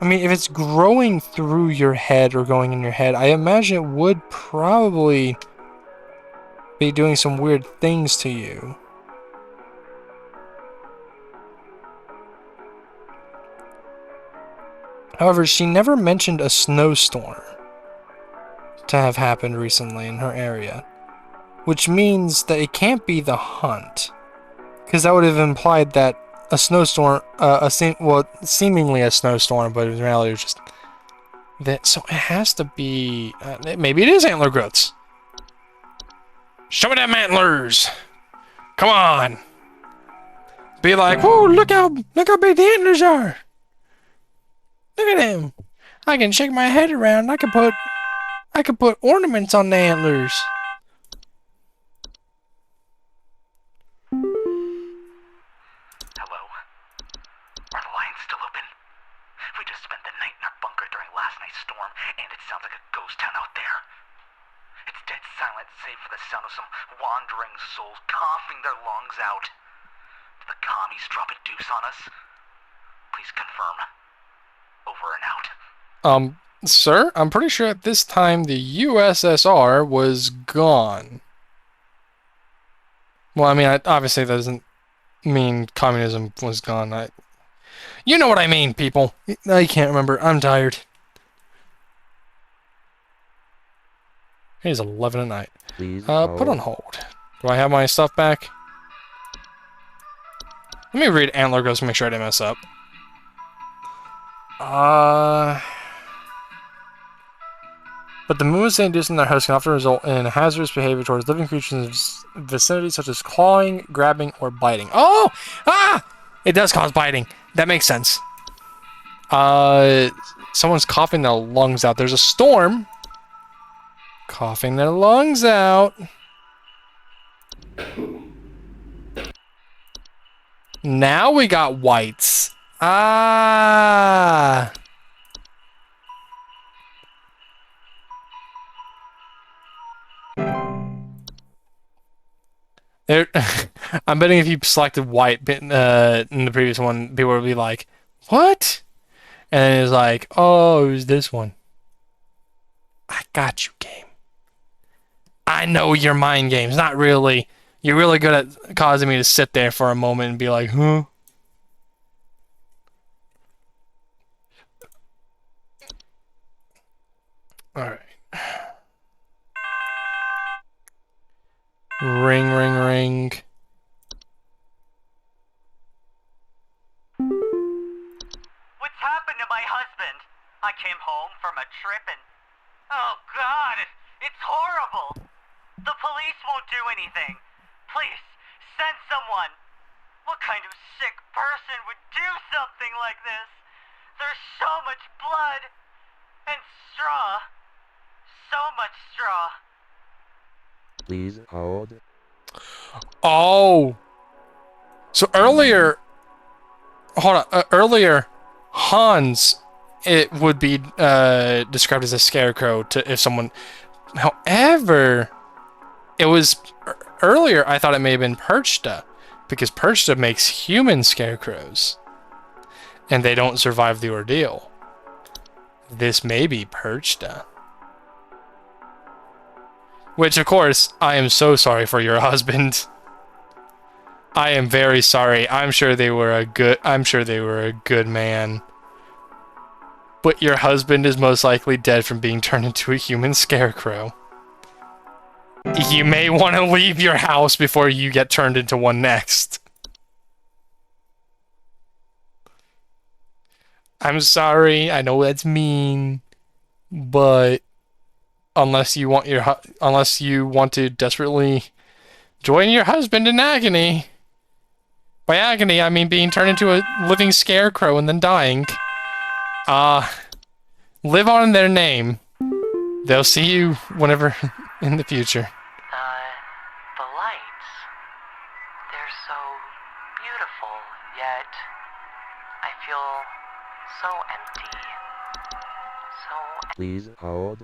I mean, if it's growing through your head or going in your head, I imagine it would probably be doing some weird things to you. However, she never mentioned a snowstorm to have happened recently in her area, which means that it can't be the hunt, because that would have implied that a snowstorm, seemingly a snowstorm, but in reality it was just that. So it has to be, maybe it is antler growths. Show me them antlers! Come on! Be like, whoa, look how big the antlers are! Look at them! I can shake my head around. I can put ornaments on the antlers. Hello? Are the lines still open? We just spent the night in our bunker during last night's storm, and it sounds like a ghost town out there. It's dead silent, save for the sound of some wandering souls coughing their lungs out. Did the commies drop a deuce on us? Please confirm. Over and out. Sir, I'm pretty sure at this time the USSR was gone. Well, I mean, obviously that doesn't mean communism was gone. You know what I mean, people. I can't remember. I'm tired. It is 11 at night. Please Put on hold. Do I have my stuff back? Let me read Antler Ghost to make sure I didn't mess up. But the movements they induce in their host can often result in hazardous behavior towards living creatures in the vicinity, such as clawing, grabbing, or biting. Oh! Ah! It does cause biting. That makes sense. Someone's coughing their lungs out. There's a storm. Coughing their lungs out. Now we got whites. Ah! There, I'm betting if you selected white in the previous one, people would be like, "What?" And then it's like, "Oh, it was this one." I got you, game. I know your mind games. Not really. You're really good at causing me to sit there for a moment and be like, "Huh?" All right. Ring, ring, ring. What's happened to my husband? I came home from a trip and... Oh, God! It's horrible! The police won't do anything. Please, send someone. What kind of sick person would do something like this? There's so much blood. And straw. So much straw. Please hold. Oh. So earlier, hold on. Earlier, Hans, it would be described as a scarecrow to if someone. However, it was earlier. I thought it may have been Perchta, because Perchta makes human scarecrows, and they don't survive the ordeal. This may be Perchta. Which, of course, I am so sorry for your husband. I am very sorry. I'm sure they were a good man. But your husband is most likely dead from being turned into a human scarecrow. You may want to leave your house before you get turned into one next. I'm sorry. I know that's mean, but unless you want to desperately join your husband in agony. By agony, I mean being turned into a living scarecrow and then dying. Live on in their name. They'll see you whenever in the future. The lights. They're so beautiful, yet I feel so empty. So... Please hold.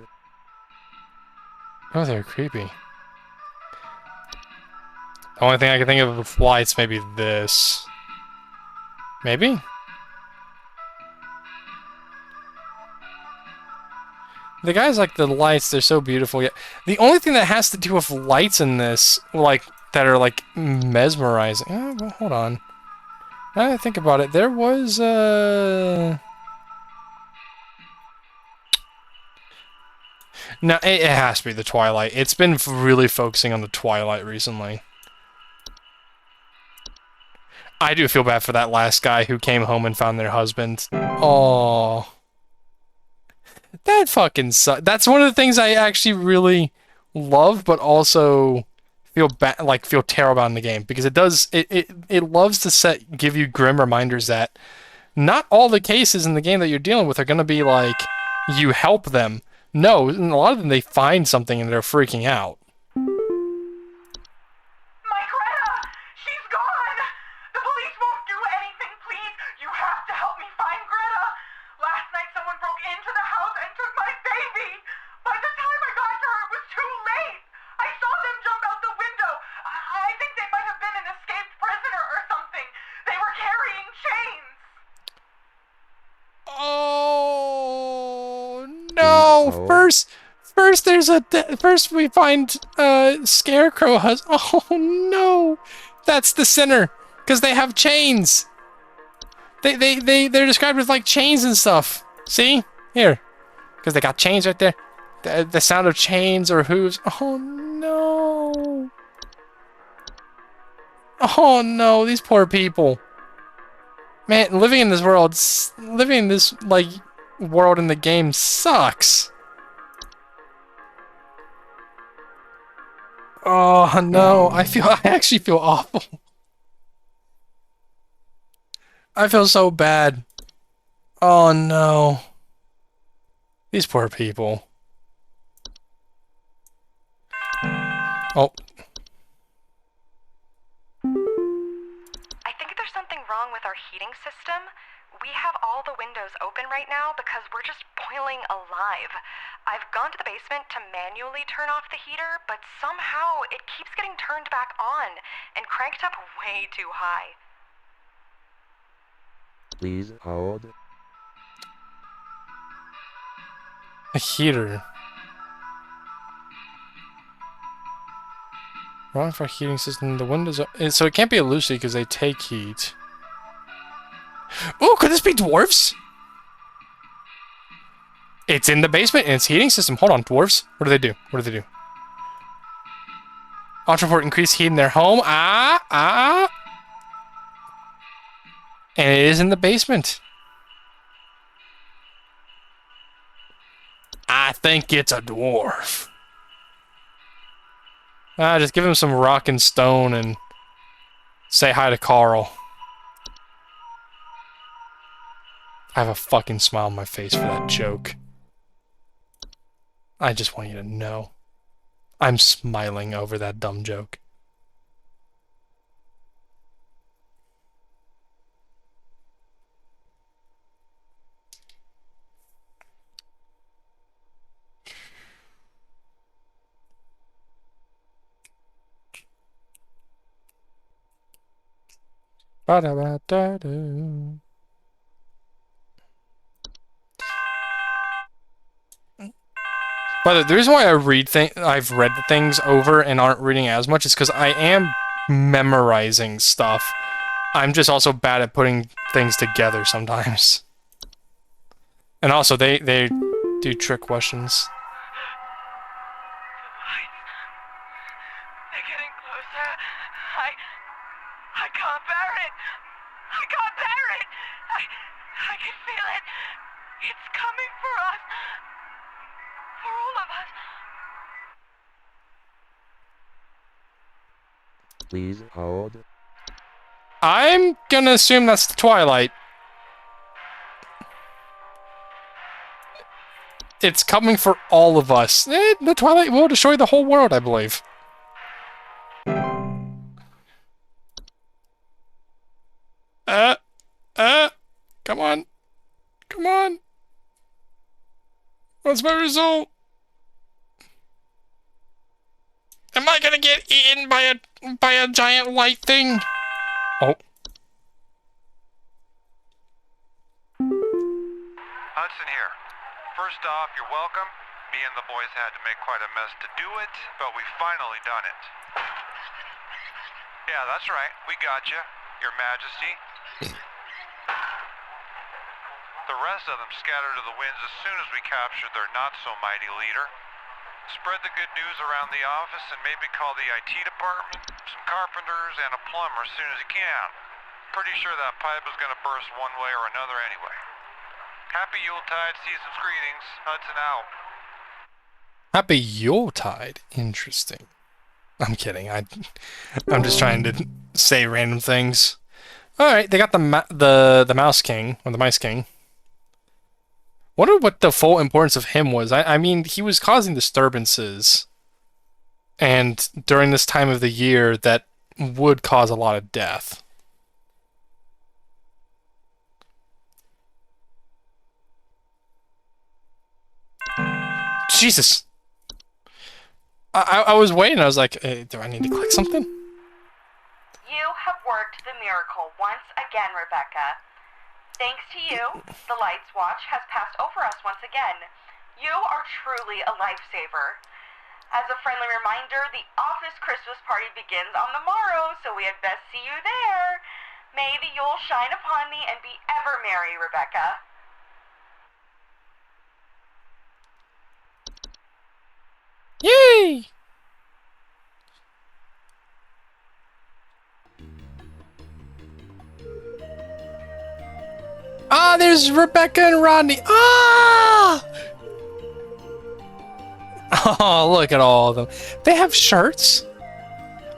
Oh, they're creepy. The only thing I can think of with lights, maybe this. Maybe? The guys like the lights, they're so beautiful. Yeah. The only thing that has to do with lights in this, like, that are, like, mesmerizing. Oh, well, hold on. Now that I think about it, there was, No, it has to be the Twilight. It's been really focusing on the Twilight recently. I do feel bad for that last guy who came home and found their husband. Oh, that fucking sucks. That's one of the things I actually really love, but also feel bad, like feel terrible about in the game, because it loves to give you grim reminders that not all the cases in the game that you're dealing with are going to be like you help them. No, in a lot of them they find something and they're freaking out. My Greta! She's gone! The police won't do anything, please! You have to help me find Greta! Last night someone broke into the house and took my baby! By the time I got to her, it was too late! I saw them jump out the window! I think they might have been an escaped prisoner or something! They were carrying chains! Oh no! First we find Scarecrow has. Oh no, that's the sinner because they have chains. They're described as like chains and stuff. See here, because they got chains right there. The sound of chains or hooves. Oh no! Oh no! These poor people. Man, living in this world, living in this, like, world in the game sucks. Oh, no. I actually feel awful. I feel so bad. Oh, no. These poor people. Oh. I think there's something wrong with our heating system. We have all the windows open right now because we're just boiling alive. I've gone to the basement to manually turn off the heater, but somehow it keeps getting turned back on and cranked up way too high. Please hold. A heater. Wrong for heating system. The windows are... So it can't be a Lucy because they take heat. Oh, could this be dwarves? It's in the basement and it's heating system. Hold on, dwarves. What do they do? What do they do? Report increased heat in their home. And it is in the basement. I think it's a dwarf. Just give him some rock and stone and say hi to Carl. I have a fucking smile on my face for that joke. I just want you to know. I'm smiling over that dumb joke. Ba-da-ba-da-da. But the reason why I've read things over and aren't reading as much is because I am memorizing stuff. I'm just also bad at putting things together sometimes. And also, they do trick questions. They're getting closer. I can't bear it. I can't bear it. I can feel it. It's coming for us. For all of us. Please hold. I'm gonna assume that's the Twilight. It's coming for all of us. The Twilight will destroy the whole world, I believe. Come on. Come on. What's my result? Am I gonna get eaten by a giant light thing? Oh. Hudson here. First off, you're welcome. Me and the boys had to make quite a mess to do it, but we finally done it. Yeah, that's right. We got you, Your Majesty. The rest of them scattered to the winds as soon as we captured their not-so-mighty leader. Spread the good news around the office and maybe call the IT department, some carpenters, and a plumber as soon as you can. Pretty sure that pipe is going to burst one way or another anyway. Happy Yuletide, season's greetings. Hudson out. Happy Yuletide. Interesting. I'm kidding. I'm just trying to say random things. All right, they got the Mouse King or the Mice King. Wonder what the full importance of him was. I mean, he was causing disturbances, and during this time of the year, that would cause a lot of death. Jesus. I was waiting. I was like, do I need to click something? You have worked the miracle once again, Rebecca. Thanks to you, the Lights Watch has passed over us once again. You are truly a lifesaver. As a friendly reminder, the office Christmas party begins on the morrow, so we had best see you there. May the Yule shine upon thee and be ever merry, Rebecca. Yay! Ah, there's Rebecca and Rodney. Ah! Oh, look at all of them. They have shirts.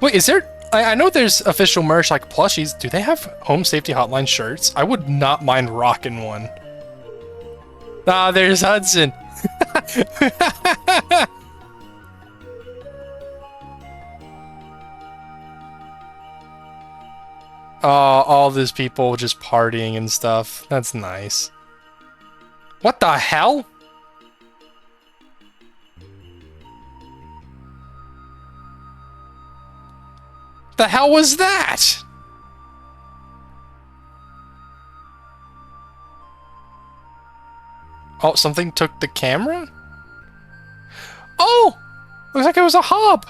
Wait, is there... I know there's official merch like plushies. Do they have Home Safety Hotline shirts? I would not mind rocking one. Ah, there's Hudson. Oh, all these people just partying and stuff. That's nice. What the hell? The hell was that? Oh, something took the camera? Oh! Looks like it was a hob.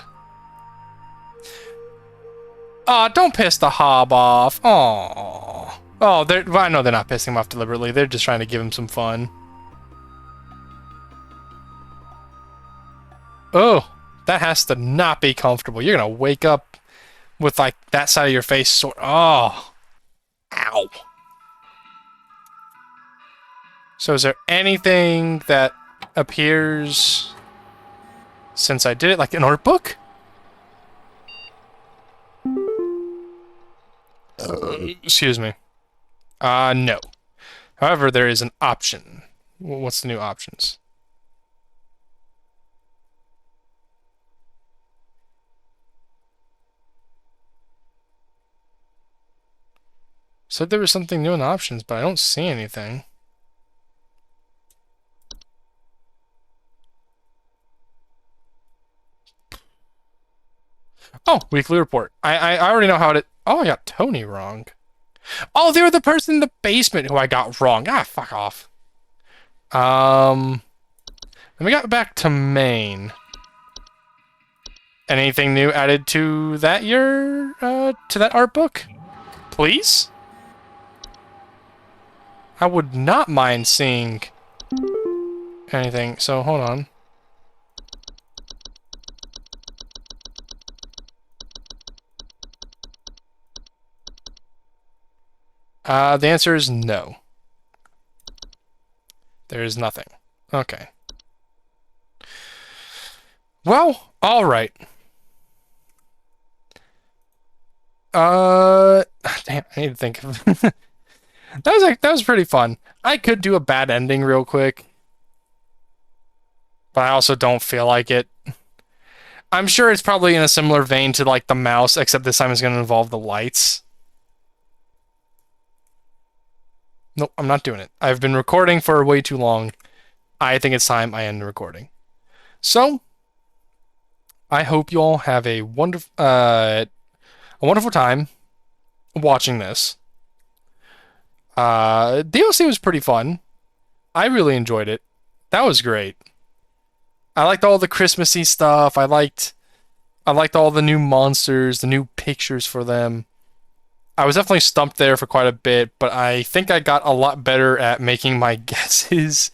Aw, don't piss the hob off. Aww. Oh, well, I know they're not pissing him off deliberately. They're just trying to give him some fun. Oh, that has to not be comfortable. You're gonna wake up with, like, that side of your face sore. Oh. Ow. So is there anything that appears since I did it? Like an art book? Excuse me. No. However, there is an option. What's the new options? Said there was something new in the options, but I don't see anything. Oh, weekly report. I already know how to... Oh, I got Tony wrong. Oh, they were the person in the basement who I got wrong. Ah, fuck off. Then we got back to Maine. Anything new added to that year, to that art book? Please? I would not mind seeing anything, so hold on. The answer is no. There is nothing. Okay. Well, alright. Damn, I need to think of... that was pretty fun. I could do a bad ending real quick. But I also don't feel like it. I'm sure it's probably in a similar vein to, like, the mouse, except this time it's going to involve the lights. Nope, I'm not doing it. I've been recording for way too long. I think it's time I end the recording. So, I hope you all have a wonderful time watching this. DLC was pretty fun. I really enjoyed it. That was great. I liked all the Christmassy stuff. I liked all the new monsters, the new pictures for them. I was definitely stumped there for quite a bit, but I think I got a lot better at making my guesses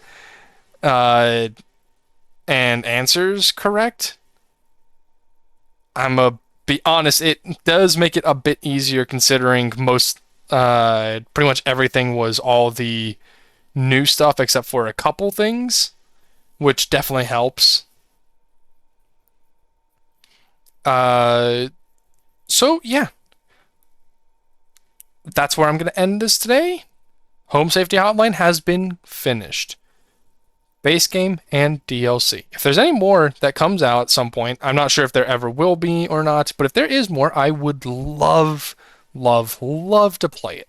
uh, and answers correct. I'm a be honest, it does make it a bit easier considering most pretty much everything was all the new stuff except for a couple things, which definitely helps. Uh, so yeah, that's where I'm gonna end this today. Home Safety Hotline has been finished. Base game and DLC. If there's any more that comes out at some point, I'm not sure if there ever will be or not, but if there is more, I would love, love, love to play it.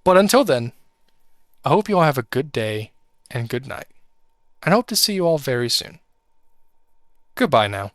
But until then, I hope you all have a good day and good night. And I hope to see you all very soon. Goodbye now.